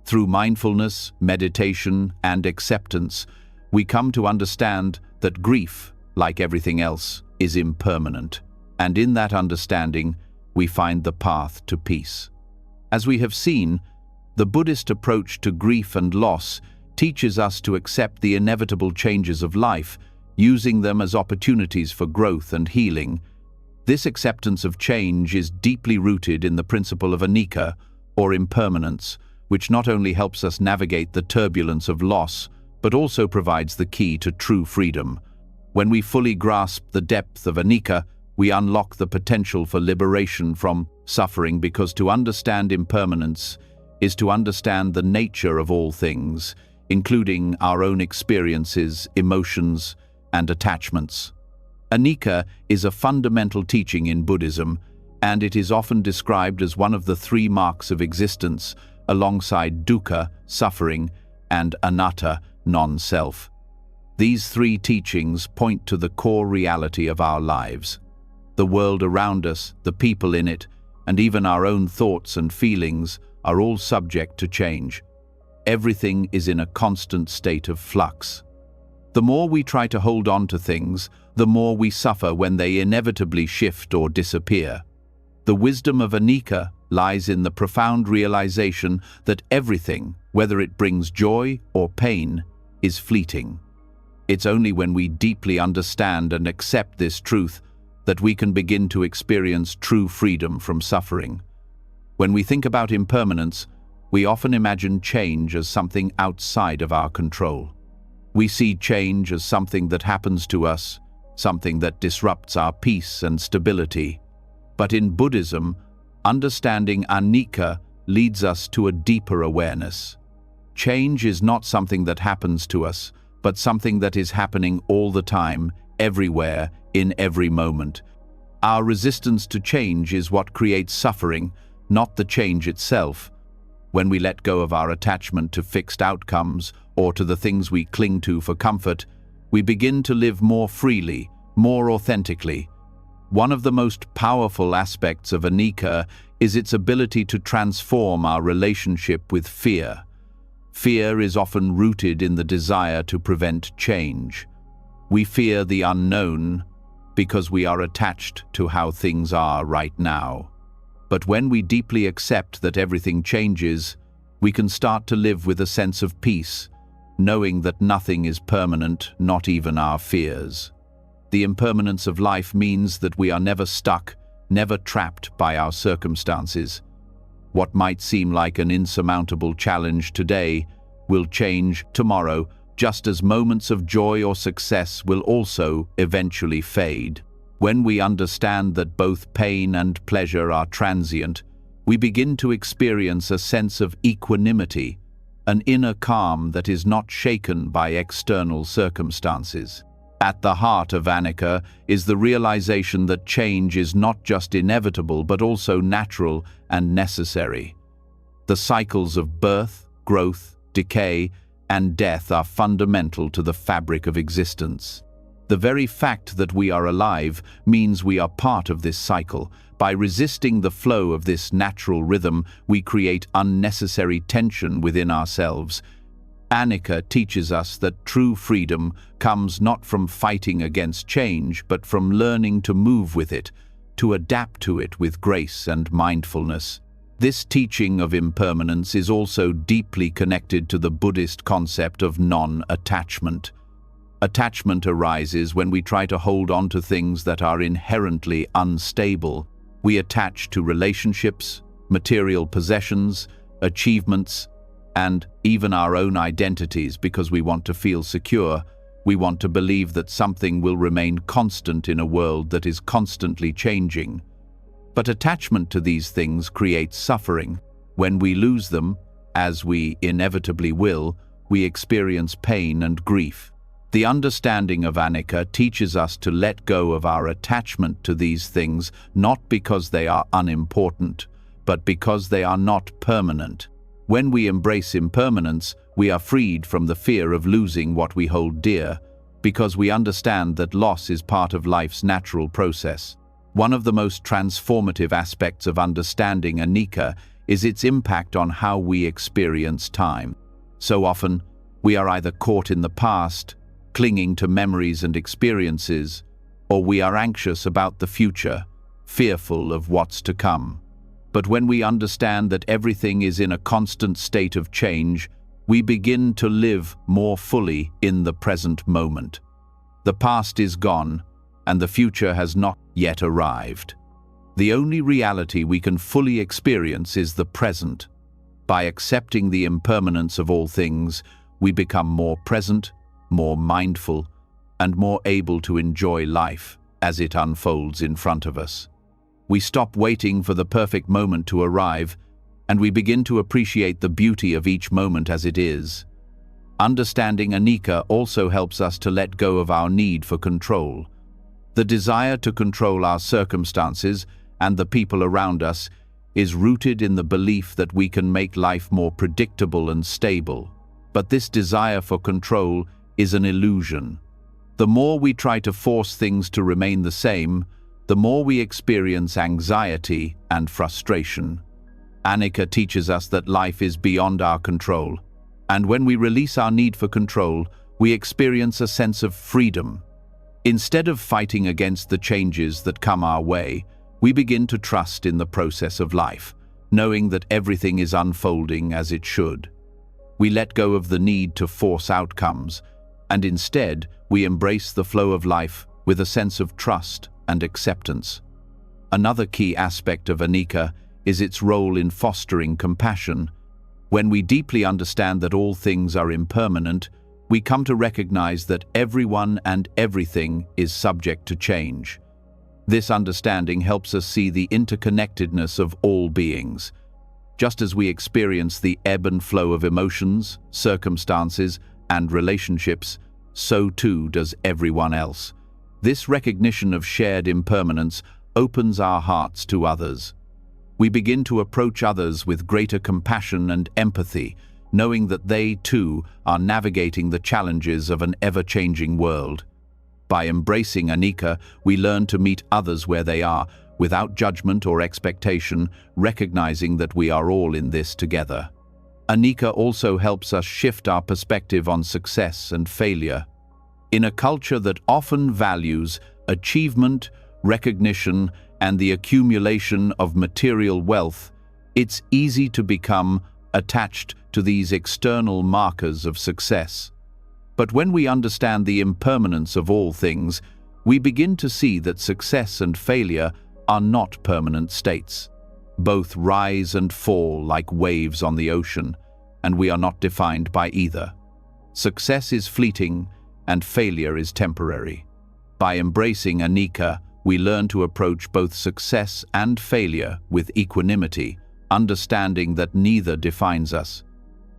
Through mindfulness, meditation, and acceptance, we come to understand that grief, like everything else, is impermanent. And in that understanding, we find the path to peace. As we have seen, the Buddhist approach to grief and loss teaches us to accept the inevitable changes of life, using them as opportunities for growth and healing. This acceptance of change is deeply rooted in the principle of anicca, or impermanence, which not only helps us navigate the turbulence of loss, but also provides the key to true freedom. When we fully grasp the depth of anicca, we unlock the potential for liberation from suffering, because to understand impermanence is to understand the nature of all things, including our own experiences, emotions, and attachments. Anicca is a fundamental teaching in Buddhism, and it is often described as one of the three marks of existence, alongside dukkha, suffering, and anatta, non-self. These three teachings point to the core reality of our lives. The world around us, the people in it, and even our own thoughts and feelings are all subject to change. Everything is in a constant state of flux. The more we try to hold on to things, the more we suffer when they inevitably shift or disappear. The wisdom of anicca lies in the profound realization that everything, whether it brings joy or pain, is fleeting. It's only when we deeply understand and accept this truth that we can begin to experience true freedom from suffering. When we think about impermanence, we often imagine change as something outside of our control. We see change as something that happens to us, something that disrupts our peace and stability. But in Buddhism, understanding anicca leads us to a deeper awareness. Change is not something that happens to us, but something that is happening all the time, everywhere, in every moment. Our resistance to change is what creates suffering, not the change itself. When we let go of our attachment to fixed outcomes or to the things we cling to for comfort, we begin to live more freely, more authentically. One of the most powerful aspects of anicca is its ability to transform our relationship with fear. Fear is often rooted in the desire to prevent change. We fear the unknown because we are attached to how things are right now. But when we deeply accept that everything changes, we can start to live with a sense of peace, knowing that nothing is permanent, not even our fears. The impermanence of life means that we are never stuck, never trapped by our circumstances. What might seem like an insurmountable challenge today will change tomorrow, just as moments of joy or success will also eventually fade. When we understand that both pain and pleasure are transient, we begin to experience a sense of equanimity, an inner calm that is not shaken by external circumstances. At the heart of anicca is the realization that change is not just inevitable but also natural and necessary. The cycles of birth, growth, decay, and death are fundamental to the fabric of existence. The very fact that we are alive means we are part of this cycle. By resisting the flow of this natural rhythm, we create unnecessary tension within ourselves. Anicca teaches us that true freedom comes not from fighting against change, but from learning to move with it, to adapt to it with grace and mindfulness. This teaching of impermanence is also deeply connected to the Buddhist concept of non-attachment. Attachment arises when we try to hold on to things that are inherently unstable. We attach to relationships, material possessions, achievements, and even our own identities because we want to feel secure. We want to believe that something will remain constant in a world that is constantly changing. But attachment to these things creates suffering. When we lose them, as we inevitably will, we experience pain and grief. The understanding of Anicca teaches us to let go of our attachment to these things, not because they are unimportant, but because they are not permanent. When we embrace impermanence, we are freed from the fear of losing what we hold dear, because we understand that loss is part of life's natural process. One of the most transformative aspects of understanding Anicca is its impact on how we experience time. So often, we are either caught in the past, clinging to memories and experiences, or we are anxious about the future, fearful of what's to come. But when we understand that everything is in a constant state of change, we begin to live more fully in the present moment. The past is gone, and the future has not yet arrived. The only reality we can fully experience is the present. By accepting the impermanence of all things, we become more present, more mindful, and more able to enjoy life as it unfolds in front of us. We stop waiting for the perfect moment to arrive, and we begin to appreciate the beauty of each moment as it is. Understanding Anicca also helps us to let go of our need for control. The desire to control our circumstances and the people around us is rooted in the belief that we can make life more predictable and stable. But this desire for control is an illusion. The more we try to force things to remain the same, the more we experience anxiety and frustration. Anicca teaches us that life is beyond our control, and when we release our need for control, we experience a sense of freedom. Instead of fighting against the changes that come our way, we begin to trust in the process of life, knowing that everything is unfolding as it should. We let go of the need to force outcomes, and instead we embrace the flow of life with a sense of trust and acceptance. Another key aspect of Anicca is its role in fostering compassion. When we deeply understand that all things are impermanent, we come to recognize that everyone and everything is subject to change. This understanding helps us see the interconnectedness of all beings. Just as we experience the ebb and flow of emotions, circumstances, and relationships, so too does everyone else. This recognition of shared impermanence opens our hearts to others. We begin to approach others with greater compassion and empathy, knowing that they, too, are navigating the challenges of an ever-changing world. By embracing Anicca, we learn to meet others where they are, without judgment or expectation, recognizing that we are all in this together. Anicca also helps us shift our perspective on success and failure. In a culture that often values achievement, recognition, and the accumulation of material wealth, it's easy to become attached to these external markers of success. But when we understand the impermanence of all things, we begin to see that success and failure are not permanent states. Both rise and fall like waves on the ocean, and we are not defined by either. Success is fleeting, and failure is temporary. By embracing Anicca, we learn to approach both success and failure with equanimity, understanding that neither defines us.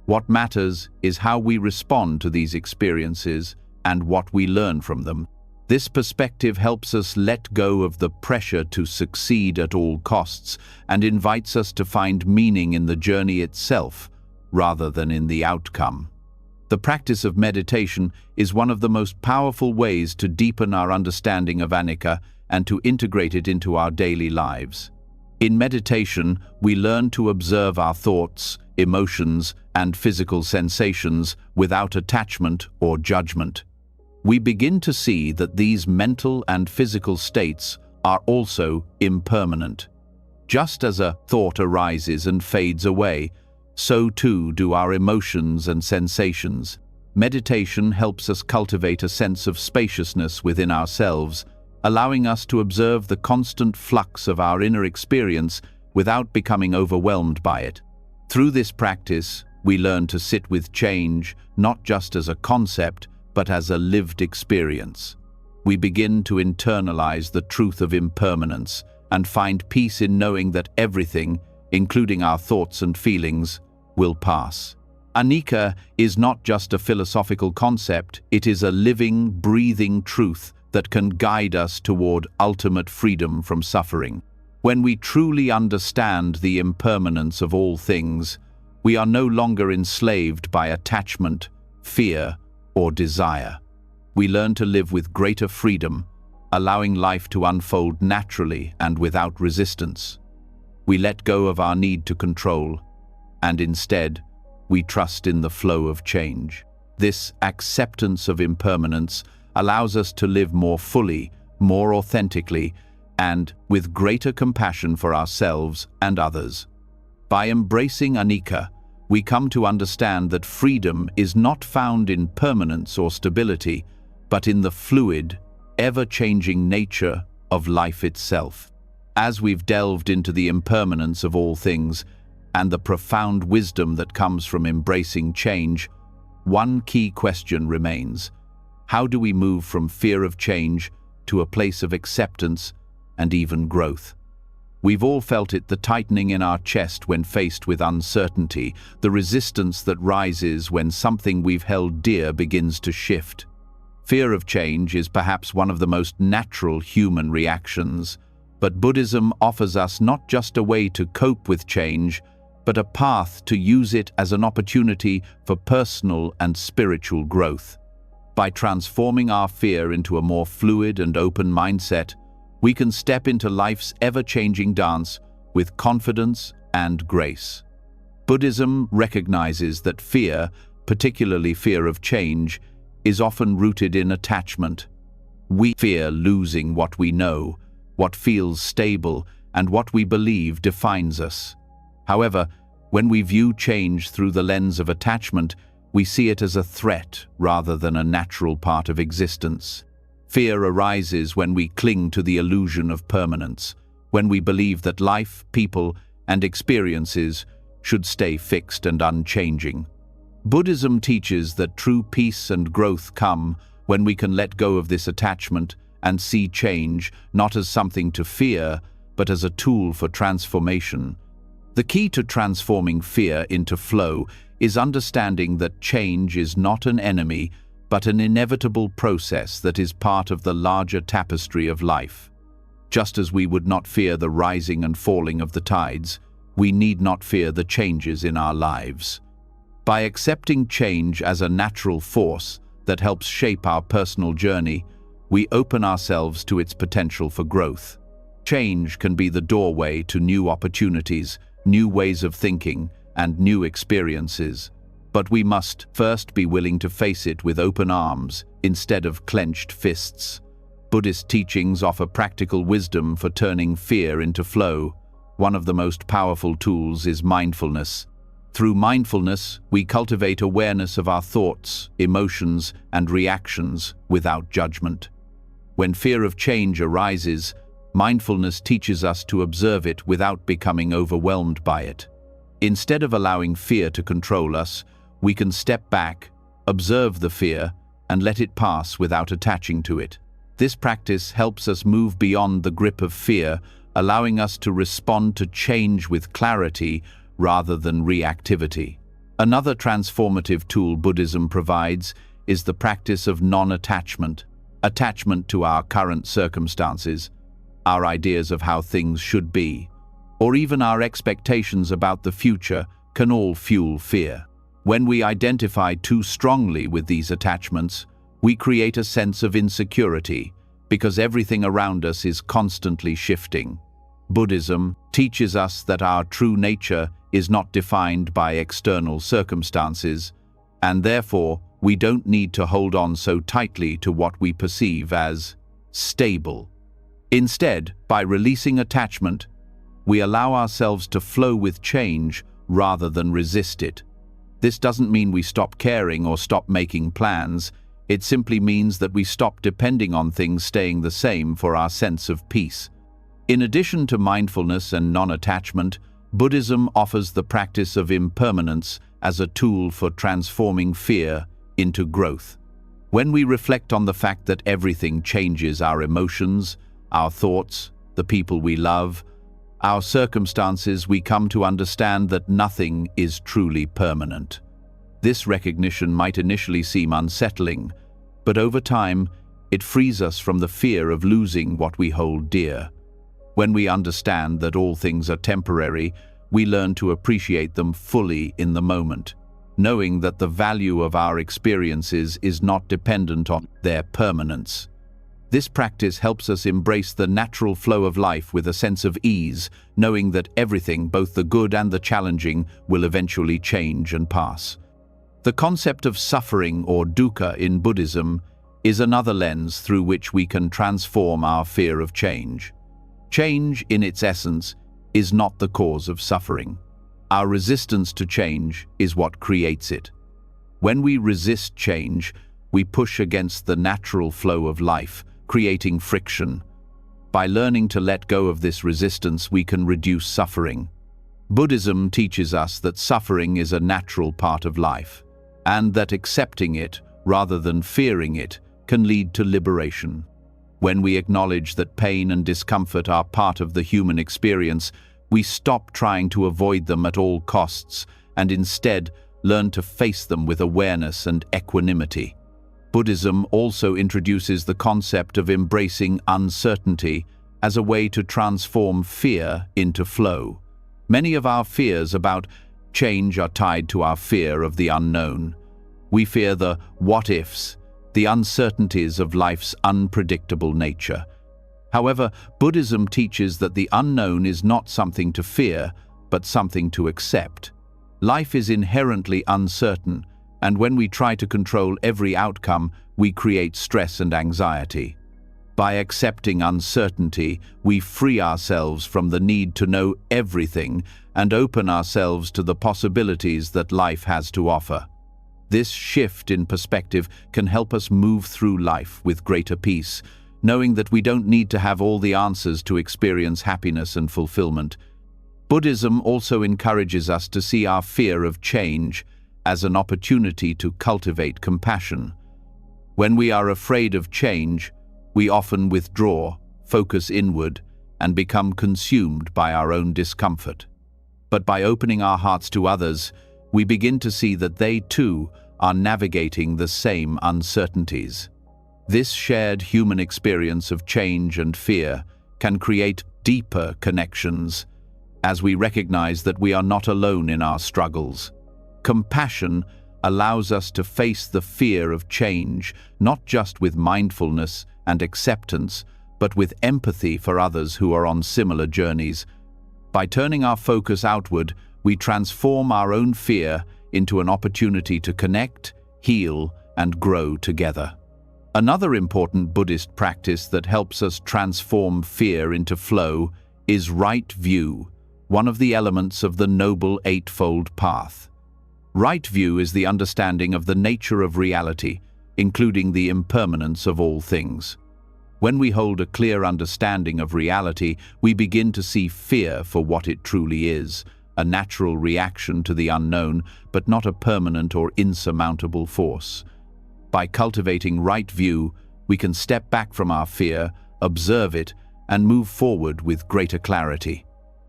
What matters is how we respond to these experiences and what we learn from them. This perspective helps us let go of the pressure to succeed at all costs and invites us to find meaning in the journey itself rather than in the outcome. The practice of meditation is one of the most powerful ways to deepen our understanding of anicca and to integrate it into our daily lives. In meditation, we learn to observe our thoughts, emotions, and physical sensations without attachment or judgment. We begin to see that these mental and physical states are also impermanent. Just as a thought arises and fades away, so too do our emotions and sensations. Meditation helps us cultivate a sense of spaciousness within ourselves, allowing us to observe the constant flux of our inner experience without becoming overwhelmed by it. Through this practice, we learn to sit with change, not just as a concept, but as a lived experience. We begin to internalize the truth of impermanence and find peace in knowing that everything, including our thoughts and feelings, will pass. Anicca is not just a philosophical concept, it is a living, breathing truth that can guide us toward ultimate freedom from suffering. When we truly understand the impermanence of all things, we are no longer enslaved by attachment, fear, or desire. We learn to live with greater freedom, allowing life to unfold naturally and without resistance. We let go of our need to control, and instead, we trust in the flow of change. This acceptance of impermanence allows us to live more fully, more authentically, and with greater compassion for ourselves and others. By embracing anicca, we come to understand that freedom is not found in permanence or stability, but in the fluid, ever-changing nature of life itself. As we've delved into the impermanence of all things and the profound wisdom that comes from embracing change, one key question remains: how do we move from fear of change to a place of acceptance and even growth? We've all felt it, the tightening in our chest when faced with uncertainty, the resistance that rises when something we've held dear begins to shift. Fear of change is perhaps one of the most natural human reactions, but Buddhism offers us not just a way to cope with change, but a path to use it as an opportunity for personal and spiritual growth. By transforming our fear into a more fluid and open mindset, we can step into life's ever-changing dance with confidence and grace. Buddhism recognizes that fear, particularly fear of change, is often rooted in attachment. We fear losing what we know, what feels stable, and what we believe defines us. However, when we view change through the lens of attachment, we see it as a threat rather than a natural part of existence. Fear arises when we cling to the illusion of permanence, when we believe that life, people, and experiences should stay fixed and unchanging. Buddhism teaches that true peace and growth come when we can let go of this attachment and see change not as something to fear, but as a tool for transformation. The key to transforming fear into flow is understanding that change is not an enemy, but an inevitable process that is part of the larger tapestry of life. Just as we would not fear the rising and falling of the tides, we need not fear the changes in our lives. By accepting change as a natural force that helps shape our personal journey, we open ourselves to its potential for growth. Change can be the doorway to new opportunities, new ways of thinking, and new experiences. But we must first be willing to face it with open arms instead of clenched fists. Buddhist teachings offer practical wisdom for turning fear into flow. One of the most powerful tools is mindfulness. Through mindfulness, we cultivate awareness of our thoughts, emotions, and reactions without judgment. When fear of change arises, mindfulness teaches us to observe it without becoming overwhelmed by it. Instead of allowing fear to control us, we can step back, observe the fear, and let it pass without attaching to it. This practice helps us move beyond the grip of fear, allowing us to respond to change with clarity rather than reactivity. Another transformative tool Buddhism provides is the practice of non-attachment. Attachment to our current circumstances, our ideas of how things should be, or even our expectations about the future can all fuel fear. When we identify too strongly with these attachments, we create a sense of insecurity because everything around us is constantly shifting. Buddhism teaches us that our true nature is not defined by external circumstances, and therefore we don't need to hold on so tightly to what we perceive as stable. Instead, by releasing attachment, we allow ourselves to flow with change rather than resist it. This doesn't mean we stop caring or stop making plans. It simply means that we stop depending on things staying the same for our sense of peace. In addition to mindfulness and non-attachment, Buddhism offers the practice of impermanence as a tool for transforming fear into growth. When we reflect on the fact that everything changes, our emotions, our thoughts, the people we love, our circumstances, we come to understand that nothing is truly permanent. This recognition might initially seem unsettling, but over time, it frees us from the fear of losing what we hold dear. When we understand that all things are temporary, we learn to appreciate them fully in the moment, knowing that the value of our experiences is not dependent on their permanence. This practice helps us embrace the natural flow of life with a sense of ease, knowing that everything, both the good and the challenging, will eventually change and pass. The concept of suffering or dukkha in Buddhism is another lens through which we can transform our fear of change. Change, in its essence, is not the cause of suffering. Our resistance to change is what creates it. When we resist change, we push against the natural flow of life, creating friction. By learning to let go of this resistance, we can reduce suffering. Buddhism teaches us that suffering is a natural part of life, and that accepting it, rather than fearing it, can lead to liberation. When we acknowledge that pain and discomfort are part of the human experience, we stop trying to avoid them at all costs and instead learn to face them with awareness and equanimity. Buddhism also introduces the concept of embracing uncertainty as a way to transform fear into flow. Many of our fears about change are tied to our fear of the unknown. We fear the what-ifs, the uncertainties of life's unpredictable nature. However, Buddhism teaches that the unknown is not something to fear, but something to accept. Life is inherently uncertain, and when we try to control every outcome, we create stress and anxiety. By accepting uncertainty, we free ourselves from the need to know everything and open ourselves to the possibilities that life has to offer. This shift in perspective can help us move through life with greater peace, knowing that we don't need to have all the answers to experience happiness and fulfillment. Buddhism also encourages us to see our fear of change as an opportunity to cultivate compassion. When we are afraid of change, we often withdraw, focus inward, and become consumed by our own discomfort. But by opening our hearts to others, we begin to see that they too are navigating the same uncertainties. This shared human experience of change and fear can create deeper connections as we recognize that we are not alone in our struggles. Compassion allows us to face the fear of change, not just with mindfulness and acceptance, but with empathy for others who are on similar journeys. By turning our focus outward, we transform our own fear into an opportunity to connect, heal, and grow together. Another important Buddhist practice that helps us transform fear into flow is right view, one of the elements of the Noble Eightfold Path. Right view is the understanding of the nature of reality, including the impermanence of all things. When we hold a clear understanding of reality, we begin to see fear for what it truly is, a natural reaction to the unknown, but not a permanent or insurmountable force. By cultivating right view, we can step back from our fear, observe it, and move forward with greater clarity.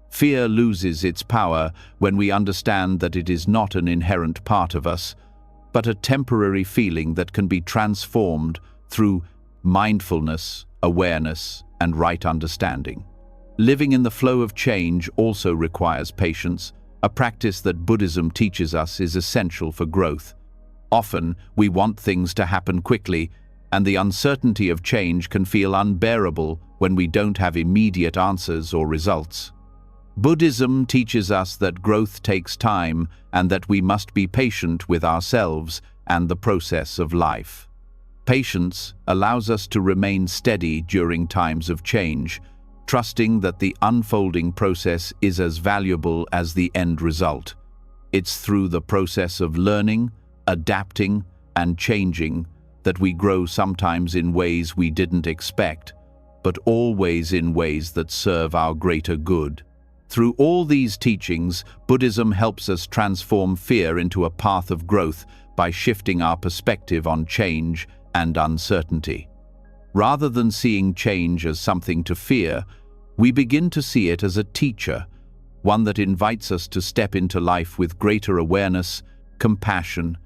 Fear loses its power when we understand that it is not an inherent part of us, but a temporary feeling that can be transformed through mindfulness, awareness, and right understanding. Living in the flow of change also requires patience, A practice that Buddhism teaches us is essential for growth. Often, we want things to happen quickly, and the uncertainty of change can feel unbearable when we don't have immediate answers or results. Buddhism teaches us that growth takes time and that we must be patient with ourselves and the process of life. Patience allows us to remain steady during times of change, trusting that the unfolding process is as valuable as the end result. It's through the process of learning, adapting, and changing that we grow, sometimes in ways we didn't expect, but always in ways that serve our greater good. Through all these teachings, Buddhism helps us transform fear into a path of growth by shifting our perspective on change and uncertainty. Rather than seeing change as something to fear, we begin to see it as a teacher, one that invites us to step into life with greater awareness, compassion,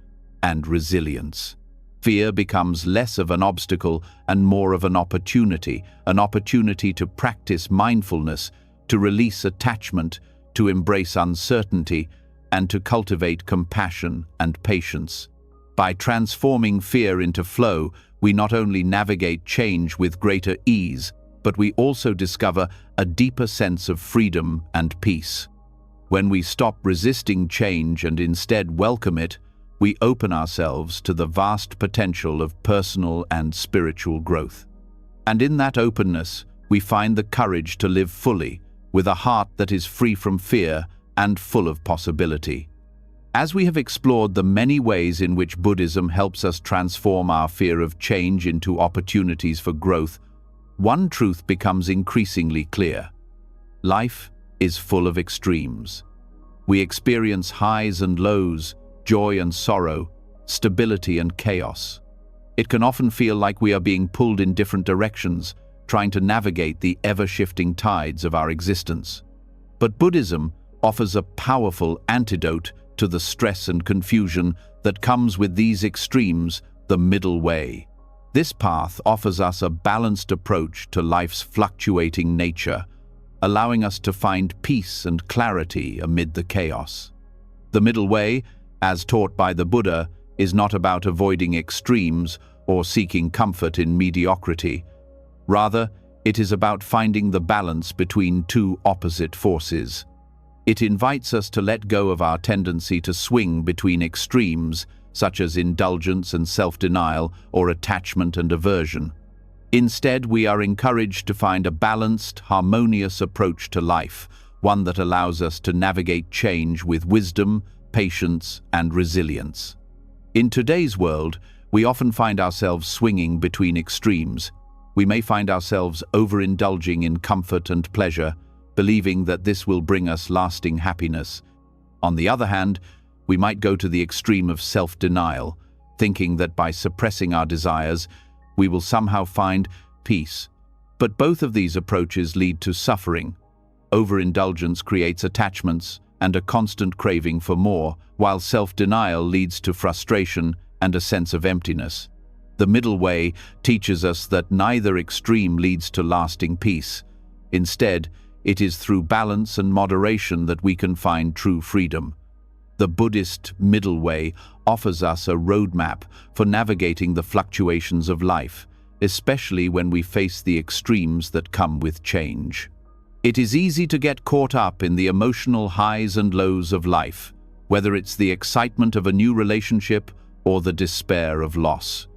and resilience. Fear becomes less of an obstacle and more of an opportunity to practice mindfulness, to release attachment, to embrace uncertainty, and to cultivate compassion and patience. By transforming fear into flow, we not only navigate change with greater ease, but we also discover a deeper sense of freedom and peace. When we stop resisting change and instead welcome it, we open ourselves to the vast potential of personal and spiritual growth. And in that openness, we find the courage to live fully, with a heart that is free from fear and full of possibility. As we have explored the many ways in which Buddhism helps us transform our fear of change into opportunities for growth, one truth becomes increasingly clear. Life is full of extremes. We experience highs and lows, joy and sorrow, stability and chaos. It can often feel like we are being pulled in different directions, trying to navigate the ever-shifting tides of our existence. But Buddhism offers a powerful antidote to the stress and confusion that comes with these extremes, the middle way. This path offers us a balanced approach to life's fluctuating nature, allowing us to find peace and clarity amid the chaos. The middle way, as taught by the Buddha, is not about avoiding extremes or seeking comfort in mediocrity. Rather, it is about finding the balance between two opposite forces. It invites us to let go of our tendency to swing between extremes, such as indulgence and self-denial or attachment and aversion. Instead, we are encouraged to find a balanced, harmonious approach to life, one that allows us to navigate change with wisdom, patience, and resilience. In today's world, we often find ourselves swinging between extremes. We may find ourselves overindulging in comfort and pleasure, believing that this will bring us lasting happiness. On the other hand, we might go to the extreme of self-denial, thinking that by suppressing our desires, we will somehow find peace. But both of these approaches lead to suffering. Overindulgence creates attachments and a constant craving for more, while self-denial leads to frustration and a sense of emptiness. The middle way teaches us that neither extreme leads to lasting peace. Instead, it is through balance and moderation that we can find true freedom. The Buddhist middle way offers us a roadmap for navigating the fluctuations of life, especially when we face the extremes that come with change. It is easy to get caught up in the emotional highs and lows of life, whether it's the excitement of a new relationship or the despair of loss.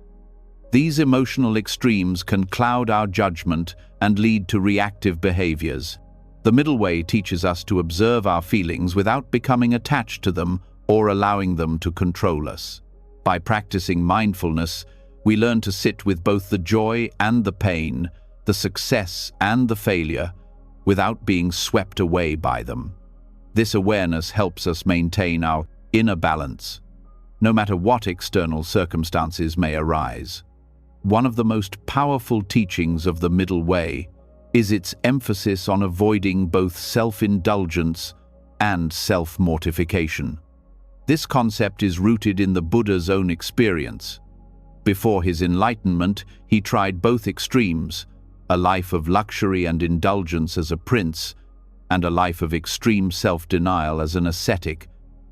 These emotional extremes can cloud our judgment and lead to reactive behaviors. The middle way teaches us to observe our feelings without becoming attached to them or allowing them to control us. By practicing mindfulness, we learn to sit with both the joy and the pain, the success and the failure, without being swept away by them. This awareness helps us maintain our inner balance, no matter what external circumstances may arise. One of the most powerful teachings of the middle way is its emphasis on avoiding both self-indulgence and self-mortification. This concept is rooted in the Buddha's own experience. Before his enlightenment, he tried both extremes, a life of luxury and indulgence as a prince, and a life of extreme self-denial as an ascetic,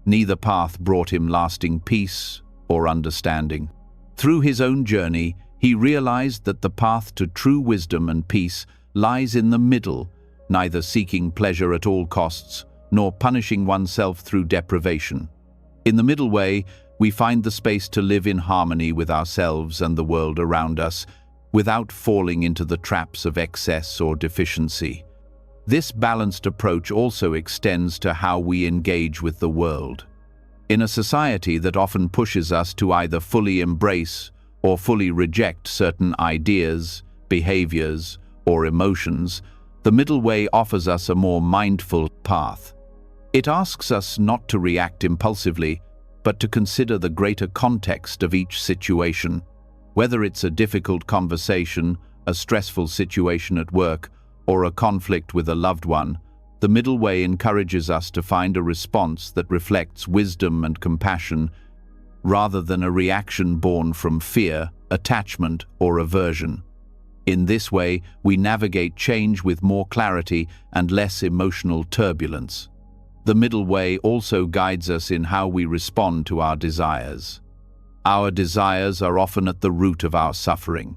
neither path brought him lasting peace or understanding. Through his own journey, he realized that the path to true wisdom and peace lies in the middle, neither seeking pleasure at all costs, nor punishing oneself through deprivation. In the middle way, we find the space to live in harmony with ourselves and the world around us, without falling into the traps of excess or deficiency. This balanced approach also extends to how we engage with the world. In a society that often pushes us to either fully embrace or fully reject certain ideas, behaviors, or emotions, the middle way offers us a more mindful path. It asks us not to react impulsively, but to consider the greater context of each situation. Whether it's a difficult conversation, a stressful situation at work, or a conflict with a loved one, the middle way encourages us to find a response that reflects wisdom and compassion, rather than a reaction born from fear, attachment, or aversion. In this way, we navigate change with more clarity and less emotional turbulence. The middle way also guides us in how we respond to our desires. Our desires are often at the root of our suffering.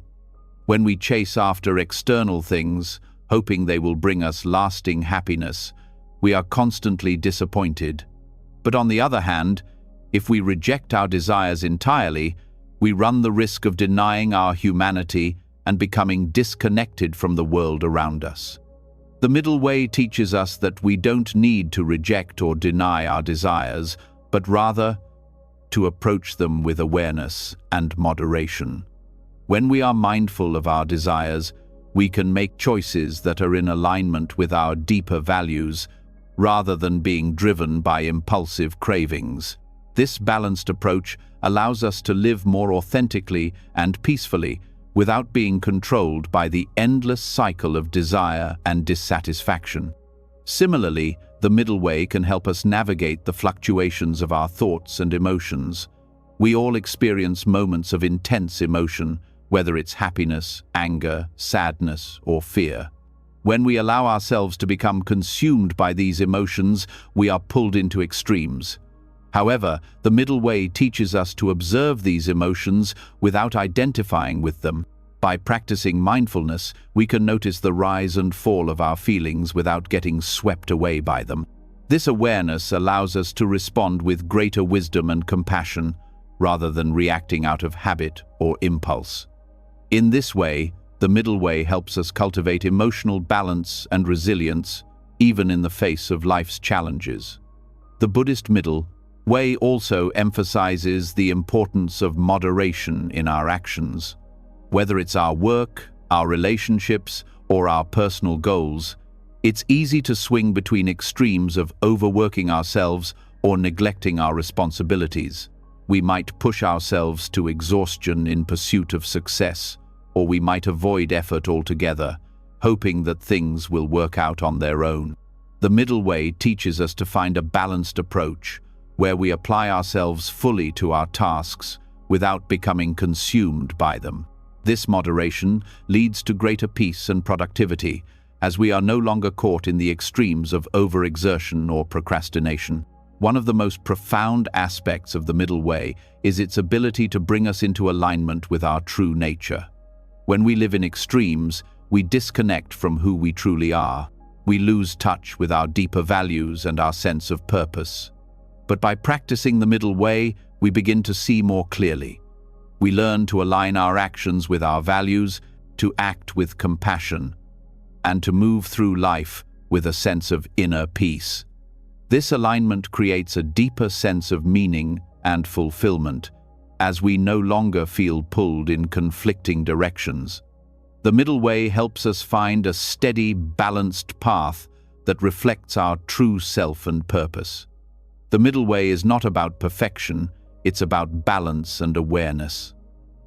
When we chase after external things, hoping they will bring us lasting happiness, we are constantly disappointed. But on the other hand, if we reject our desires entirely, we run the risk of denying our humanity and becoming disconnected from the world around us. The middle way teaches us that we don't need to reject or deny our desires, but rather to approach them with awareness and moderation. When we are mindful of our desires, we can make choices that are in alignment with our deeper values, rather than being driven by impulsive cravings. This balanced approach allows us to live more authentically and peacefully, without being controlled by the endless cycle of desire and dissatisfaction. Similarly, the middle way can help us navigate the fluctuations of our thoughts and emotions. We all experience moments of intense emotion, whether it's happiness, anger, sadness, or fear. When we allow ourselves to become consumed by these emotions, we are pulled into extremes. However, the middle way teaches us to observe these emotions without identifying with them. By practicing mindfulness, we can notice the rise and fall of our feelings without getting swept away by them. This awareness allows us to respond with greater wisdom and compassion, rather than reacting out of habit or impulse. In this way, the middle way helps us cultivate emotional balance and resilience, even in the face of life's challenges. The Buddhist middle way also emphasizes the importance of moderation in our actions. Whether it's our work, our relationships, or our personal goals, it's easy to swing between extremes of overworking ourselves or neglecting our responsibilities. We might push ourselves to exhaustion in pursuit of success, or we might avoid effort altogether, hoping that things will work out on their own. The middle way teaches us to find a balanced approach, where we apply ourselves fully to our tasks without becoming consumed by them. This moderation leads to greater peace and productivity, as we are no longer caught in the extremes of overexertion or procrastination. One of the most profound aspects of the middle way is its ability to bring us into alignment with our true nature. When we live in extremes, we disconnect from who we truly are. We lose touch with our deeper values and our sense of purpose. But by practicing the middle way, we begin to see more clearly. We learn to align our actions with our values, to act with compassion, and to move through life with a sense of inner peace. This alignment creates a deeper sense of meaning and fulfillment, as we no longer feel pulled in conflicting directions. The middle way helps us find a steady, balanced path that reflects our true self and purpose. The middle way is not about perfection, it's about balance and awareness.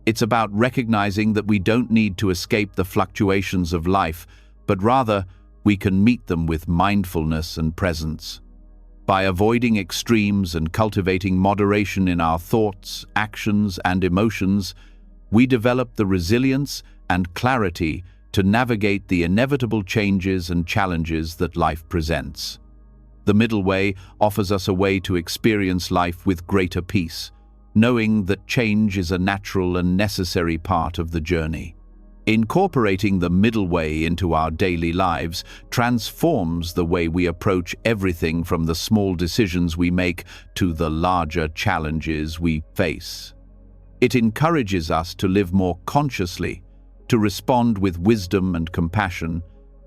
It's about recognizing that we don't need to escape the fluctuations of life, but rather we can meet them with mindfulness and presence. By avoiding extremes and cultivating moderation in our thoughts, actions, and emotions, we develop the resilience and clarity to navigate the inevitable changes and challenges that life presents. The middle way offers us a way to experience life with greater peace, knowing that change is a natural and necessary part of the journey. Incorporating the middle way into our daily lives transforms the way we approach everything from the small decisions we make to the larger challenges we face. It encourages us to live more consciously, to respond with wisdom and compassion,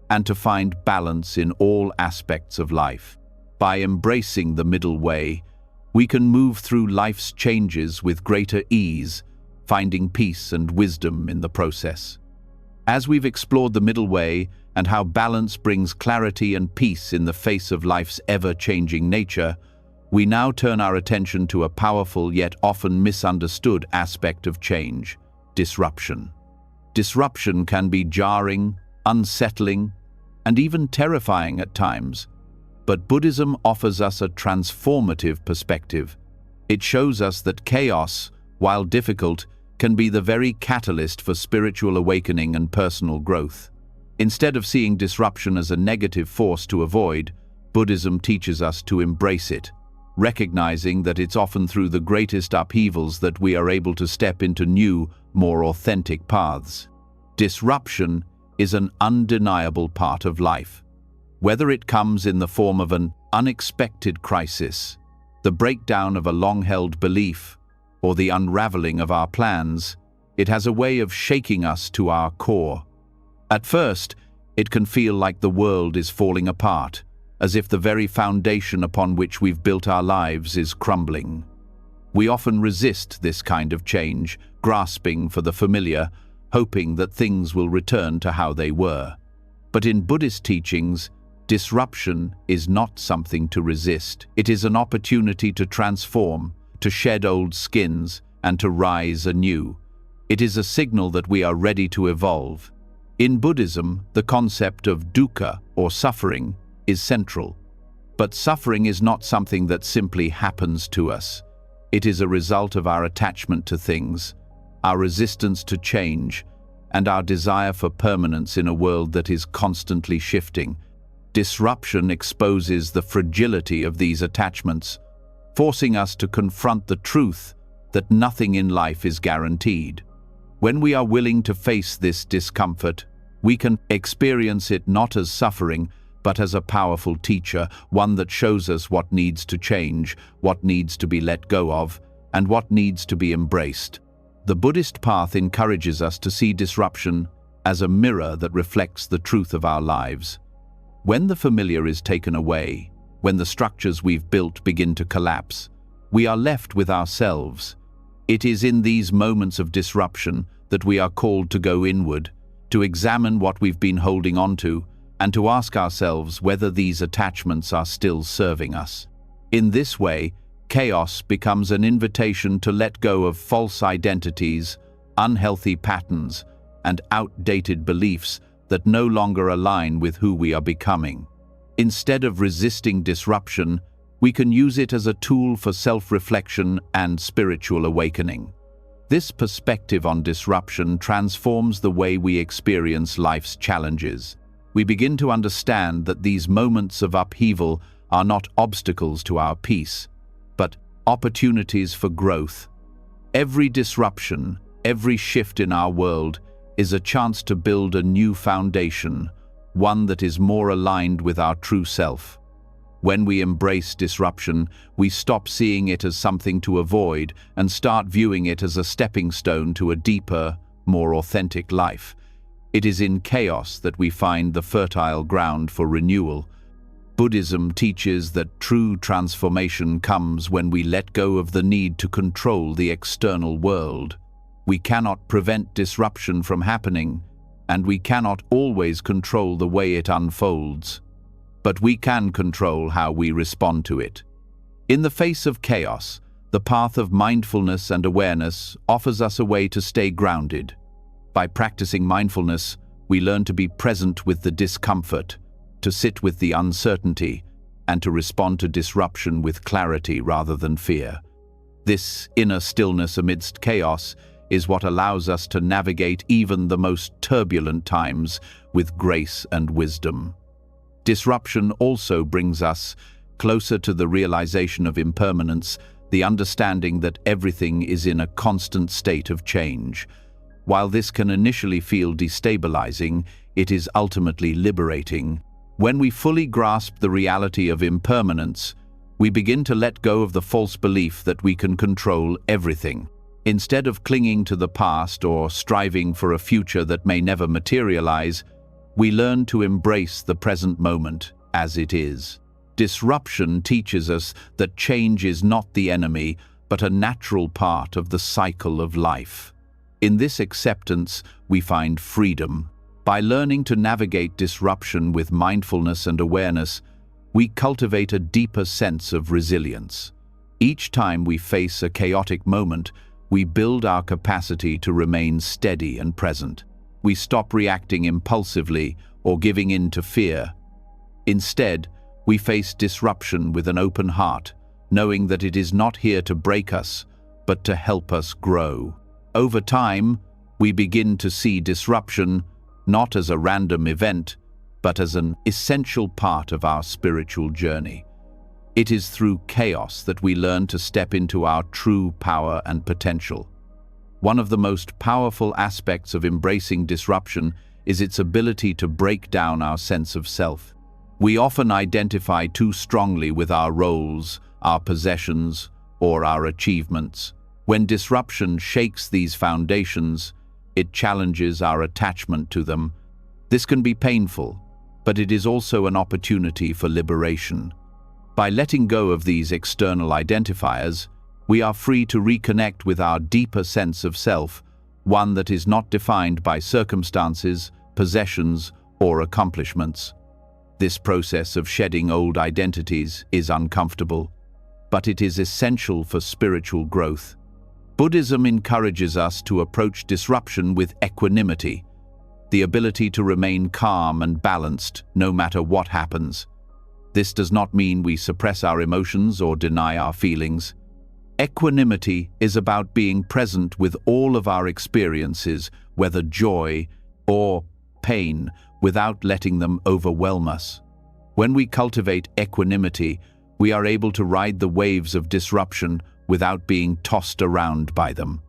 and to find balance in all aspects of life. By embracing the middle way, we can move through life's changes with greater ease, finding peace and wisdom in the process. As we've explored the middle way and how balance brings clarity and peace in the face of life's ever-changing nature, we now turn our attention to a powerful yet often misunderstood aspect of change: disruption. Disruption can be jarring, unsettling, and even terrifying at times. But Buddhism offers us a transformative perspective. It shows us that chaos, while difficult, can be the very catalyst for spiritual awakening and personal growth. Instead of seeing disruption as a negative force to avoid, Buddhism teaches us to embrace it, recognizing that it's often through the greatest upheavals that we are able to step into new, more authentic paths. Disruption is an undeniable part of life. Whether it comes in the form of an unexpected crisis, the breakdown of a long-held belief, or the unraveling of our plans, it has a way of shaking us to our core. At first, it can feel like the world is falling apart, as if the very foundation upon which we've built our lives is crumbling. We often resist this kind of change, grasping for the familiar, hoping that things will return to how they were. But in Buddhist teachings, disruption is not something to resist. It is an opportunity to transform, to shed old skins, and to rise anew. It is a signal that we are ready to evolve. In Buddhism, the concept of dukkha, or suffering, is central. But suffering is not something that simply happens to us. It is a result of our attachment to things, our resistance to change, and our desire for permanence in a world that is constantly shifting. Disruption exposes the fragility of these attachments, forcing us to confront the truth that nothing in life is guaranteed. When we are willing to face this discomfort, we can experience it not as suffering, but as a powerful teacher, one that shows us what needs to change, what needs to be let go of, and what needs to be embraced. The Buddhist path encourages us to see disruption as a mirror that reflects the truth of our lives. When the familiar is taken away, when the structures we've built begin to collapse, we are left with ourselves. It is in these moments of disruption that we are called to go inward, to examine what we've been holding on to, and to ask ourselves whether these attachments are still serving us. In this way, chaos becomes an invitation to let go of false identities, unhealthy patterns, and outdated beliefs that no longer align with who we are becoming. Instead of resisting disruption, we can use it as a tool for self-reflection and spiritual awakening. This perspective on disruption transforms the way we experience life's challenges. We begin to understand that these moments of upheaval are not obstacles to our peace, but opportunities for growth. Every disruption, every shift in our world is a chance to build a new foundation, one that is more aligned with our true self. When we embrace disruption, we stop seeing it as something to avoid and start viewing it as a stepping stone to a deeper, more authentic life. It is in chaos that we find the fertile ground for renewal. Buddhism teaches that true transformation comes when we let go of the need to control the external world. We cannot prevent disruption from happening, and we cannot always control the way it unfolds. But we can control how we respond to it. In the face of chaos, the path of mindfulness and awareness offers us a way to stay grounded. By practicing mindfulness, we learn to be present with the discomfort, to sit with the uncertainty, and to respond to disruption with clarity rather than fear. This inner stillness amidst chaos is what allows us to navigate even the most turbulent times with grace and wisdom. Disruption also brings us closer to the realization of impermanence, the understanding that everything is in a constant state of change. While this can initially feel destabilizing, it is ultimately liberating. When we fully grasp the reality of impermanence, we begin to let go of the false belief that we can control everything. Instead of clinging to the past or striving for a future that may never materialize, we learn to embrace the present moment as it is. Disruption teaches us that change is not the enemy, but a natural part of the cycle of life. In this acceptance, we find freedom. By learning to navigate disruption with mindfulness and awareness, we cultivate a deeper sense of resilience. Each time we face a chaotic moment, we build our capacity to remain steady and present. We stop reacting impulsively or giving in to fear. Instead, we face disruption with an open heart, knowing that it is not here to break us, but to help us grow. Over time, we begin to see disruption not as a random event, but as an essential part of our spiritual journey. It is through chaos that we learn to step into our true power and potential. One of the most powerful aspects of embracing disruption is its ability to break down our sense of self. We often identify too strongly with our roles, our possessions, or our achievements. When disruption shakes these foundations, it challenges our attachment to them. This can be painful, but it is also an opportunity for liberation. By letting go of these external identifiers, we are free to reconnect with our deeper sense of self, one that is not defined by circumstances, possessions, or accomplishments. This process of shedding old identities is uncomfortable, but it is essential for spiritual growth. Buddhism encourages us to approach disruption with equanimity, the ability to remain calm and balanced no matter what happens. This does not mean we suppress our emotions or deny our feelings. Equanimity is about being present with all of our experiences, whether joy or pain, without letting them overwhelm us. When we cultivate equanimity, we are able to ride the waves of disruption without being tossed around by them.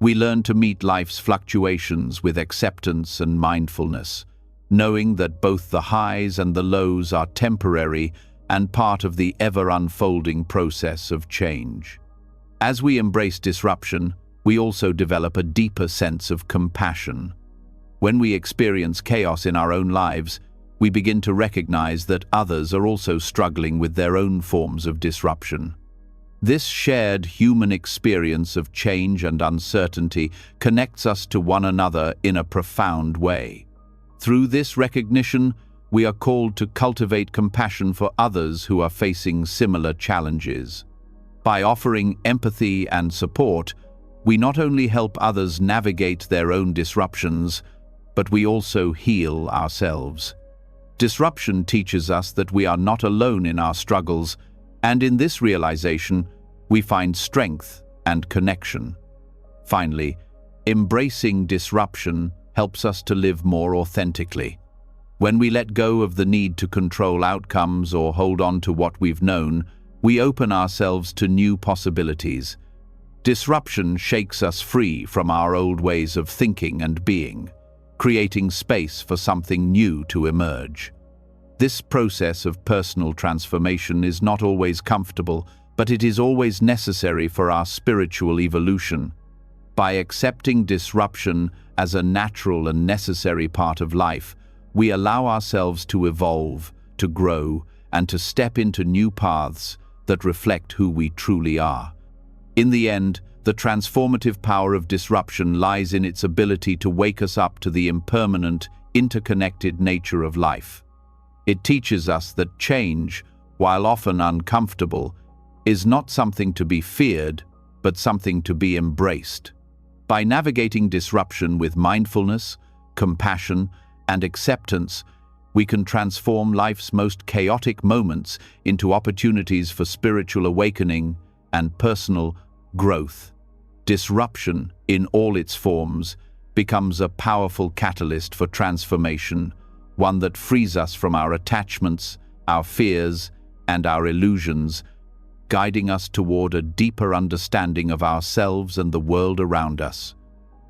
We learn to meet life's fluctuations with acceptance and mindfulness, knowing that both the highs and the lows are temporary and part of the ever-unfolding process of change. As we embrace disruption, we also develop a deeper sense of compassion. When we experience chaos in our own lives, we begin to recognize that others are also struggling with their own forms of disruption. This shared human experience of change and uncertainty connects us to one another in a profound way. Through this recognition, we are called to cultivate compassion for others who are facing similar challenges. By offering empathy and support, we not only help others navigate their own disruptions, but we also heal ourselves. Disruption teaches us that we are not alone in our struggles, and in this realization, we find strength and connection. Finally, embracing disruption helps us to live more authentically. When we let go of the need to control outcomes or hold on to what we've known, we open ourselves to new possibilities. Disruption shakes us free from our old ways of thinking and being, creating space for something new to emerge. This process of personal transformation is not always comfortable, but it is always necessary for our spiritual evolution. By accepting disruption as a natural and necessary part of life, we allow ourselves to evolve, to grow, and to step into new paths that reflect who we truly are. In the end, the transformative power of disruption lies in its ability to wake us up to the impermanent, interconnected nature of life. It teaches us that change, while often uncomfortable, is not something to be feared, but something to be embraced. By navigating disruption with mindfulness, compassion, and acceptance, we can transform life's most chaotic moments into opportunities for spiritual awakening and personal growth. Disruption, in all its forms, becomes a powerful catalyst for transformation, one that frees us from our attachments, our fears, and our illusions, guiding us toward a deeper understanding of ourselves and the world around us.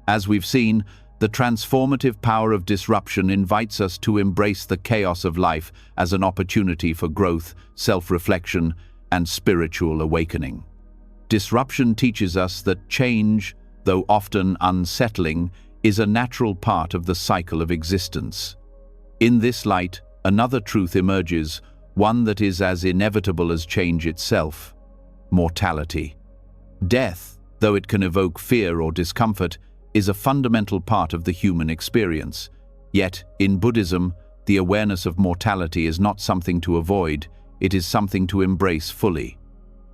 As we've seen, the transformative power of disruption invites us to embrace the chaos of life as an opportunity for growth, self-reflection, and spiritual awakening. Disruption teaches us that change, though often unsettling, is a natural part of the cycle of existence. In this light, another truth emerges, one that is as inevitable as change itself: mortality. Death, though it can evoke fear or discomfort, is a fundamental part of the human experience. Yet, in Buddhism, the awareness of mortality is not something to avoid, it is something to embrace fully.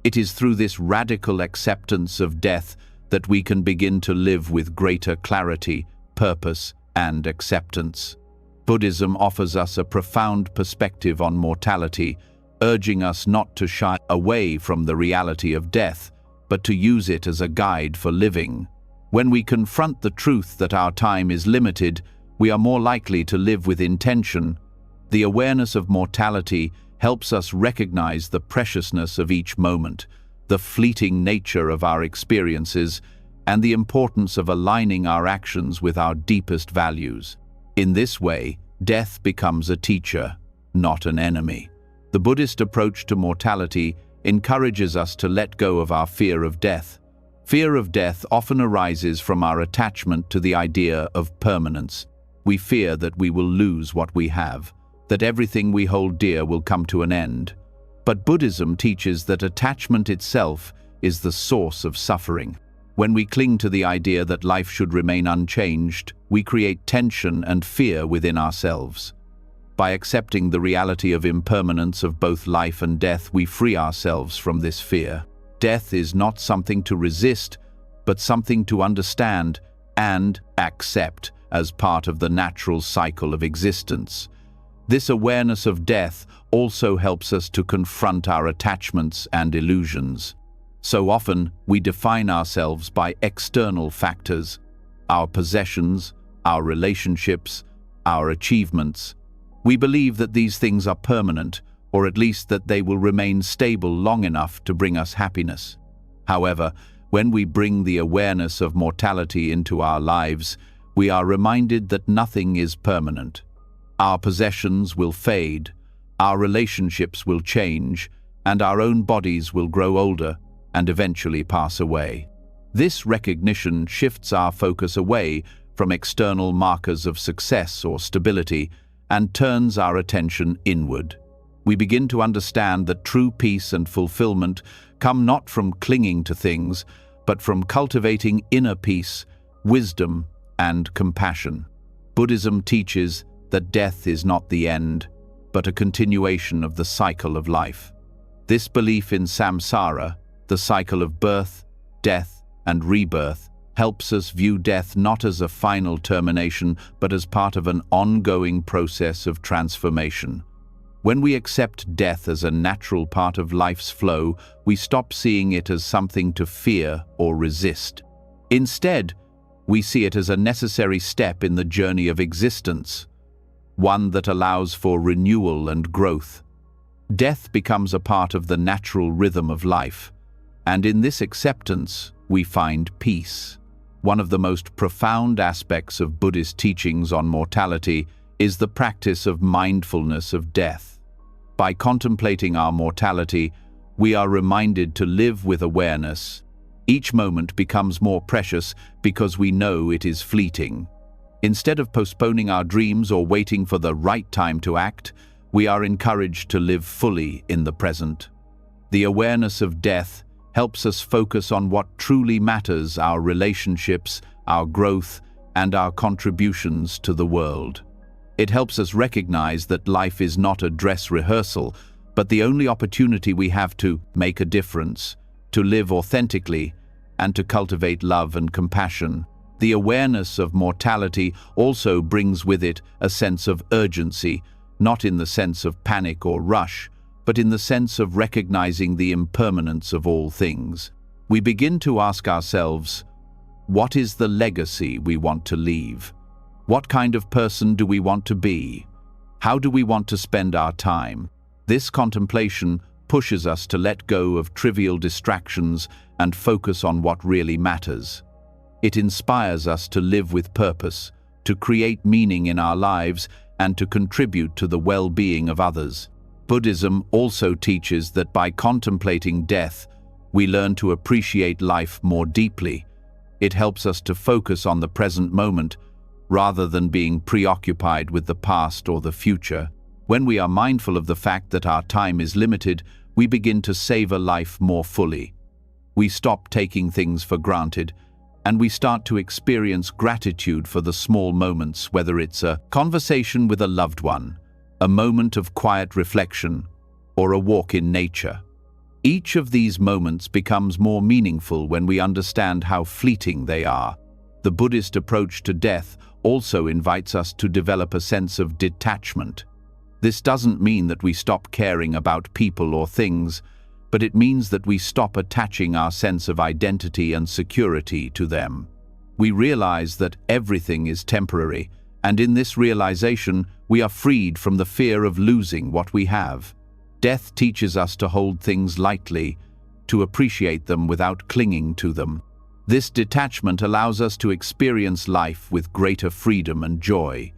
It is through this radical acceptance of death that we can begin to live with greater clarity, purpose, and acceptance. Buddhism offers us a profound perspective on mortality, urging us not to shy away from the reality of death, but to use it as a guide for living. When we confront the truth that our time is limited, we are more likely to live with intention. The awareness of mortality helps us recognize the preciousness of each moment, the fleeting nature of our experiences, and the importance of aligning our actions with our deepest values. In this way, death becomes a teacher, not an enemy. The Buddhist approach to mortality encourages us to let go of our fear of death. Fear of death often arises from our attachment to the idea of permanence. We fear that we will lose what we have, that everything we hold dear will come to an end. But Buddhism teaches that attachment itself is the source of suffering. When we cling to the idea that life should remain unchanged, we create tension and fear within ourselves. By accepting the reality of impermanence of both life and death, we free ourselves from this fear. Death is not something to resist, but something to understand and accept as part of the natural cycle of existence. This awareness of death also helps us to confront our attachments and illusions. So often, we define ourselves by external factors: our possessions, our relationships, our achievements. We believe that these things are permanent, or at least that they will remain stable long enough to bring us happiness. However, when we bring the awareness of mortality into our lives, we are reminded that nothing is permanent. Our possessions will fade, our relationships will change, and our own bodies will grow older and eventually pass away. This recognition shifts our focus away from external markers of success or stability and turns our attention inward. We begin to understand that true peace and fulfillment come not from clinging to things, but from cultivating inner peace, wisdom, and compassion. Buddhism teaches that death is not the end, but a continuation of the cycle of life. This belief in samsara, the cycle of birth, death, and rebirth, helps us view death not as a final termination, but as part of an ongoing process of transformation. When we accept death as a natural part of life's flow, we stop seeing it as something to fear or resist. Instead, we see it as a necessary step in the journey of existence, one that allows for renewal and growth. Death becomes a part of the natural rhythm of life, and in this acceptance, we find peace. One of the most profound aspects of Buddhist teachings on mortality is the practice of mindfulness of death. By contemplating our mortality, we are reminded to live with awareness. Each moment becomes more precious because we know it is fleeting. Instead of postponing our dreams or waiting for the right time to act, we are encouraged to live fully in the present. The awareness of death helps us focus on what truly matters: our relationships, our growth, and our contributions to the world. It helps us recognize that life is not a dress rehearsal, but the only opportunity we have to make a difference, to live authentically, and to cultivate love and compassion. The awareness of mortality also brings with it a sense of urgency, not in the sense of panic or rush, but in the sense of recognizing the impermanence of all things. We begin to ask ourselves, what is the legacy we want to leave? What kind of person do we want to be? How do we want to spend our time? This contemplation pushes us to let go of trivial distractions and focus on what really matters. It inspires us to live with purpose, to create meaning in our lives, and to contribute to the well-being of others. Buddhism also teaches that by contemplating death, we learn to appreciate life more deeply. It helps us to focus on the present moment, rather than being preoccupied with the past or the future. When we are mindful of the fact that our time is limited, we begin to savor life more fully. We stop taking things for granted, and we start to experience gratitude for the small moments, whether it's a conversation with a loved one, a moment of quiet reflection, or a walk in nature. Each of these moments becomes more meaningful when we understand how fleeting they are. The Buddhist approach to death also invites us to develop a sense of detachment. This doesn't mean that we stop caring about people or things, but it means that we stop attaching our sense of identity and security to them. We realize that everything is temporary, and in this realization, we are freed from the fear of losing what we have. Death teaches us to hold things lightly, to appreciate them without clinging to them. This detachment allows us to experience life with greater freedom and joy,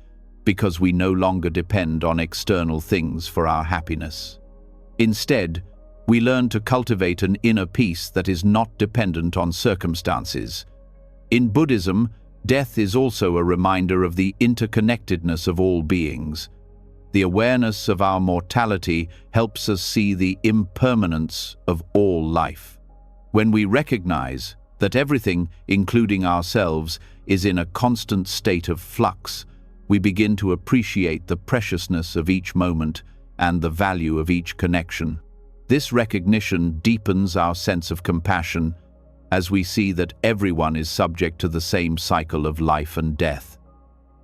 because we no longer depend on external things for our happiness. Instead, we learn to cultivate an inner peace that is not dependent on circumstances. In Buddhism, death is also a reminder of the interconnectedness of all beings. The awareness of our mortality helps us see the impermanence of all life. When we recognize that everything, including ourselves, is in a constant state of flux, we begin to appreciate the preciousness of each moment and the value of each connection. This recognition deepens our sense of compassion as we see that everyone is subject to the same cycle of life and death.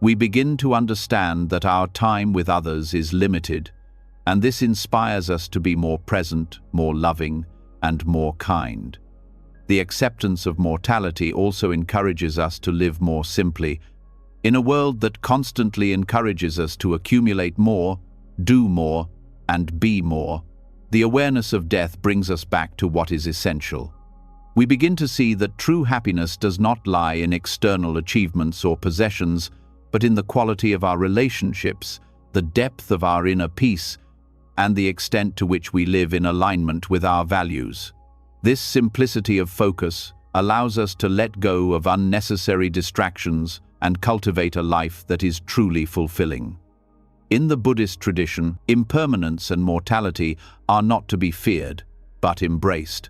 We begin to understand that our time with others is limited, and this inspires us to be more present, more loving, and more kind. The acceptance of mortality also encourages us to live more simply. In a world that constantly encourages us to accumulate more, do more, and be more, the awareness of death brings us back to what is essential. We begin to see that true happiness does not lie in external achievements or possessions, but in the quality of our relationships, the depth of our inner peace, and the extent to which we live in alignment with our values. This simplicity of focus allows us to let go of unnecessary distractions and cultivate a life that is truly fulfilling. In the Buddhist tradition, impermanence and mortality are not to be feared, but embraced.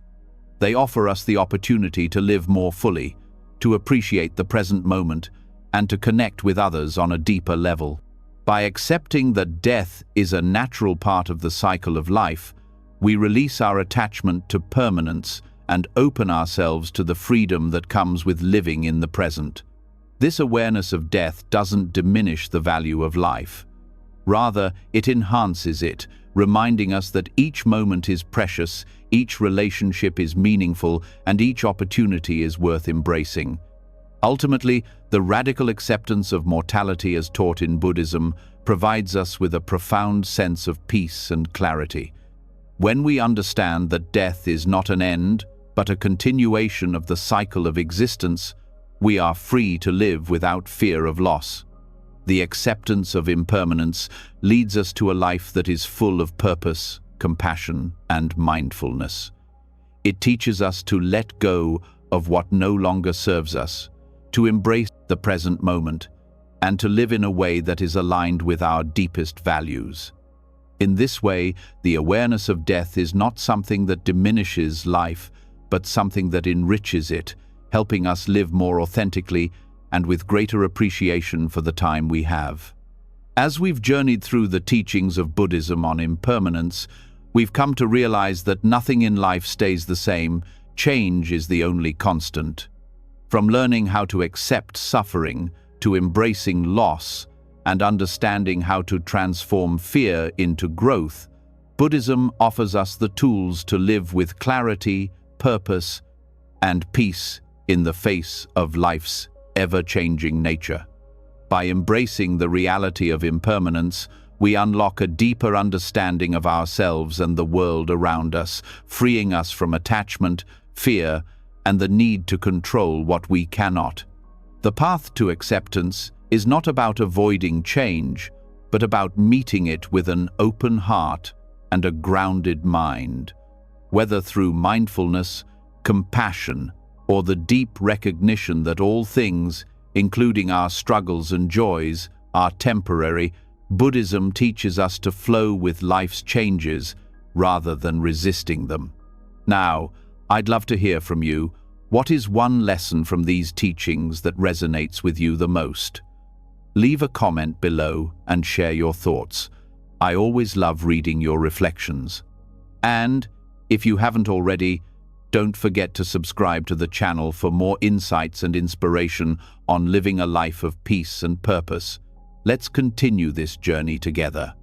They offer us the opportunity to live more fully, to appreciate the present moment, and to connect with others on a deeper level. By accepting that death is a natural part of the cycle of life, we release our attachment to permanence and open ourselves to the freedom that comes with living in the present. This awareness of death doesn't diminish the value of life. Rather, it enhances it, reminding us that each moment is precious, each relationship is meaningful, and each opportunity is worth embracing. Ultimately, the radical acceptance of mortality as taught in Buddhism provides us with a profound sense of peace and clarity. When we understand that death is not an end, but a continuation of the cycle of existence, we are free to live without fear of loss. The acceptance of impermanence leads us to a life that is full of purpose, compassion, and mindfulness. It teaches us to let go of what no longer serves us, to embrace the present moment, and to live in a way that is aligned with our deepest values. In this way, the awareness of death is not something that diminishes life, but something that enriches it, helping us live more authentically and with greater appreciation for the time we have. As we've journeyed through the teachings of Buddhism on impermanence, we've come to realize that nothing in life stays the same. Change is the only constant. From learning how to accept suffering to embracing loss and understanding how to transform fear into growth, Buddhism offers us the tools to live with clarity, purpose, and peace in the face of life's ever-changing nature. By embracing the reality of impermanence, we unlock a deeper understanding of ourselves and the world around us, freeing us from attachment, fear, and the need to control what we cannot. The path to acceptance is not about avoiding change, but about meeting it with an open heart and a grounded mind. Whether through mindfulness, compassion, or the deep recognition that all things, including our struggles and joys, are temporary, Buddhism teaches us to flow with life's changes rather than resisting them. Now, I'd love to hear from you. What is one lesson from these teachings that resonates with you the most? Leave a comment below and share your thoughts. I always love reading your reflections. And, if you haven't already, don't forget to subscribe to the channel for more insights and inspiration on living a life of peace and purpose. Let's continue this journey together.